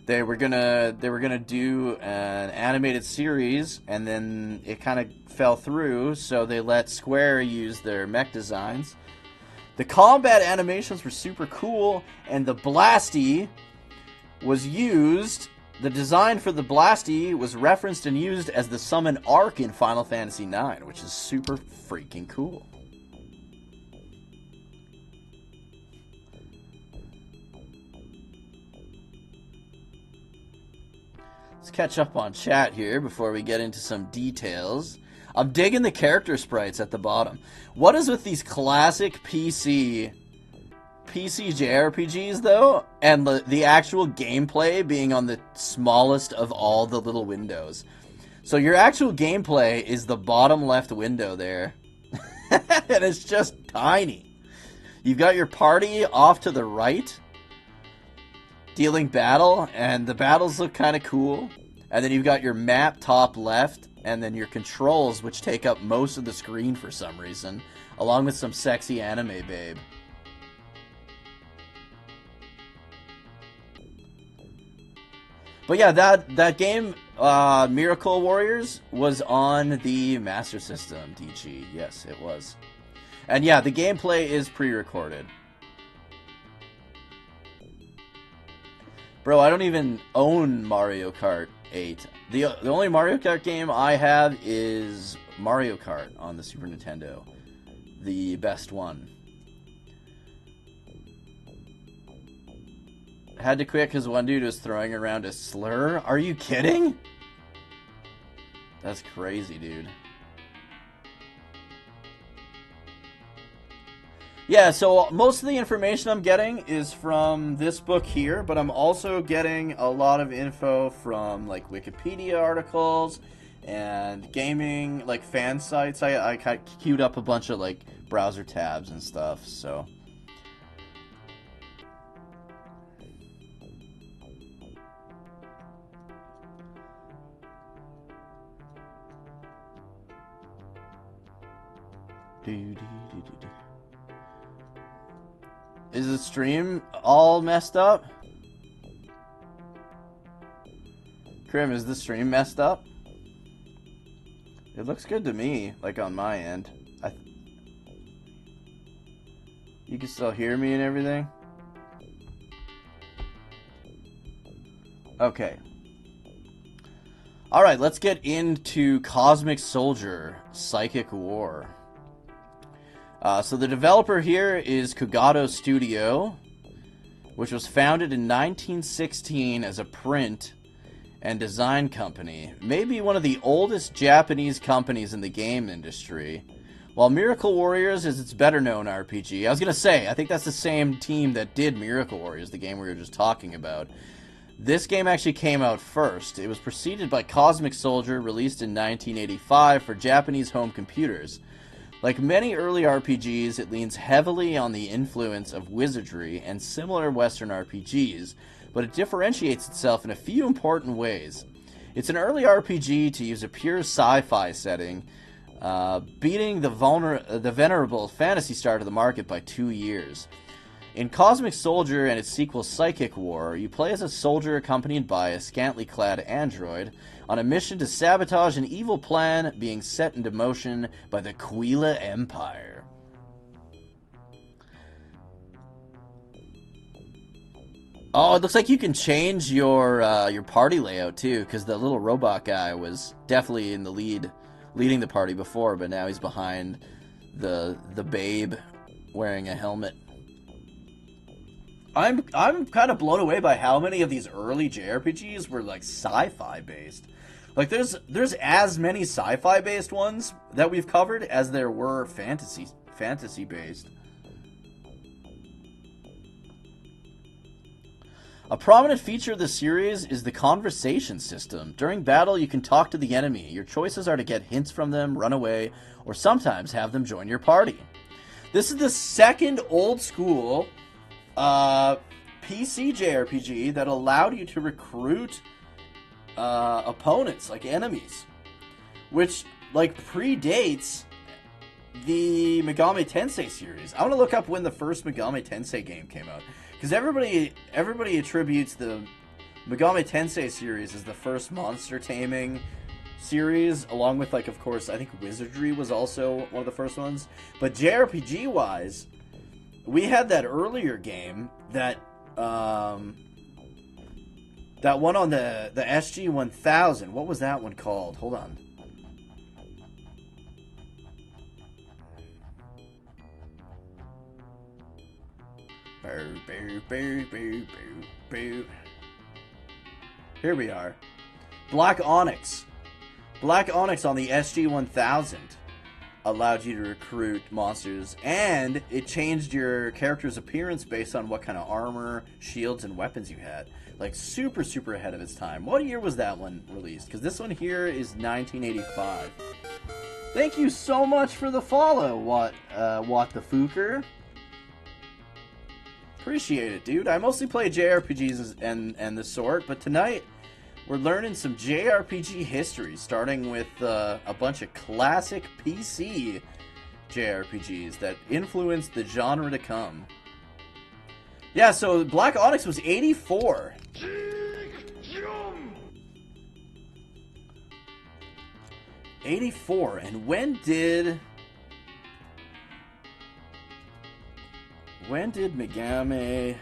They were gonna do an animated series, and then it kind of fell through, so they let Square use their mech designs. The combat animations were super cool, and the Blasty was used. The design for the Blasty was referenced and used as the summon arc in Final Fantasy IX, which is super freaking cool. Let's catch up on chat here before we get into some details. I'm digging the character sprites at the bottom. What is with these classic PC JRPGs, though, and the actual gameplay being on the smallest of all the little windows? So your actual gameplay is the bottom left window there. And it's just tiny. You've got your party off to the right, dealing battle, and the battles look kind of cool. And then you've got your map top left, and then your controls, which take up most of the screen for some reason, along with some sexy anime babe. But yeah, that game, Miracle Warriors, was on the Master System, Dichi. Yes, it was. And yeah, the gameplay is pre-recorded. Bro, I don't even own Mario Kart 8. The only Mario Kart game I have is Mario Kart on the Super Nintendo. The best one. Had to quit because one dude was throwing around a slur? Are you kidding? That's crazy, dude. Yeah, so most of the information I'm getting is from this book here, but I'm also getting a lot of info from, like, Wikipedia articles and gaming, like, fan sites. I queued up a bunch of, like, browser tabs and stuff, so... Is the stream all messed up? Krim, is the stream messed up? It looks good to me, like on my end. You can still hear me and everything? Okay. Alright, let's get into Cosmic Soldier, Psychic War. So the developer here is Kogado Studio, which was founded in 1916 as a print and design company. Maybe one of the oldest Japanese companies in the game industry. While Miracle Warriors is its better-known RPG. I was going to say, I think that's the same team that did Miracle Warriors, the game we were just talking about. This game actually came out first. It was preceded by Cosmic Soldier, released in 1985 for Japanese home computers. Like many early RPGs, it leans heavily on the influence of wizardry and similar Western RPGs, but it differentiates itself in a few important ways. It's an early RPG to use a pure sci-fi setting, beating the venerable Phantasy Star to the market by 2 years. In Cosmic Soldier and its sequel Psychic War, you play as a soldier accompanied by a scantily clad android on a mission to sabotage an evil plan being set into motion by the Quila Empire. Oh, it looks like you can change your party layout too, because the little robot guy was definitely in the leading the party before, but now he's behind the babe wearing a helmet. I'm kind of blown away by how many of these early JRPGs were like sci-fi based. Like there's as many sci-fi based ones that we've covered as there were fantasy based. A prominent feature of the series is the conversation system. During battle, you can talk to the enemy. Your choices are to get hints from them, run away, or sometimes have them join your party. This is the second old school PC JRPG that allowed you to recruit opponents, like enemies, which like predates the Megami Tensei series. I want to look up when the first Megami Tensei game came out, because everybody attributes the Megami Tensei series as the first monster taming series, along with, like, of course, I think Wizardry was also one of the first ones. But JRPG wise, we had that earlier game that that one on the SG-1000. What was that one called? Hold on. Here we are. Black Onyx. Black Onyx on the SG-1000 allowed you to recruit monsters, and it changed your character's appearance based on what kind of armor, shields, and weapons you had. Like, super, super ahead of its time. What year was that one released? Because this one here is 1985. Thank you so much for the follow, What the Fooker. Appreciate it, dude. I mostly play JRPGs and the sort, but tonight we're learning some JRPG history, starting with a bunch of classic PC JRPGs that influenced the genre to come. Yeah, so Black Onyx was 84. 84, and when did Megami...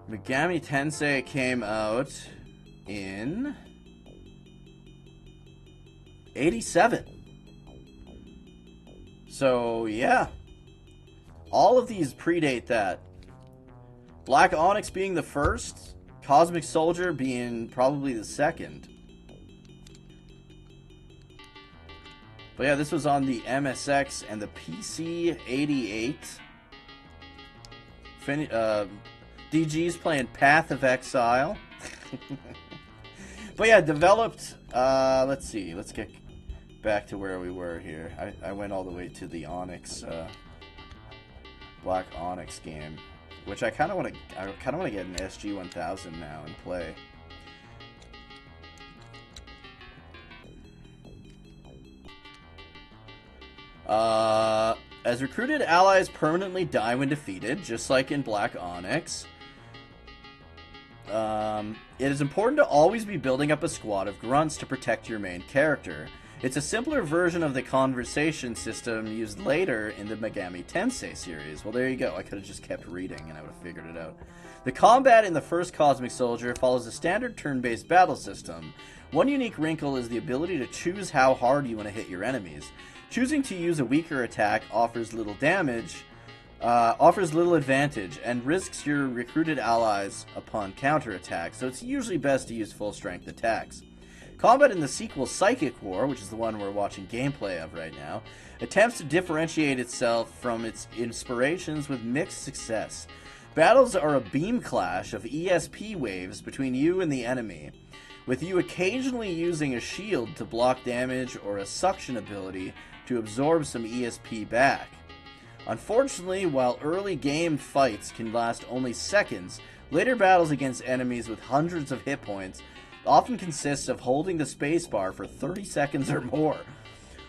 Megami Tensei came out in 87. So, yeah. All of these predate that. Black Onyx being the first, Cosmic Soldier being probably the second. But yeah, this was on the MSX and the PC 88. DG's playing Path of Exile. But yeah, developed, let's see, let's get back to where we were here. I went all the way to the Onyx, Black Onyx game, which I kind of want to get an SG-1000 now and play. As recruited allies permanently die when defeated, just like in Black Onyx. It is important to always be building up a squad of grunts to protect your main character. It's a simpler version of the conversation system used later in the Megami Tensei series. Well, there you go. I could have just kept reading and I would have figured it out. The combat in the first Cosmic Soldier follows a standard turn-based battle system. One unique wrinkle is the ability to choose how hard you want to hit your enemies. Choosing to use a weaker attack offers little advantage, and risks your recruited allies upon counterattack, so it's usually best to use full-strength attacks. Combat in the sequel Psychic War, which is the one we're watching gameplay of right now, attempts to differentiate itself from its inspirations with mixed success. Battles are a beam clash of ESP waves between you and the enemy, with you occasionally using a shield to block damage or a suction ability to absorb some ESP back. Unfortunately, while early game fights can last only seconds, later battles against enemies with hundreds of hit points often consist of holding the spacebar for 30 seconds or more.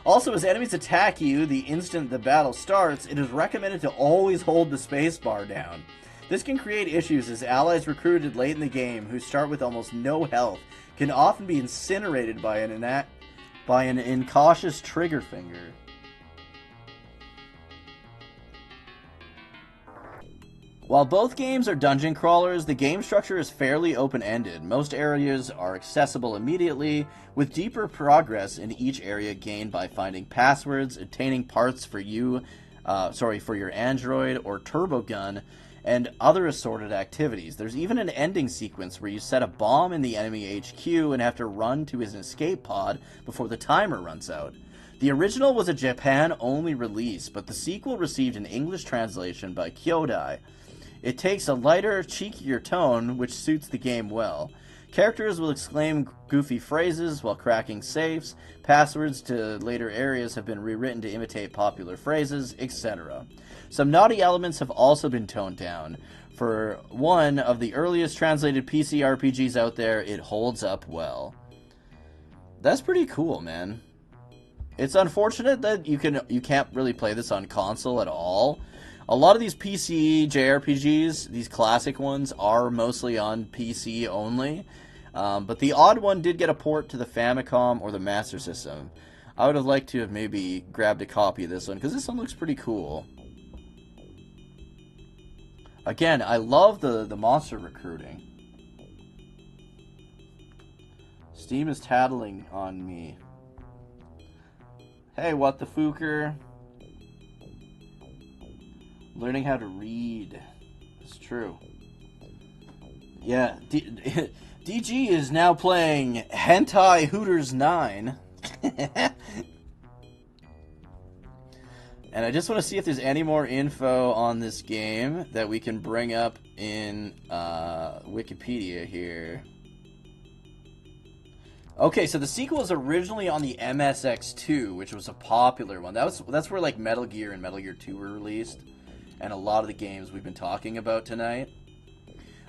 Also, as enemies attack you the instant the battle starts, it is recommended to always hold the spacebar down. This can create issues as allies recruited late in the game, who start with almost no health, can often be incinerated by an by an incautious trigger finger. While both games are dungeon crawlers, the game structure is fairly open-ended. Most areas are accessible immediately, with deeper progress in each area gained by finding passwords, obtaining parts for your android or turbo gun, and other assorted activities. There's even an ending sequence where you set a bomb in the enemy HQ and have to run to his escape pod before the timer runs out. The original was a Japan-only release, but the sequel received an English translation by Kyodai. It takes a lighter, cheekier tone, which suits the game well. Characters will exclaim goofy phrases while cracking safes, passwords to later areas have been rewritten to imitate popular phrases, etc. Some naughty elements have also been toned down. For one of the earliest translated PC RPGs out there, it holds up well. That's pretty cool, man. It's unfortunate that you can't really play this on console at all. A lot of these PC JRPGs, these classic ones, are mostly on PC only. But the odd one did get a port to the Famicom or the Master System. I would have liked to have maybe grabbed a copy of this one, because this one looks pretty cool. Again, I love the monster recruiting. Steam is tattling on me. Hey, what the fooker? Learning how to read. It's true. Yeah, DG is now playing Hentai Hooters 9. And I just want to see if there's any more info on this game that we can bring up in Wikipedia here. Okay, so the sequel was originally on the MSX2, which was a popular one. That's where like Metal Gear and Metal Gear 2 were released. And a lot of the games we've been talking about tonight.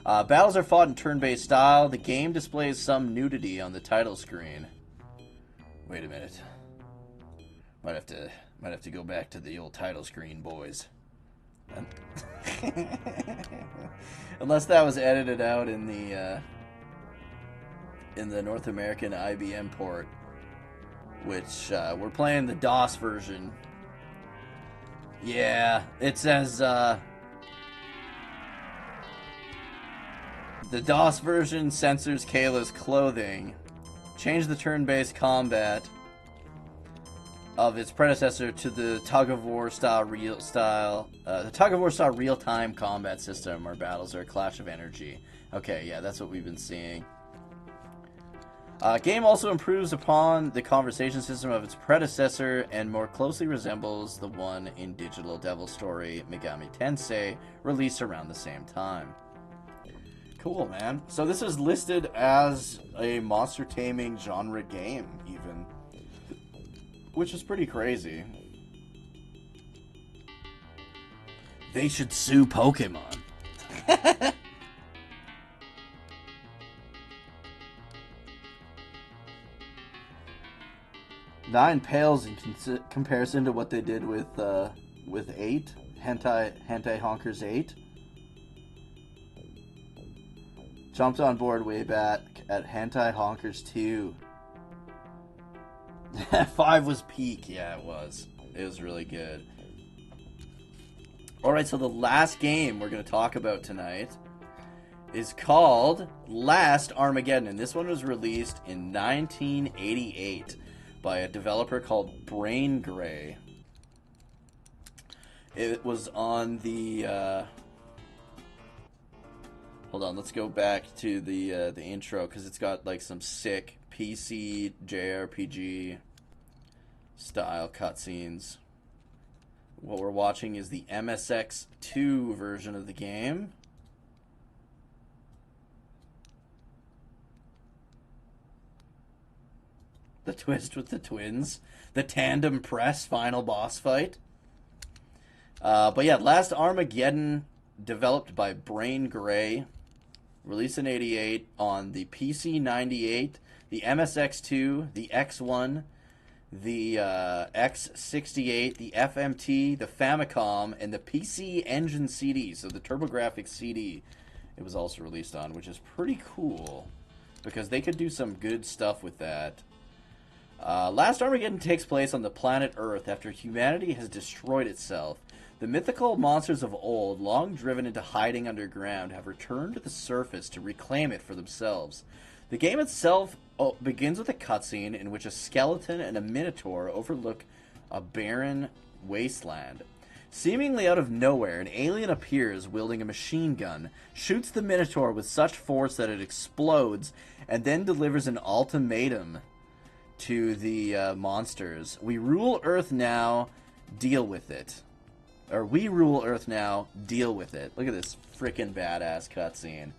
Battles are fought in turn-based style. The game displays some nudity on the title screen. Wait a minute. Might have to go back to the old title screen, boys. Unless that was edited out in the North American IBM port, which we're playing the DOS version. Yeah, it says, the DOS version censors Kayla's clothing. Change the turn-based combat of its predecessor to the tug-of-war style real-time combat system where battles are a clash of energy. Okay, yeah, that's what we've been seeing. Game also improves upon the conversation system of its predecessor and more closely resembles the one in Digital Devil Story Megami Tensei, released around the same time. Cool, man. So this is listed as a monster taming genre game, even. Which is pretty crazy. They should sue Pokemon. 9 pales in comparison to what they did with 8, Hentai Honkers 8. Jumped on board way back at Hentai Honkers 2. 5 was peak, yeah, it was. It was really good. Alright, so the last game we're going to talk about tonight is called Last Armageddon, and this one was released in 1988 by a developer called Brain Gray. It was on the hold on, let's go back to the intro, because it's got like some sick PC JRPG style cutscenes. What we're watching is the MSX2 version of the game. The twist with the twins. The tandem press final boss fight. But yeah, Last Armageddon, developed by Brain Gray. Released in 88 on the PC 98, the MSX2, the X1, the X68, the FMT, the Famicom, and the PC Engine CD. So the TurboGrafx CD it was also released on, which is pretty cool, because they could do some good stuff with that. Last Armageddon takes place on the planet Earth after humanity has destroyed itself. The mythical monsters of old, long driven into hiding underground, have returned to the surface to reclaim it for themselves. The game itself begins with a cutscene in which a skeleton and a minotaur overlook a barren wasteland. Seemingly out of nowhere, an alien appears wielding a machine gun, shoots the minotaur with such force that it explodes, and then delivers an ultimatum to the monsters. We rule Earth now, deal with it. Or we rule Earth now, deal with it. Look at this freaking badass cutscene.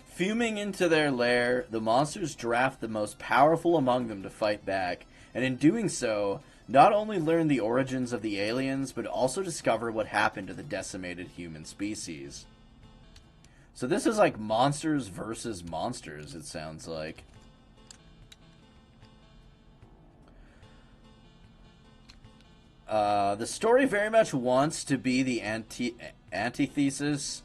Fuming into their lair, the monsters draft the most powerful among them to fight back, and in doing so, not only learn the origins of the aliens, but also discover what happened to the decimated human species. So this is like monsters versus monsters, it sounds like. The story very much wants to be the antithesis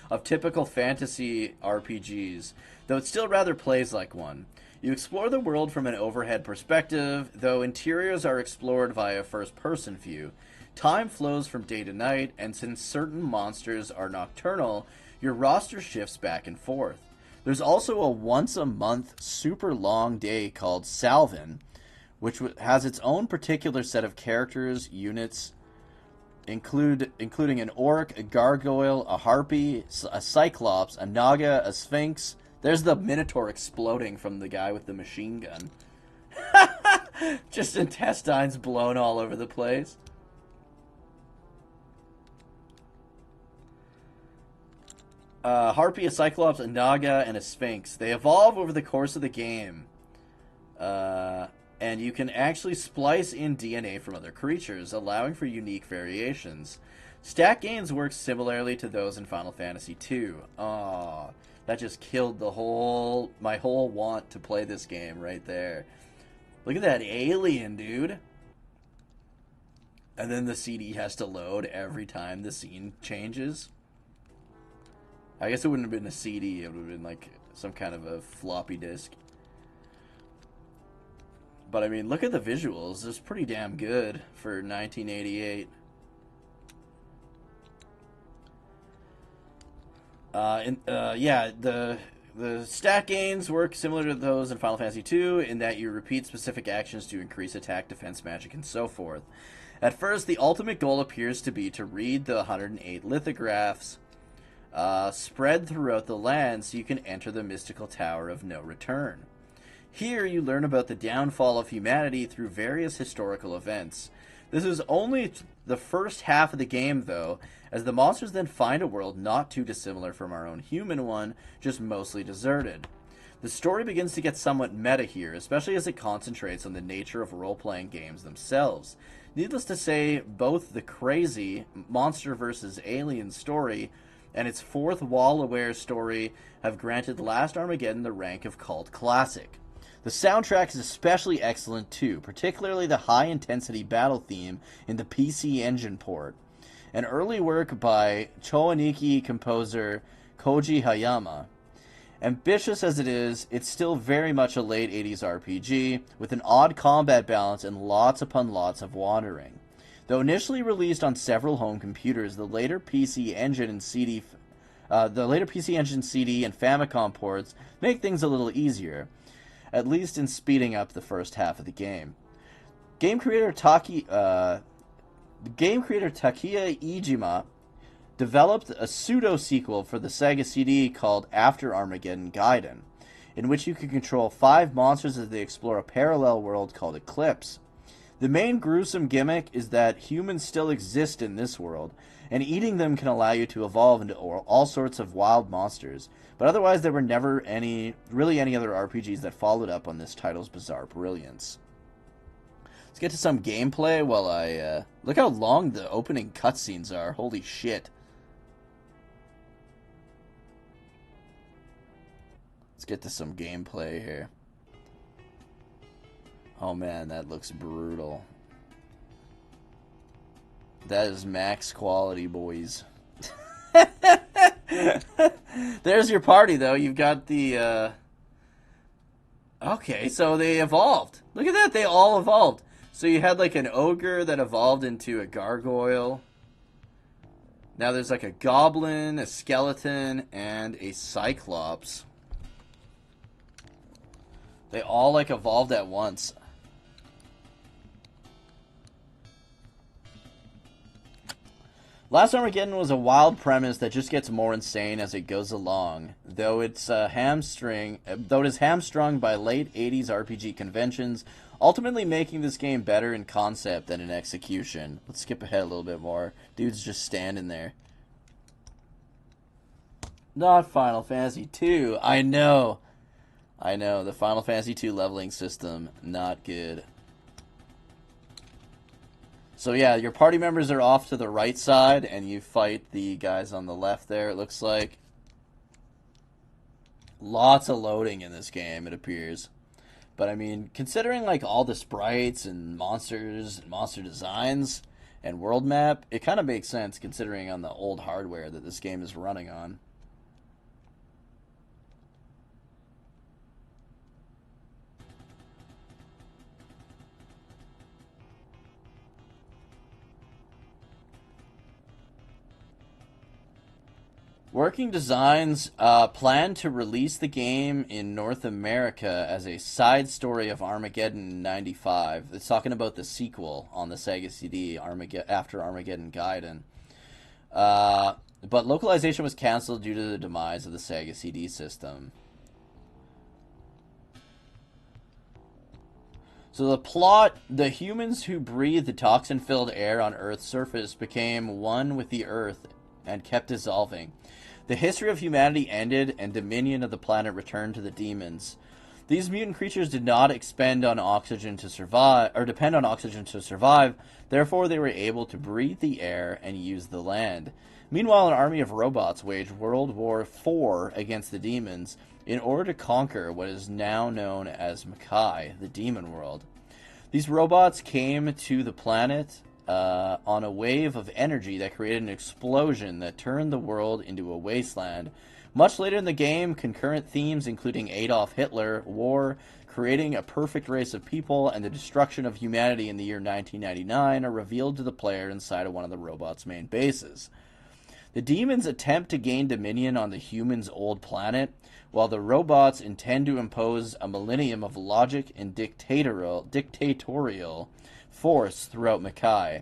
of typical fantasy RPGs, though it still rather plays like one. You explore the world from an overhead perspective, though interiors are explored via first-person view. Time flows from day to night, and since certain monsters are nocturnal, your roster shifts back and forth. There's also a once-a-month super long day called Salvin, which has its own particular set of characters, units, including an orc, a gargoyle, a harpy, a cyclops, a naga, a sphinx. There's the minotaur exploding from the guy with the machine gun. Just intestines blown all over the place. Harpy, a cyclops, a naga, and a sphinx. They evolve over the course of the game. And you can actually splice in DNA from other creatures, allowing for unique variations. Stat gains work similarly to those in Final Fantasy II. Aww, that just killed my whole want to play this game right there. Look at that alien, dude. And then the CD has to load every time the scene changes. I guess it wouldn't have been a CD, it would have been like some kind of a floppy disk. But I mean, look at the visuals. It's pretty damn good for 1988. Yeah, the stat gains work similar to those in Final Fantasy II in that you repeat specific actions to increase attack, defense, magic, and so forth. At first, the ultimate goal appears to be to read the 108 lithographs spread throughout the land so you can enter the mystical Tower of No Return. Here, you learn about the downfall of humanity through various historical events. This is only the first half of the game, though, as the monsters then find a world not too dissimilar from our own human one, just mostly deserted. The story begins to get somewhat meta here, especially as it concentrates on the nature of role-playing games themselves. Needless to say, both the crazy monster versus alien story and its fourth wall-aware story have granted Last Armageddon the rank of cult classic. The soundtrack is especially excellent too, particularly the high-intensity battle theme in the PC Engine port. An early work by Choaniki composer Koji Hayama. Ambitious as it is, it's still very much a late 80s RPG, with an odd combat balance and lots upon lots of wandering. Though initially released on several home computers, the later PC Engine CD and Famicom ports make things a little easier, at least in speeding up the first half of the game. Game creator Takia Iijima developed a pseudo-sequel for the Sega CD called After Armageddon Gaiden, in which you can control 5 monsters as they explore a parallel world called Eclipse. The main gruesome gimmick is that humans still exist in this world, and eating them can allow you to evolve into all sorts of wild monsters. But otherwise, there were never any other RPGs that followed up on this title's bizarre brilliance. Let's get to some gameplay while I... look how long the opening cutscenes are. Holy shit. Let's get to some gameplay here. Oh man, that looks brutal. That is max quality, boys. There's your party, though. You've got the Okay, so they evolved. Look at that, they all evolved. So you had like an ogre that evolved into a gargoyle. Now there's like a goblin, a skeleton, and a cyclops. They all like evolved at once. Last Armageddon was a wild premise that just gets more insane as it goes along, though it is hamstrung by late 80s RPG conventions, ultimately making this game better in concept than in execution. Let's skip ahead a little bit more. Dude's just standing there. Not Final Fantasy 2. I know, the Final Fantasy 2 leveling system, not good. So yeah, your party members are off to the right side, and you fight the guys on the left there, it looks like. Lots of loading in this game, it appears. But I mean, considering like all the sprites and monsters and monster designs and world map, it kind of makes sense considering on the old hardware that this game is running on. Working Designs plan to release the game in North America as a side story of Armageddon 95. It's talking about the sequel on the Sega CD, after Armageddon Gaiden. But localization was canceled due to the demise of the Sega CD system. So the plot, the humans who breathed the toxin-filled air on Earth's surface became one with the Earth and kept dissolving. The history of humanity ended, and dominion of the planet returned to the demons. These mutant creatures did not depend on oxygen to survive, therefore they were able to breathe the air and use the land. Meanwhile, an army of robots waged World War IV against the demons in order to conquer what is now known as Makai, the demon world. These robots came to the planet on a wave of energy that created an explosion that turned the world into a wasteland. Much later in the game, concurrent themes including Adolf Hitler, war, creating a perfect race of people, and the destruction of humanity in the year 1999 are revealed to the player inside of one of the robot's main bases. The demons attempt to gain dominion on the humans' old planet, while the robots intend to impose a millennium of logic and dictatorial force throughout Makai.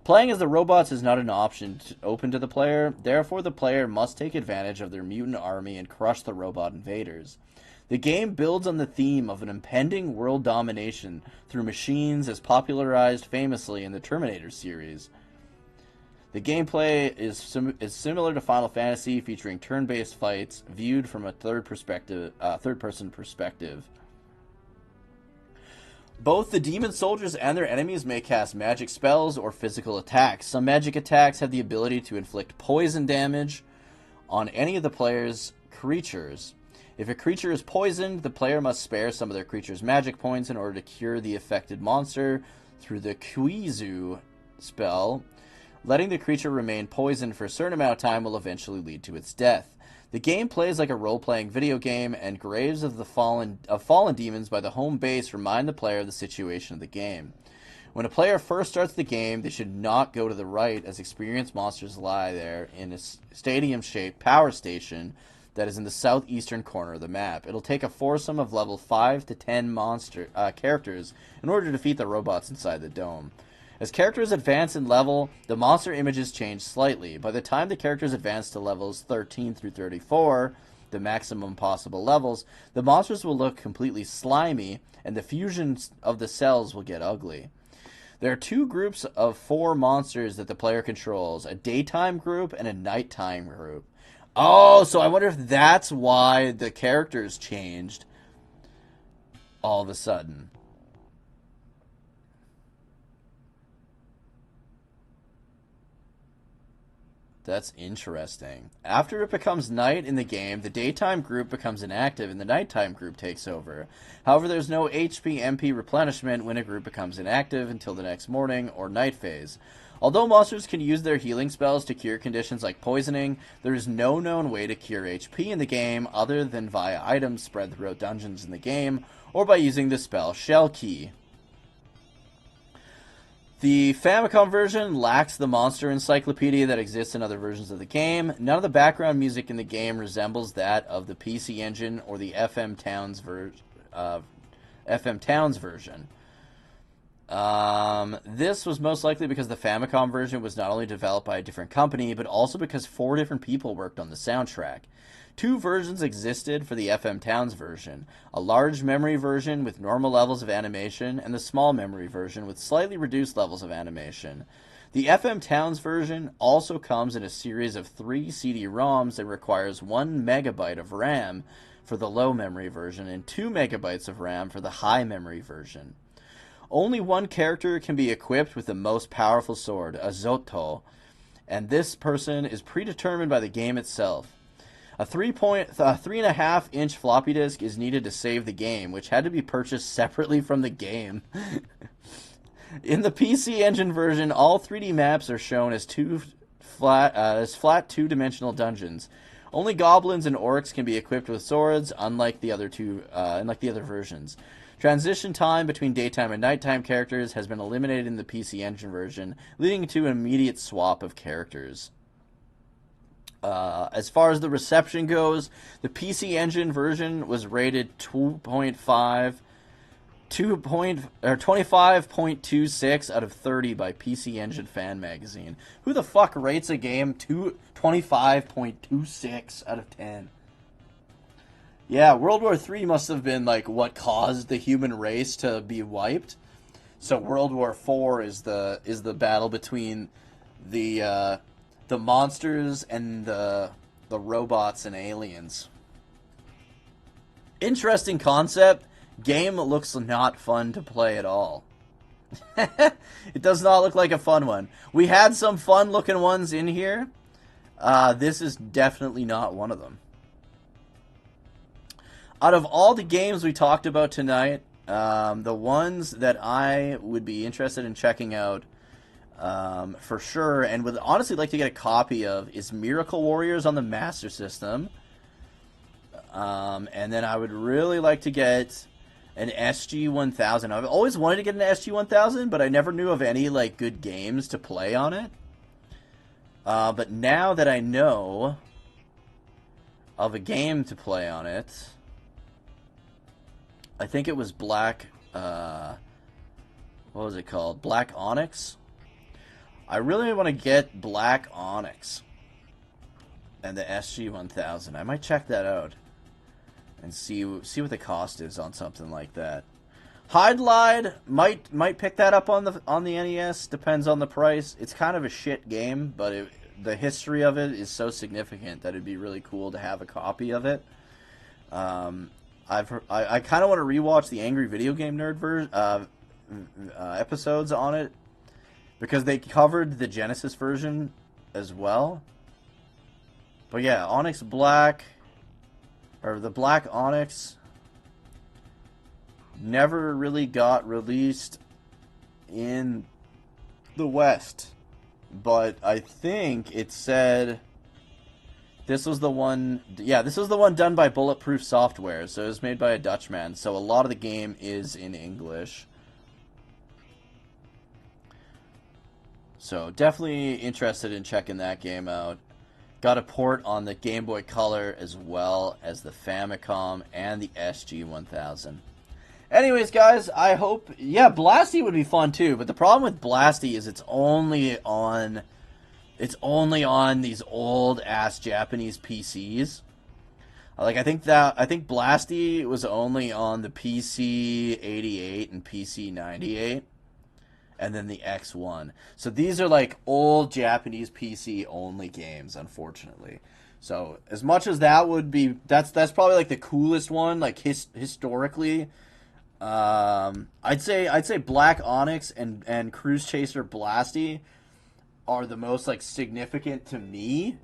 Playing as the robots is not an option open to the player, therefore the player must take advantage of their mutant army and crush the robot invaders. The game builds on the theme of an impending world domination through machines as popularized famously in the Terminator series. The gameplay is similar to Final Fantasy, featuring turn-based fights viewed from a third-person perspective. Both the demon soldiers and their enemies may cast magic spells or physical attacks. Some magic attacks have the ability to inflict poison damage on any of the player's creatures. If a creature is poisoned, the player must spare some of their creature's magic points in order to cure the affected monster through the Kuizu spell. Letting the creature remain poisoned for a certain amount of time will eventually lead to its death. The game plays like a role-playing video game, and graves of fallen demons by the home base remind the player of the situation of the game. When a player first starts the game, they should not go to the right, as experienced monsters lie there in a stadium-shaped power station that is in the southeastern corner of the map. It'll take a foursome of level 5 to 10 characters in order to defeat the robots inside the dome. As characters advance in level, the monster images change slightly. By the time the characters advance to levels 13 through 34, the maximum possible levels, the monsters will look completely slimy, and the fusions of the cells will get ugly. There are two groups of 4 monsters that the player controls, a daytime group and a nighttime group. Oh, so I wonder if that's why the characters changed all of a sudden. That's interesting. After it becomes night in the game, the daytime group becomes inactive and the nighttime group takes over. However, there's no HP MP replenishment when a group becomes inactive until the next morning or night phase. Although monsters can use their healing spells to cure conditions like poisoning, there is no known way to cure HP in the game other than via items spread throughout dungeons in the game, or by using the spell Shell Key. The Famicom version lacks the monster encyclopedia that exists in other versions of the game. None of the background music in the game resembles that of the PC Engine or the FM Towns version. This was most likely because the Famicom version was not only developed by a different company, but also because 4 different people worked on the soundtrack. 2 versions existed for the FM Towns version, a large memory version with normal levels of animation, and the small memory version with slightly reduced levels of animation. The FM Towns version also comes in a series of 3 CD-ROMs that requires 1 megabyte of RAM for the low memory version and 2 megabytes of RAM for the high memory version. Only one character can be equipped with the most powerful sword, a Zoto, and this person is predetermined by the game itself. A 3.5-inch floppy disk is needed to save the game, which had to be purchased separately from the game. In the PC Engine version, all 3D maps are shown as flat two-dimensional dungeons. Only goblins and orcs can be equipped with swords, unlike the other versions. Transition time between daytime and nighttime characters has been eliminated in the PC Engine version, leading to an immediate swap of characters. As far as the reception goes, the PC Engine version was rated 25.26 out of 30 by PC Engine Fan Magazine. Who the fuck rates a game 25.26 out of 10? Yeah, World War III must have been like what caused the human race to be wiped. So World War IV is the battle between the monsters and the robots and aliens. Interesting concept. Game looks not fun to play at all. It does not look like a fun one. We had some fun looking ones in here. This is definitely not one of them. Out of all the games we talked about tonight, the ones that I would be interested in checking out for sure, and would honestly like to get a copy of, is Miracle Warriors on the Master System. And then I would really like to get an SG-1000. I've always wanted to get an SG-1000, but I never knew of any like good games to play on it. But now that I know of a game to play on it, I think it was Black, what was it called? Black Onyx? I really want to get Black Onyx and the SG-1000. I might check that out and see what the cost is on something like that. Hydlide might pick that up on the NES. Depends on the price. It's kind of a shit game, but the history of it is so significant that it'd be really cool to have a copy of it. I kind of want to rewatch the Angry Video Game Nerd episodes on it, because they covered the Genesis version as well. But yeah, Onyx Black, or the Black Onyx, never really got released in the West. But I think it said this was the one, yeah, this was the one done by Bulletproof Software, so it was made by a Dutchman, so a lot of the game is in English. So definitely interested in checking that game out. Got a port on the Game Boy Color as well as the Famicom and the SG-1000. Anyways, guys, I hope... Yeah, Blasty would be fun too, but the problem with Blasty is it's only on these old-ass Japanese PCs. Like, I think Blasty was only on the PC-88 and PC-98. And then the X1. So these are like old Japanese PC only games, unfortunately. So as much as that would be, that's probably like the coolest one, like historically. I'd say Black Onyx and Cruise Chaser Blasty are the most like significant to me.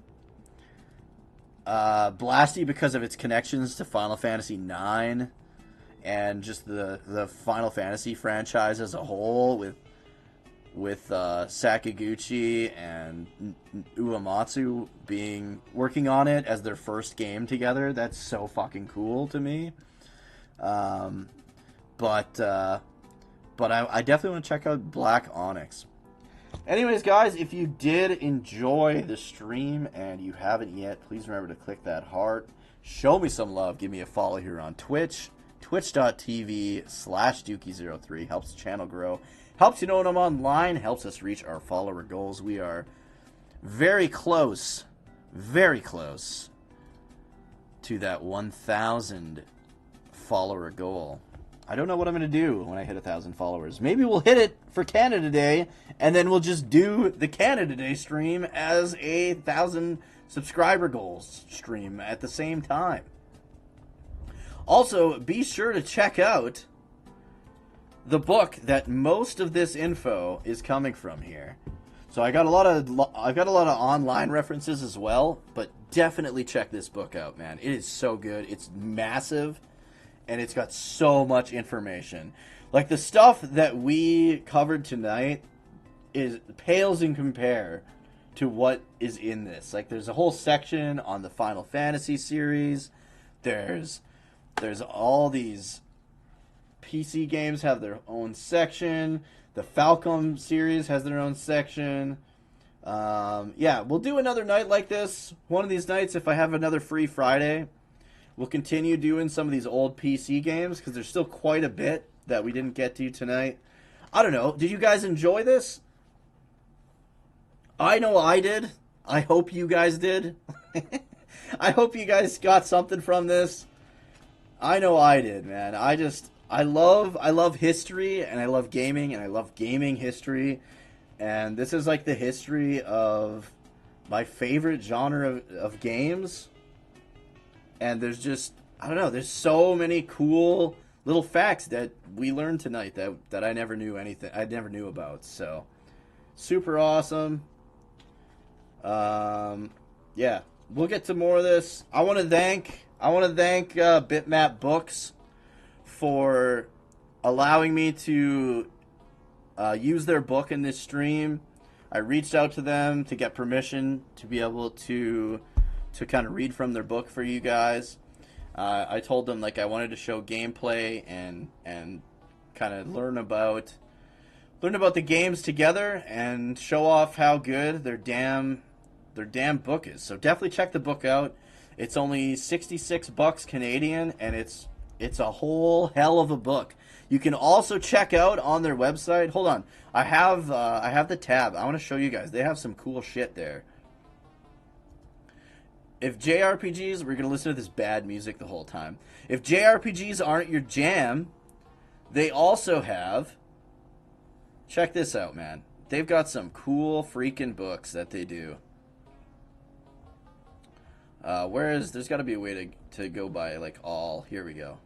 Blasty because of its connections to Final Fantasy IX and just the Final Fantasy franchise as a whole, with Sakaguchi and Uematsu working on it as their first game together. That's so fucking cool to me. But I definitely want to check out Black Onyx. Anyways, guys, if you did enjoy the stream and you haven't yet, please remember to click that heart. Show me some love. Give me a follow here on Twitch. Twitch.tv/Dookie03 helps the channel grow. Helps you know when I'm online. Helps us reach our follower goals. We are very close to that 1,000 follower goal. I don't know what I'm going to do when I hit 1,000 followers. Maybe we'll hit it for Canada Day, and then we'll just do the Canada Day stream as a 1,000 subscriber goals stream at the same time. Also, be sure to check out the book that most of this info is coming from here. So I've got a lot of online references as well, but definitely check this book out, man. It is so good. It's massive, and it's got so much information. Like, the stuff that we covered tonight pales in compare to what is in this. Like, there's a whole section on the Final Fantasy series. There's all these PC games have their own section. The Falcom series has their own section. Yeah, we'll do another night like this. One of these nights, if I have another free Friday, we'll continue doing some of these old PC games, because there's still quite a bit that we didn't get to tonight. I don't know. Did you guys enjoy this? I know I did. I hope you guys did. I hope you guys got something from this. I know I did, man. I love history, and I love gaming, and I love gaming history. And this is like the history of my favorite genre of games. And there's just, I don't know, there's so many cool little facts that we learned tonight that I never knew about. So, super awesome. Yeah, we'll get to more of this. I want to thank Bitmap Books for allowing me to use their book in this stream. I reached out to them to get permission to be able to kind of read from their book for you guys. I told them, like, I wanted to show gameplay and kind of learn about the games together and show off how good their damn book is. So definitely check the book out. It's only $66 Canadian, and it's a whole hell of a book. You can also check out on their website. Hold on, I have the tab. I want to show you guys. They have some cool shit there. If JRPGs, we're going to listen to this bad music the whole time. If JRPGs aren't your jam, they also have, check this out, man. They've got some cool freaking books that they do. There's got to be a way to go by, like, all. Here we go.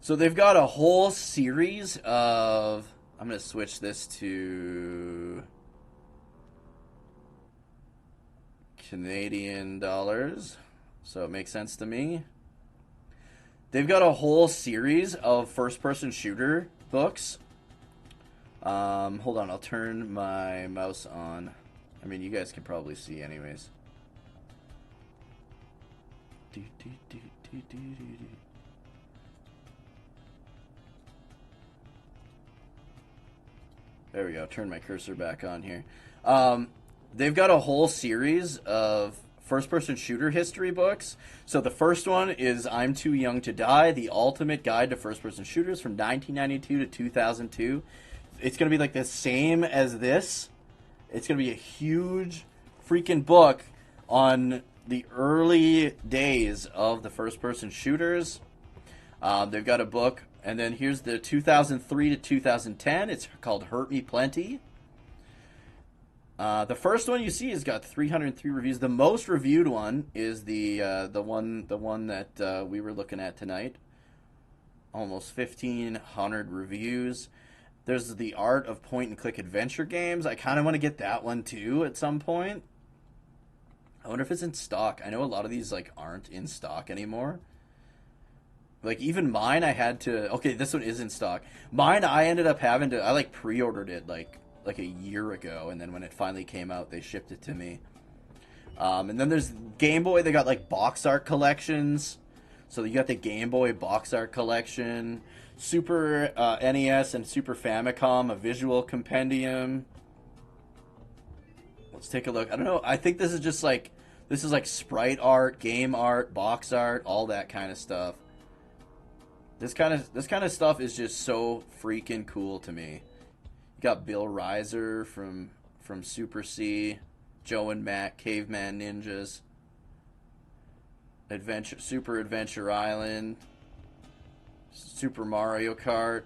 So they've got a whole series of, I'm going to switch this to Canadian dollars, so it makes sense to me. They've got a whole series of first-person shooter books. Hold on, I'll turn my mouse on. I mean, you guys can probably see anyways. There we go. Turn my cursor back on here. They've got a whole series of first-person shooter history books. So the first one is I'm Too Young to Die, The Ultimate Guide to First-Person Shooters from 1992 to 2002. It's going to be like the same as this. It's going to be a huge freaking book on the early days of the first-person shooters. They've got a book, and then here's the 2003 to 2010. It's called Hurt Me Plenty. The first one you see has got 303 reviews. The most reviewed one is the one that we were looking at tonight. Almost 1,500 reviews. There's the Art of Point-and-Click Adventure Games. I kind of want to get that one too at some point. I wonder if it's in stock. I know a lot of these like aren't in stock anymore. Like, even mine, I had to. Okay, this one is in stock. Mine, I ended up having to. I like pre-ordered it like a year ago, and then when it finally came out, they shipped it to me. And then there's Game Boy. They got like box art collections. So you got the Game Boy box art collection, Super NES and Super Famicom, a visual compendium. Let's take a look. I don't know. I think this is just like sprite art, game art, box art, all that kind of stuff. This kind of stuff is just so freaking cool to me. You got Bill Reiser from Super C, Joe and Matt, Caveman Ninjas, Super Adventure Island, Super Mario Kart,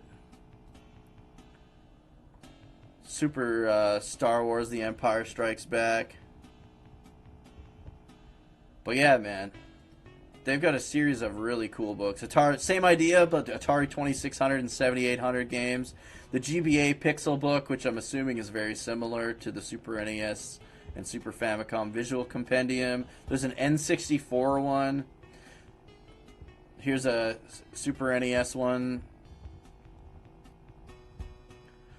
Super Star Wars: The Empire Strikes Back. But yeah, man, they've got a series of really cool books. Atari, same idea, but Atari 2600 and 7800 games. The GBA Pixel book, which I'm assuming is very similar to the Super NES and Super Famicom Visual Compendium. There's an N64 one. Here's a Super NES one.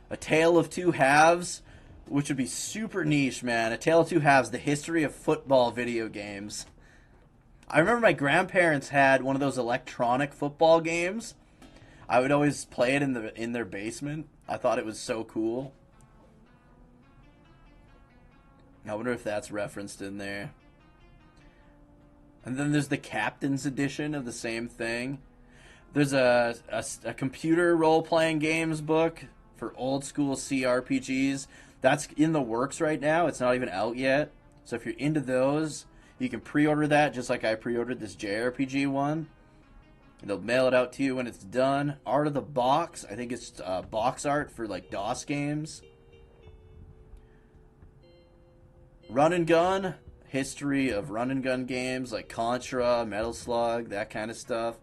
A Tale of Two Halves, which would be super niche, man. A Tale of Two Halves, the history of football video games. I remember my grandparents had one of those electronic football games. I would always play it in their basement. I thought it was so cool. I wonder if that's referenced in there. And then there's the Captain's Edition of the same thing. There's a computer role-playing games book for old school CRPGs. That's in the works right now. It's not even out yet. So if you're into those, you can pre-order that just like I pre-ordered this JRPG one. And they'll mail it out to you when it's done. Art of the Box. I think it's box art for like DOS games. Run and Gun. History of run and gun games like Contra, Metal Slug, that kind of stuff.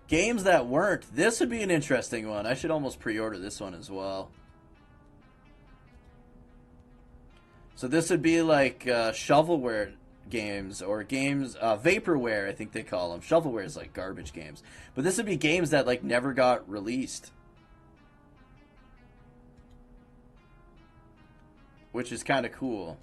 Games that weren't. This would be an interesting one. I should almost pre-order this one as well. So this would be like shovelware games or games, vaporware, I think they call them. Shovelware is like garbage games. But this would be games that like never got released. Which is kind of cool.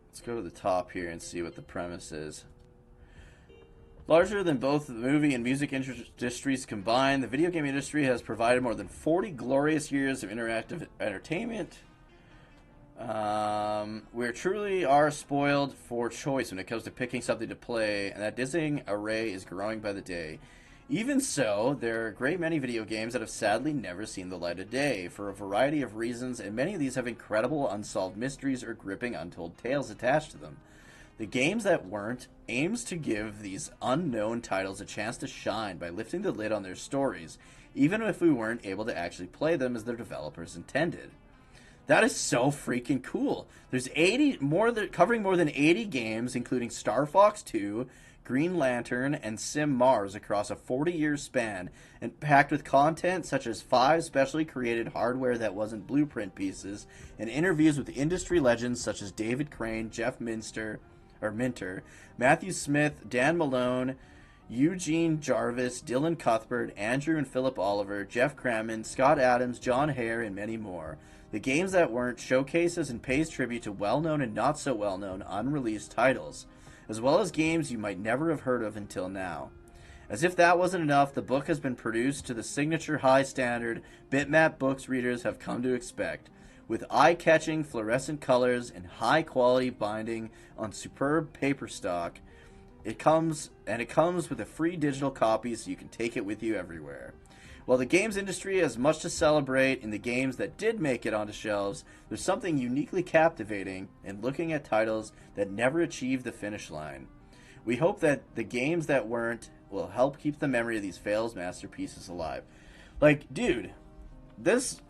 Let's go to the top here and see what the premise is. Larger than both the movie and music industries combined, the video game industry has provided more than 40 glorious years of interactive entertainment. We truly are spoiled for choice when it comes to picking something to play, and that dizzying array is growing by the day. Even so, there are a great many video games that have sadly never seen the light of day, for a variety of reasons, and many of these have incredible unsolved mysteries or gripping untold tales attached to them. The Games That Weren't aims to give these unknown titles a chance to shine by lifting the lid on their stories, even if we weren't able to actually play them as their developers intended. That is so freaking cool. There's covering more than 80 games, including Star Fox 2, Green Lantern, and Sim Mars across a 40-year span, and packed with content such as 5 specially created hardware that wasn't blueprint pieces, and interviews with industry legends such as David Crane, Jeff Minter, Matthew Smith, Dan Malone, Eugene Jarvis, Dylan Cuthbert, Andrew and Philip Oliver, Jeff Crammond, Scott Adams, John Hare, and many more. The Games That Weren't showcases and pays tribute to well-known and not so well-known unreleased titles, as well as games you might never have heard of until now. As if that wasn't enough, the book has been produced to the signature high standard Bitmap Books readers have come to expect, with eye-catching fluorescent colors and high-quality binding on superb paper stock. It comes with a free digital copy so you can take it with you everywhere. While the games industry has much to celebrate in the games that did make it onto shelves, there's something uniquely captivating in looking at titles that never achieved the finish line. We hope that the Games That Weren't will help keep the memory of these failed masterpieces alive. Like, dude, this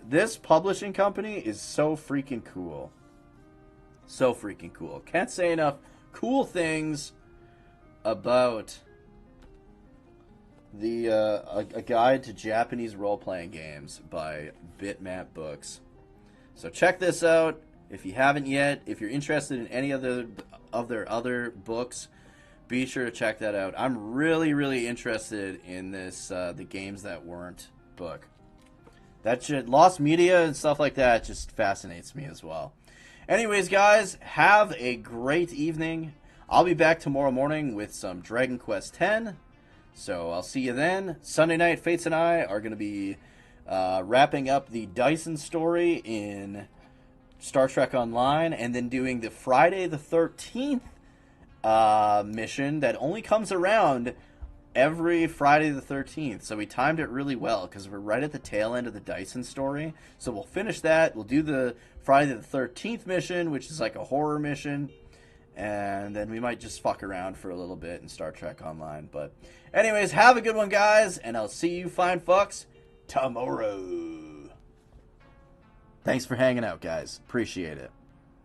publishing company is so freaking cool. So freaking cool. Can't say enough cool things about the a guide to Japanese role-playing games by Bitmap Books. So check this out. If you haven't yet, if you're interested in any of their other books, be sure to check that out. I'm really, really interested in this The Games That Weren't book. That shit, lost media and stuff like that just fascinates me as well. Anyways, guys, have a great evening. I'll be back tomorrow morning with some Dragon Quest X. So I'll see you then. Sunday night, Fates and I are going to be wrapping up the Dyson story in Star Trek Online, and then doing the Friday the 13th mission that only comes around every Friday the 13th. So we timed it really well because we're right at the tail end of the Dyson story. So we'll finish that. We'll do the Friday the 13th mission, which is like a horror mission. And then we might just fuck around for a little bit in Star Trek Online. But anyways, have a good one, guys. And I'll see you fine fucks tomorrow. Thanks for hanging out, guys. Appreciate it.